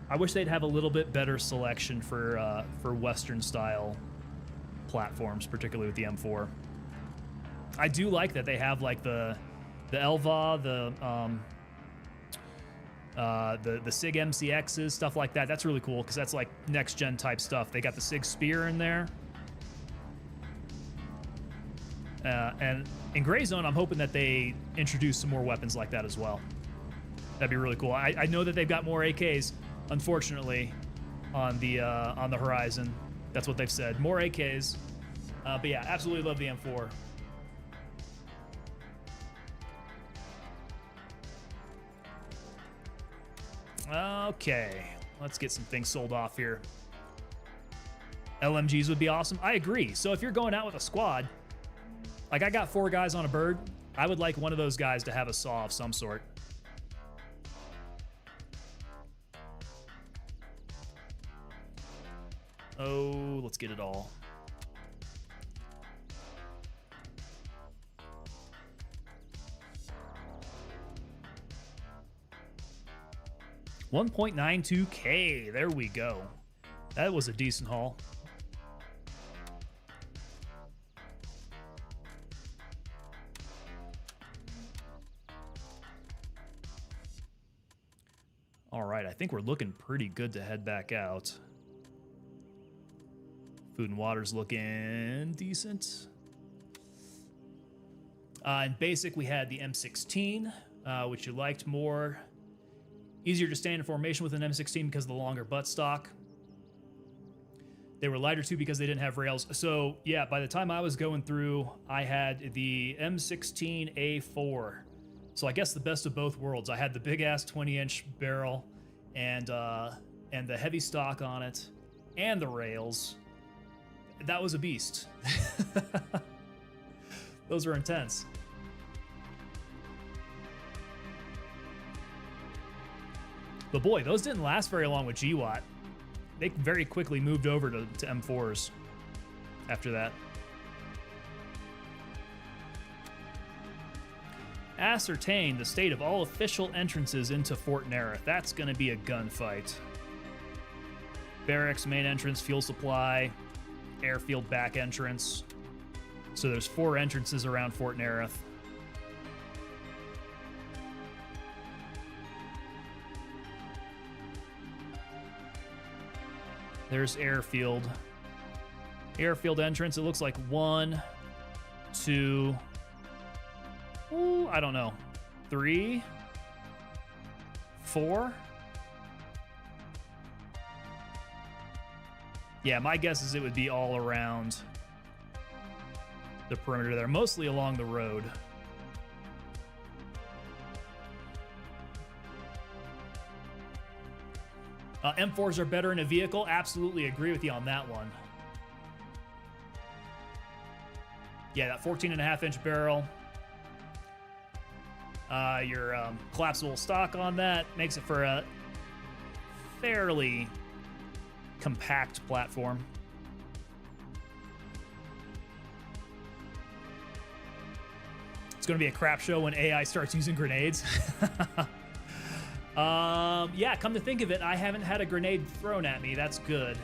A: I wish they'd have a little bit better selection for Western style platforms, particularly with the M4. I do like that they have like the Elva, the SIG MCXs, stuff like that. That's really cool because that's like next gen type stuff. They got the SIG Spear in there. And in Gray Zone, I'm hoping that they introduce some more weapons like that as well. That'd be really cool. I know that they've got more AKs. unfortunately, on the horizon. That's what they've said. More AKs. But yeah, absolutely love the M4. Okay, let's get some things sold off here. LMGs would be awesome. I agree. So if you're going out with a squad, like I got 4 guys on a bird, I would like one of those guys to have a saw of some sort. Oh, let's get it all. $1.92K. There we go. That was a decent haul. All right, I think we're looking pretty good to head back out. Food and water's looking decent. In basic, we had the M16, which you liked more. Easier to stand in formation with an M16 because of the longer buttstock. They were lighter too because they didn't have rails. So yeah, by the time I was going through, I had the M16A4. So I guess the best of both worlds. I had the big ass 20-inch barrel and the heavy stock on it and the rails. That was a beast. Those were intense. But boy, those didn't last very long with GWAT. They very quickly moved over to M4s after that. Ascertain the state of all official entrances into Fort Narith. That's going to be a gunfight. Barracks, main entrance, fuel supply, airfield back entrance. So there's 4 entrances around Fort Narith. There's airfield. Airfield entrance, it looks like 1, 2, ooh, I don't know, 3, 4. Yeah, my guess is it would be all around the perimeter there, mostly along the road. M4s are better in a vehicle. Absolutely agree with you on that one. Yeah, that 14.5-inch barrel. Your collapsible stock on that makes it for a fairly compact platform. It's going to be a crap show when AI starts using grenades. Yeah, come to think of it, I haven't had a grenade thrown at me. That's good.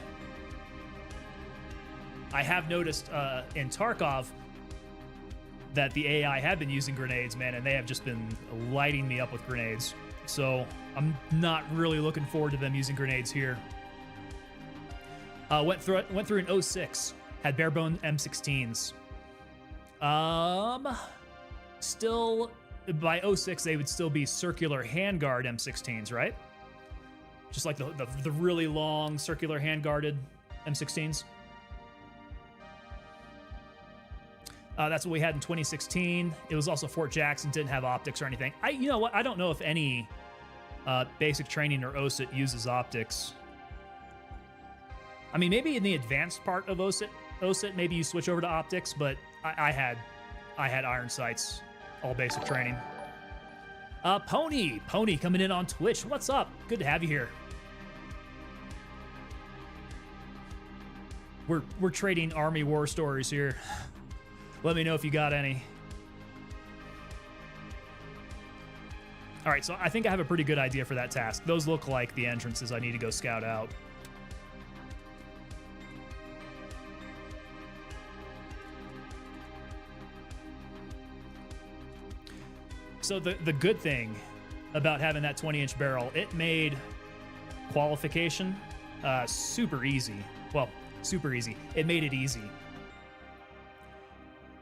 A: I have noticed in Tarkov that the AI have been using grenades, man, and they have just been lighting me up with grenades. So I'm not really looking forward to them using grenades here. Went through an 06, had bare bone M16s. Still, by 06, they would still be circular handguard M16s, right? Just like the really long circular handguarded M16s. That's what we had in 2016. It was also Fort Jackson, didn't have optics or anything. You know what? I don't know if any basic training or OSIT uses optics. I mean, maybe in the advanced part of OSIT, maybe you switch over to optics, but I had iron sights, all basic training. Pony coming in on Twitch. What's up? Good to have you here. We're trading Army war stories here. Let me know if you got any. All right, so I think I have a pretty good idea for that task. Those look like the entrances I need to go scout out. So the good thing about having that 20-inch barrel, it made qualification super easy. Well, super easy. It made it easy.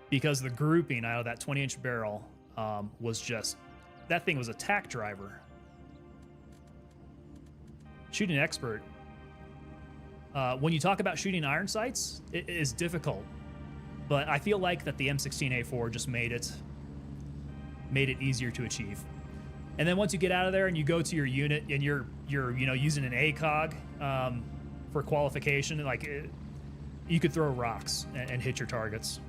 A: Because the grouping out of that 20-inch barrel was just, that thing was a tack driver. shooting expert. When you talk about shooting iron sights, it is difficult. But I feel like that the M16A4 just made it easier to achieve. And then once you get out of there and you go to your unit and you're using an ACOG for qualification, you could throw rocks and hit your targets.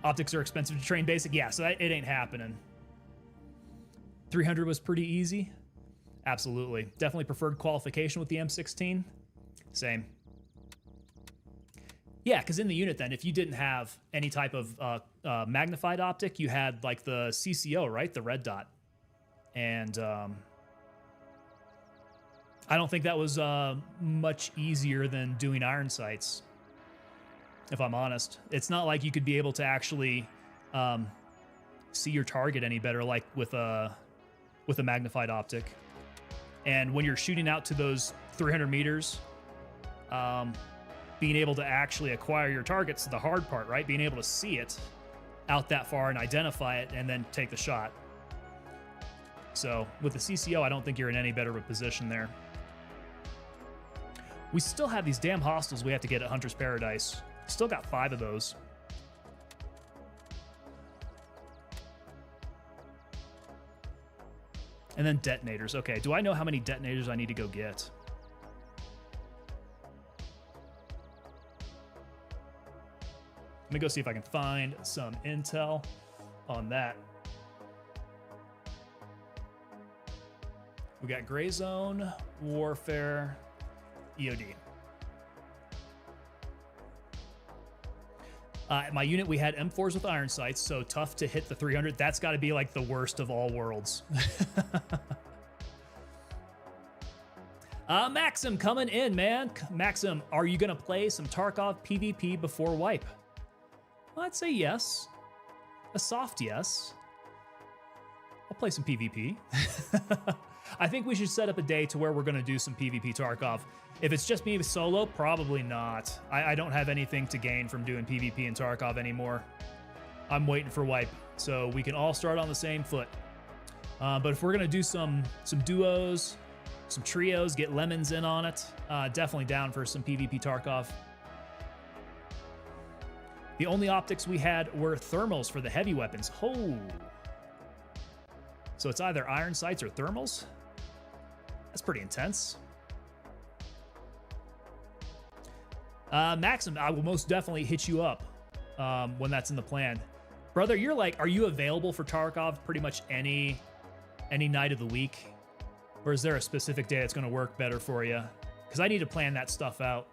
A: Optics are expensive to train basic. Yeah, so it ain't happening. 300 was pretty easy. Absolutely. Definitely preferred qualification with the M16. Same. Yeah, because in the unit then, if you didn't have any type of magnified optic, you had like the CCO, right? The red dot. And I don't think that was much easier than doing iron sights, if I'm honest. It's not like you could be able to actually see your target any better like with a magnified optic. And when you're shooting out to those 300 meters, being able to actually acquire your targets is the hard part, right? Being able to see it out that far and identify it and then take the shot. So with the CCO, I don't think you're in any better of a position there. We still have these damn hostiles we have to get at Hunter's Paradise. Still got 5 of those. And then detonators. Okay, do I know how many detonators I need to go get? Let me go see if I can find some intel on that. We got Gray Zone, Warfare, EOD. My unit, we had M4s with iron sights, so tough to hit the 300. That's got to be like the worst of all worlds. Maxim coming in, man. Maxim, are you going to play some Tarkov PvP before wipe? Well, I'd say yes. A soft yes. I'll play some PvP. I think we should set up a day to where we're going to do some PvP Tarkov. If it's just me solo, probably not. I don't have anything to gain from doing PvP in Tarkov anymore. I'm waiting for wipe, so we can all start on the same foot. But if we're going to do some duos, some trios, get Lemons in on it, definitely down for some PvP Tarkov. The only optics we had were thermals for the heavy weapons. Oh. So it's either iron sights or thermals? That's pretty intense. Maxim, I will most definitely hit you up when that's in the plan. Brother, you're like, are you available for Tarkov pretty much any night of the week? Or is there a specific day that's going to work better for you? Because I need to plan that stuff out.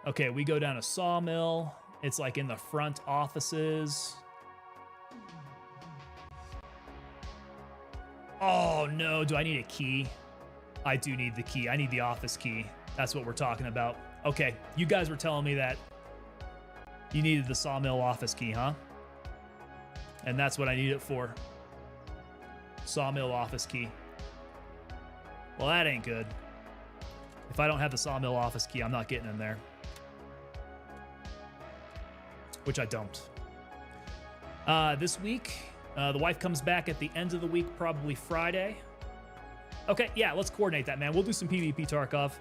A: Okay, we go down to Sawmill. It's like in the front offices. Oh no, do I need a key? I do need the key. I need the office key. That's what we're talking about. Okay, you guys were telling me that you needed the Sawmill office key, huh? And that's what I need it for. Sawmill office key. Well, that ain't good. If I don't have the Sawmill office key, I'm not getting in there. Which I don't. This week, the wife comes back at the end of the week, probably Friday. Okay, yeah, let's coordinate that, man. We'll do some PvP Tarkov.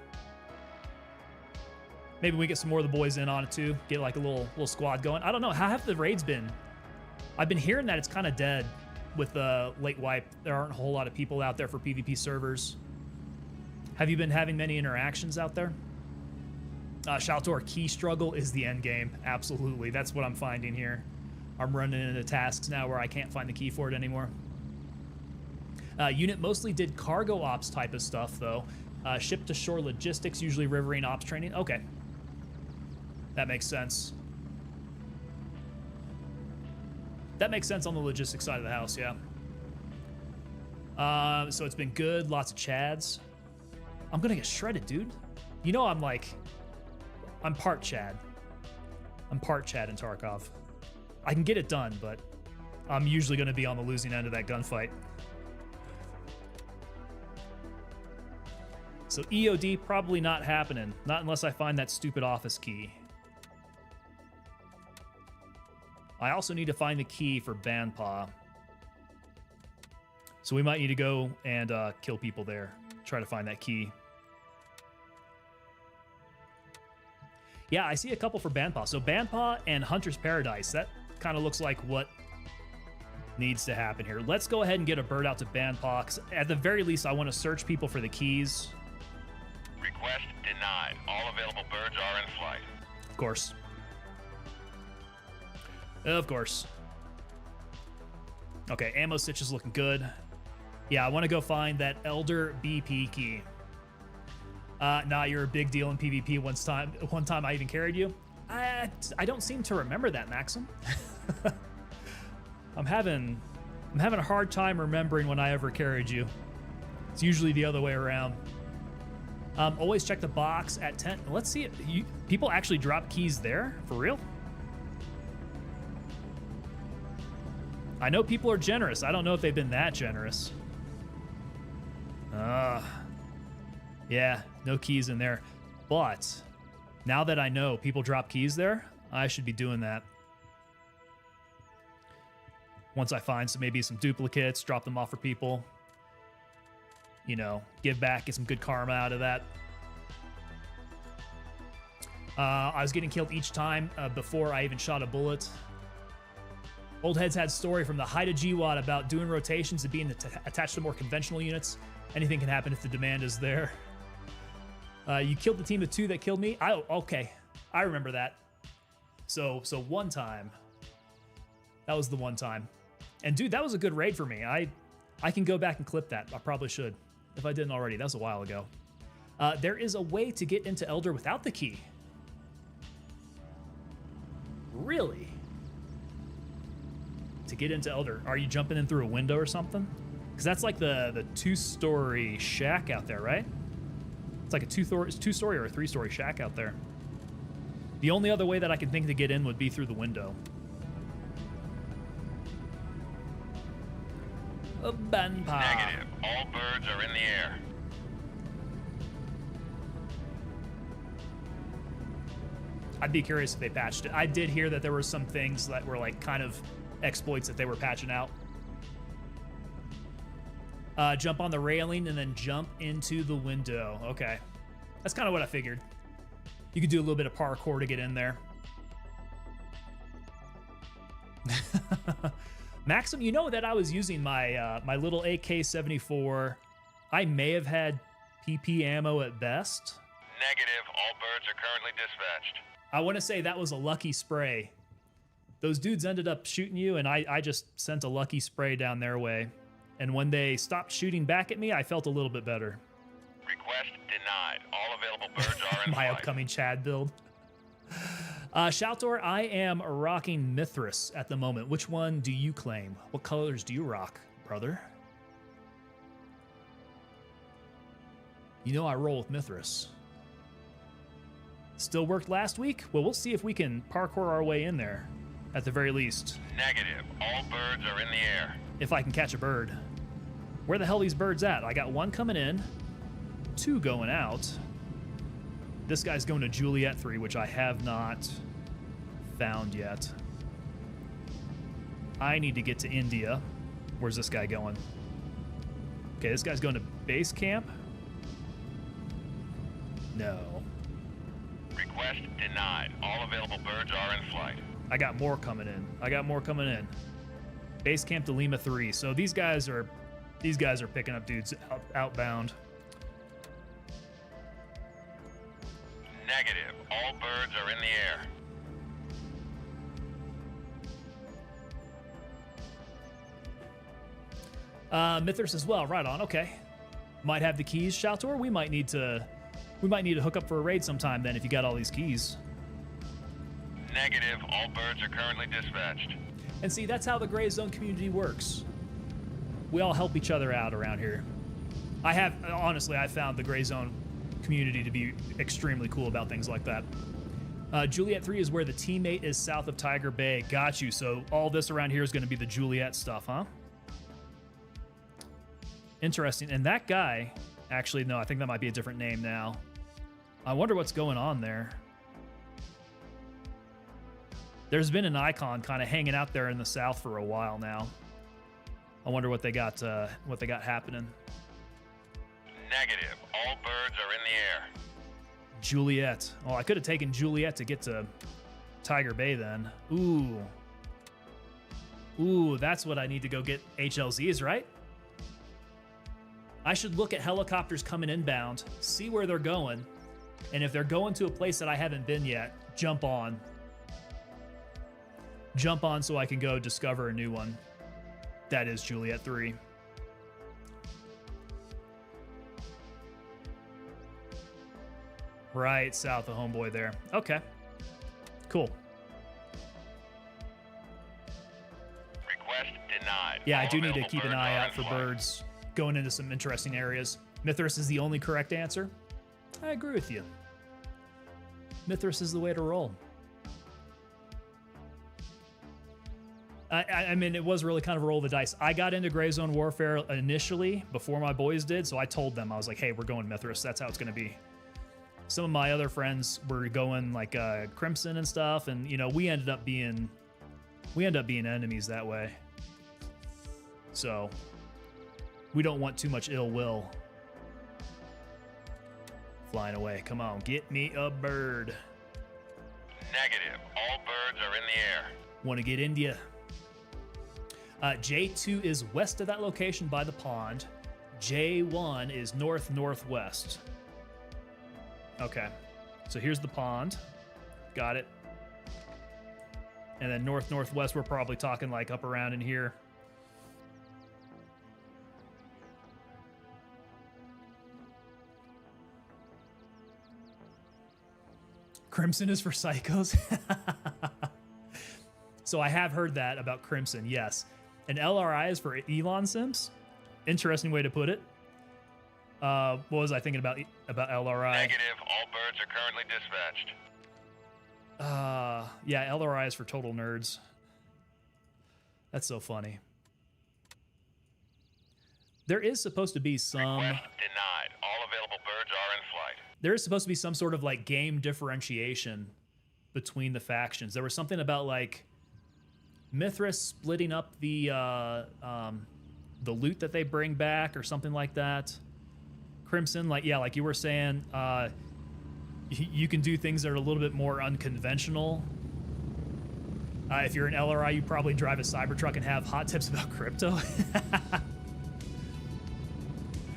A: Maybe we get some more of the boys in on it too. Get like a little squad going. I don't know. How have the raids been? I've been hearing that it's kind of dead with the late wipe. There aren't a whole lot of people out there for PvP servers. Have you been having many interactions out there? Shaltor, key struggle is the end game. Absolutely. That's what I'm finding here. I'm running into tasks now where I can't find the key for it anymore. Unit mostly did cargo ops type of stuff, though. Ship to shore logistics, usually riverine ops training. Okay. That makes sense. That makes sense on the logistics side of the house, yeah. So it's been good. Lots of chads. I'm going to get shredded, dude. You know I'm part Chad. I'm part Chad in Tarkov. I can get it done, but I'm usually going to be on the losing end of that gunfight. So EOD probably not happening. Not unless I find that stupid office key. I also need to find the key for Banpaw. So we might need to go and kill people there. Try to find that key. Yeah, I see a couple for Bandpaw. So Bandpaw and Hunter's Paradise. That kind of looks like what needs to happen here. Let's go ahead and get a bird out to Bandpaw. 'Cause at the very least, I want to search people for the keys.
B: Request denied. All available birds are in flight.
A: Of course. Of course. Okay, ammo stitch is looking good. Yeah, I want to go find that Elder BP key. Nah, you're a big deal in PvP. One time I even carried you. I don't seem to remember that, Maxim. I'm having a hard time remembering when I ever carried you. It's usually the other way around. Always check the box at 10. Let's see it. People actually drop keys there? For real? I know people are generous. I don't know if they've been that generous. Yeah, no keys in there. But now that I know people drop keys there, I should be doing that. Once I find maybe some duplicates, drop them off for people. You know, give back, get some good karma out of that. I was getting killed each time before I even shot a bullet. Old Heads had story from the height of GWAT about doing rotations and being attached to more conventional units. Anything can happen if the demand is there. You killed the team of 2 that killed me? Okay. I remember that. So one time. That was the one time. And dude, that was a good raid for me. I can go back and clip that. I probably should. If I didn't already. That was a while ago. There is a way to get into Elder without the key. Really? To get into Elder, are you jumping in through a window or something? Because that's like the 2-story shack out there, right? It's like a 2-story or a 3-story shack out there. The only other way that I can think to get in would be through the window. A Bandpaw.
B: Negative. All birds are in the air.
A: I'd be curious if they patched it. I did hear that there were some things that were like kind of exploits that they were patching out. Jump on the railing and then jump into the window. Okay. That's kind of what I figured. You could do a little bit of parkour to get in there. Maxim, you know that I was using my my little AK-74. I may have had PP ammo at best.
B: Negative. All birds are currently dispatched.
A: I want to say that was a lucky spray. Those dudes ended up shooting you, and I just sent a lucky spray down their way. And when they stopped shooting back at me, I felt a little bit better.
B: Request denied. All available birds are in
A: My
B: flight.
A: upcoming Chad build. Shaltor, I am rocking Mithras at the moment. Which one do you claim? What colors do you rock, brother? You know I roll with Mithras. Still worked last week? Well, we'll see if we can parkour our way in there, at the very least.
B: Negative. All birds are in the air.
A: If I can catch a bird. Where the hell are these birds at? I got 1 coming in, 2 going out. This guy's going to Juliet 3, which I have not found yet. I need to get to India. Where's this guy going? Okay, this guy's going to base camp. No.
B: Request denied. All available birds are in flight.
A: I got more coming in. Base camp to Lima 3. So these guys are picking up dudes outbound.
B: Negative. All birds are in the air.
A: Mithras as well. Right on. Okay. Might have the keys, Shaltor. We might need to hook up for a raid sometime then if you got all these keys.
B: Negative. All birds are currently dispatched.
A: And see, that's how the Gray Zone community works. We all help each other out around here. Honestly, I found the Gray Zone community to be extremely cool about things like that. Juliet 3 is where the teammate is south of Tiger Bay. Got you. So all this around here is going to be the Juliet stuff, huh? Interesting. And that guy, actually, no, I think that might be a different name now. I wonder what's going on there. There's been an icon kind of hanging out there in the south for a while now. I wonder what they got happening.
B: Negative. All birds are in the air.
A: Juliet. Oh, I could have taken Juliet to get to Tiger Bay then. Ooh, that's what I need to go get HLZs, right? I should look at helicopters coming inbound, see where they're going, and if they're going to a place that I haven't been yet, jump on. Jump on so I can go discover a new one. That is Juliet 3. Right south of Homeboy there. Okay. Cool.
B: Request denied.
A: Yeah, I
B: All
A: do need to
B: available
A: keep an
B: birds
A: eye
B: are
A: out
B: in
A: for
B: flight.
A: birds going into some interesting areas. Mithras is the only correct answer. I agree with you. Mithras is the way to roll. I mean, it was really kind of a roll of the dice. I got into Gray Zone Warfare initially before my boys did, so I told them, I was like, hey, we're going Mithras. That's how it's going to be. Some of my other friends were going like Crimson and stuff, and you know, we ended up being enemies that way. So we don't want too much ill will. Flying away. Come on, get me a bird.
B: Negative. All birds are in the air.
A: Want to get India. J2 is west of that location by the pond. J1 is north-northwest. Okay, so here's the pond. Got it. And then north-northwest, we're probably talking like up around in here. Crimson is for psychos. So I have heard that about Crimson, yes. And LRI is for Elon Sims. Interesting way to put it. What was I thinking about LRI?
B: Negative. All birds are currently dispatched.
A: Yeah, LRI is for total nerds. That's so funny. There is supposed to be some...
B: Request denied. All available birds are in flight.
A: There is supposed to be some sort of like game differentiation between the factions. There was something about like Mithras splitting up the loot that they bring back or something like that. Crimson, like you were saying, you can do things that are a little bit more unconventional. If you're an LRI, you probably drive a Cybertruck and have hot tips about crypto.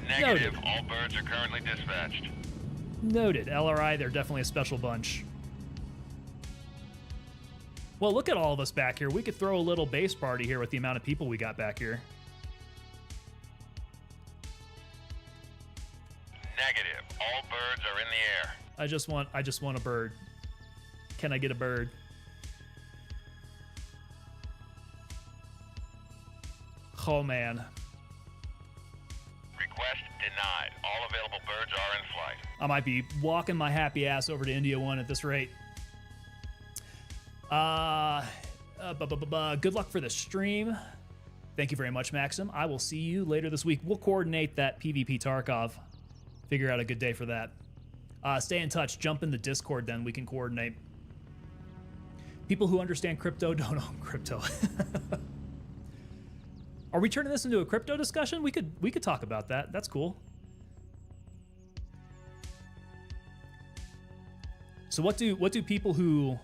B: Negative.
A: Noted.
B: All birds are currently dispatched.
A: Noted. LRI, they're definitely a special bunch. Well, look at all of us back here. We could throw a little base party here with the amount of people we got back here.
B: Negative. All birds are in the air.
A: I just want a bird. Can I get a bird? Oh man.
B: Request denied. All available birds are in flight.
A: I might be walking my happy ass over to India 1 at this rate. Good luck for the stream. Thank you very much, Maxim. I will see you later this week. We'll coordinate that PvP Tarkov. Figure out a good day for that. Stay in touch. Jump in the Discord, then we can coordinate. People who understand crypto don't own crypto. Are we turning this into a crypto discussion? We could talk about that. That's cool. So what do people who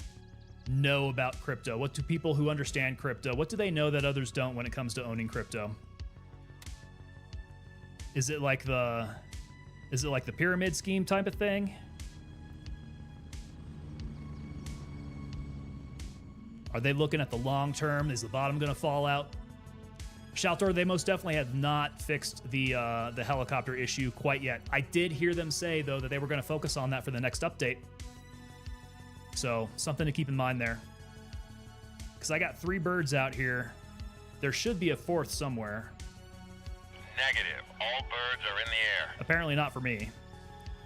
A: know about crypto? What do people who understand crypto? What do they know that others don't when it comes to owning crypto? Is it like the pyramid scheme type of thing? Are they looking at the long term? Is the bottom going to fall out? Shaltor, they most definitely have not fixed the helicopter issue quite yet. I did hear them say, though, that they were going to focus on that for the next update. So, something to keep in mind there. Because I got 3 birds out here. There should be a 4th somewhere.
B: Negative. All birds are in the air.
A: Apparently not for me.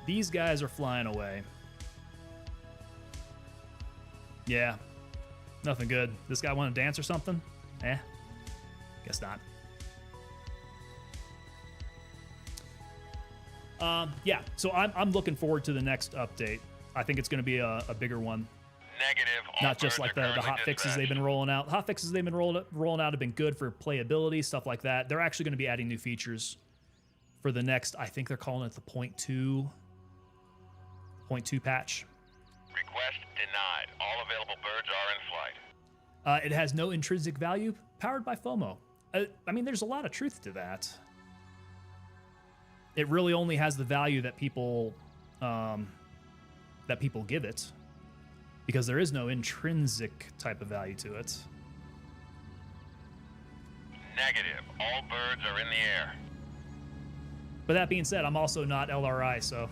A: These guys are flying away. Yeah. Nothing good. This guy want to dance or something? Guess not. Yeah, so I'm looking forward to the next update. I think it's going to be a bigger one.
B: Negative. All
A: Not just
B: birds
A: like
B: are
A: the
B: currently
A: hot fixes they've been
B: dispatched.
A: rolling out. Hot fixes they've been rolling out have been good for playability, stuff like that. They're actually going to be adding new features for the next, I think they're calling it the .2 patch.
B: Request denied. All available birds are in flight.
A: It has no intrinsic value, powered by FOMO. I mean, there's a lot of truth to that. It really only has the value that people give it, because there is no intrinsic type of value to it.
B: Negative. All birds are in the air.
A: But that being said, I'm also not LRI, so.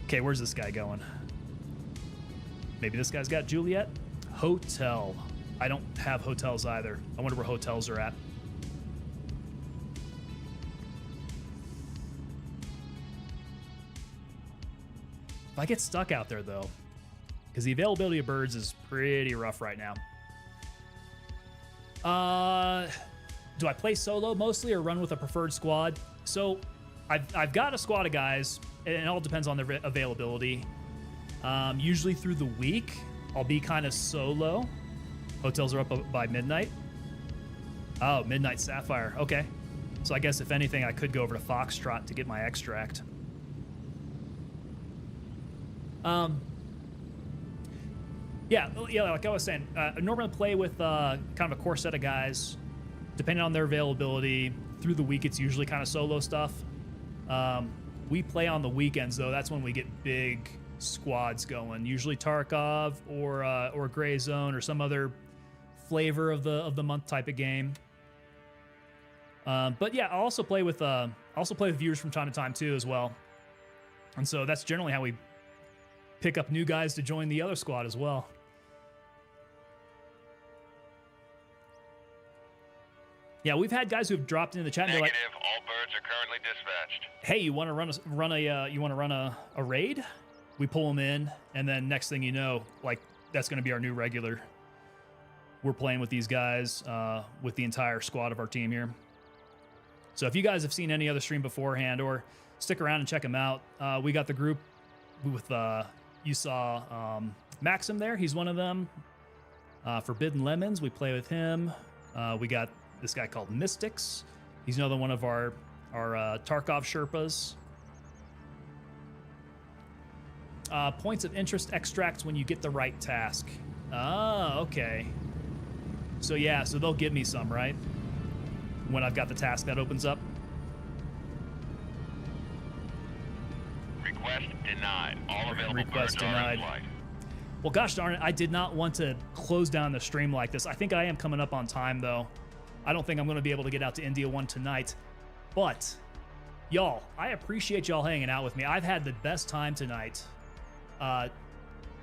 A: Okay, where's this guy going? Maybe this guy's got Juliet? Hotel. I don't have hotels either. I wonder where hotels are at. If I get stuck out there, though, because the availability of birds is pretty rough right now. Do I play solo mostly or run with a preferred squad? So I've got a squad of guys, and it all depends on their availability. Usually through the week, I'll be kind of solo. Hotels are up by midnight. Oh, Midnight Sapphire. Okay. So I guess if anything, I could go over to Foxtrot to get my extract. Yeah, like I was saying, I normally play with kind of a core set of guys. Depending on their availability, through the week, it's usually kind of solo stuff. We play on the weekends, though. That's when we get big squads going. Usually Tarkov or Gray Zone or some other flavor of the month type of game. But yeah, I also play with viewers from time to time too as well. And so that's generally how we pick up new guys to join the other squad as well. Yeah, we've had guys who've dropped into the chat and they're like,
B: Negative. All birds are currently dispatched.
A: "Hey, you want to run a raid?" We pull them in, and then next thing you know, like that's going to be our new regular. We're playing with these guys with the entire squad of our team here. So if you guys have seen any other stream beforehand, or stick around and check them out, we got the group with you saw Maxim there. He's one of them. Forbidden Lemons, we play with him. We got this guy called Mystics. He's another one of our Tarkov Sherpas. Points of interest extracts when you get the right task. Ah, okay. So yeah, so they'll give me some, right? When I've got the task that opens up.
B: Request denied. All available
A: Request
B: birds are
A: denied.
B: in flight.
A: Well, gosh darn it, I did not want to close down the stream like this. I think I am coming up on time, though. I don't think I'm going to be able to get out to India 1 tonight. But, y'all, I appreciate y'all hanging out with me. I've had the best time tonight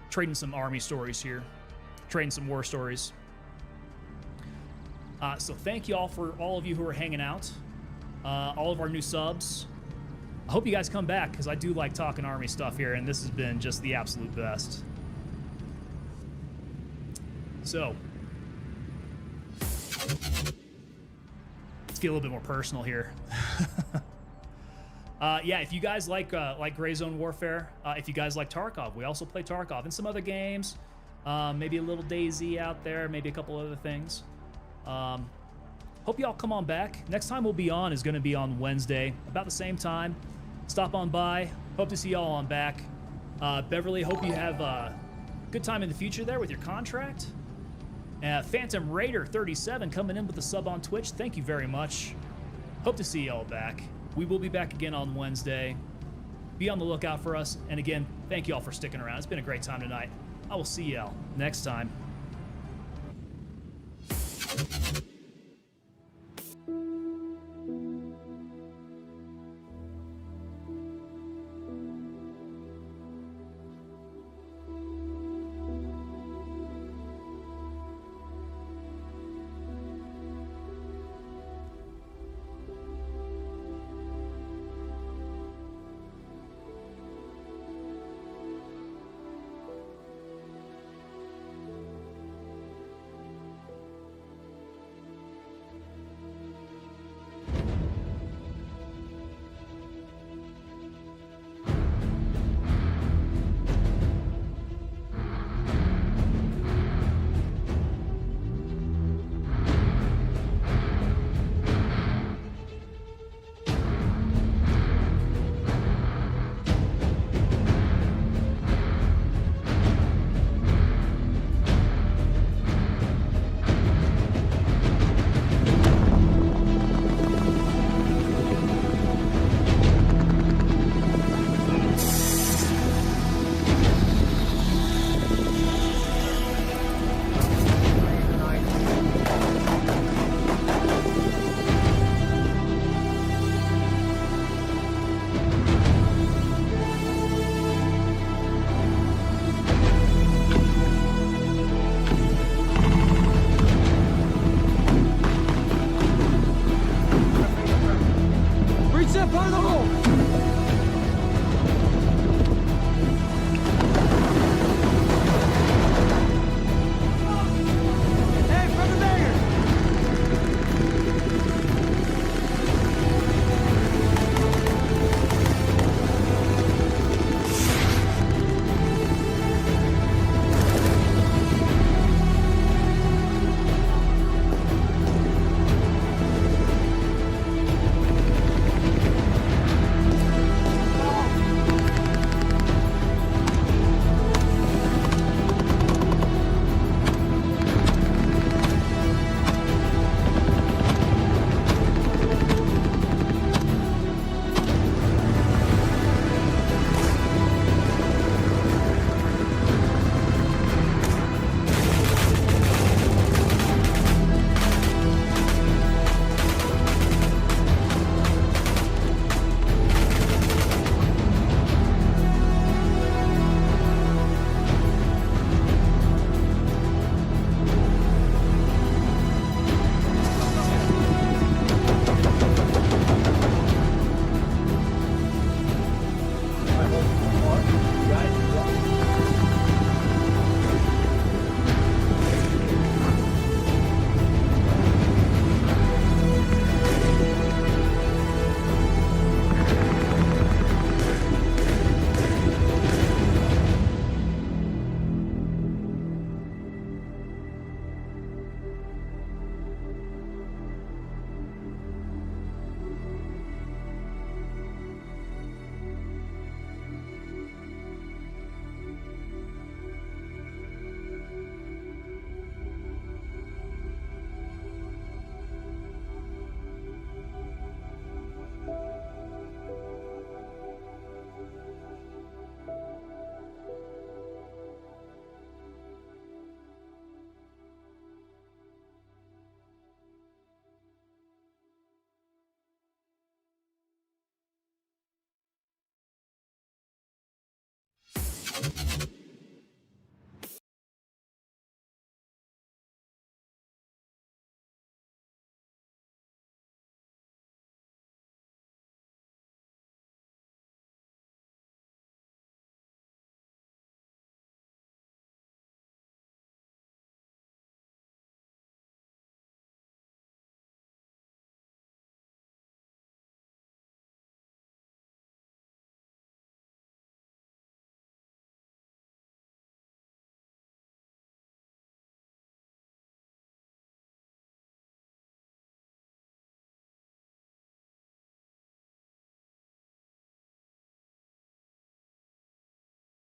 A: trading some army stories here, trading some war stories. So thank y'all for all of you who are hanging out, all of our new subs. I hope you guys come back, because I do like talking army stuff here, and this has been just the absolute best. So, let's get a little bit more personal here. Yeah, if you guys like Gray Zone Warfare, if you guys like Tarkov, we also play Tarkov and some other games. Maybe a little DayZ out there, maybe a couple other things. Hope y'all come on back. Next time we'll be on is going to be on Wednesday, about the same time. Stop on by. Hope to see y'all on back. Beverly, hope you have a good time in the future there with your contract. Phantom Raider 37 coming in with a sub on Twitch. Thank you very much. Hope to see y'all back. We will be back again on Wednesday. Be on the lookout for us. And again, thank y'all for sticking around. It's been a great time tonight. I will see y'all next time.
E: Step on the hole!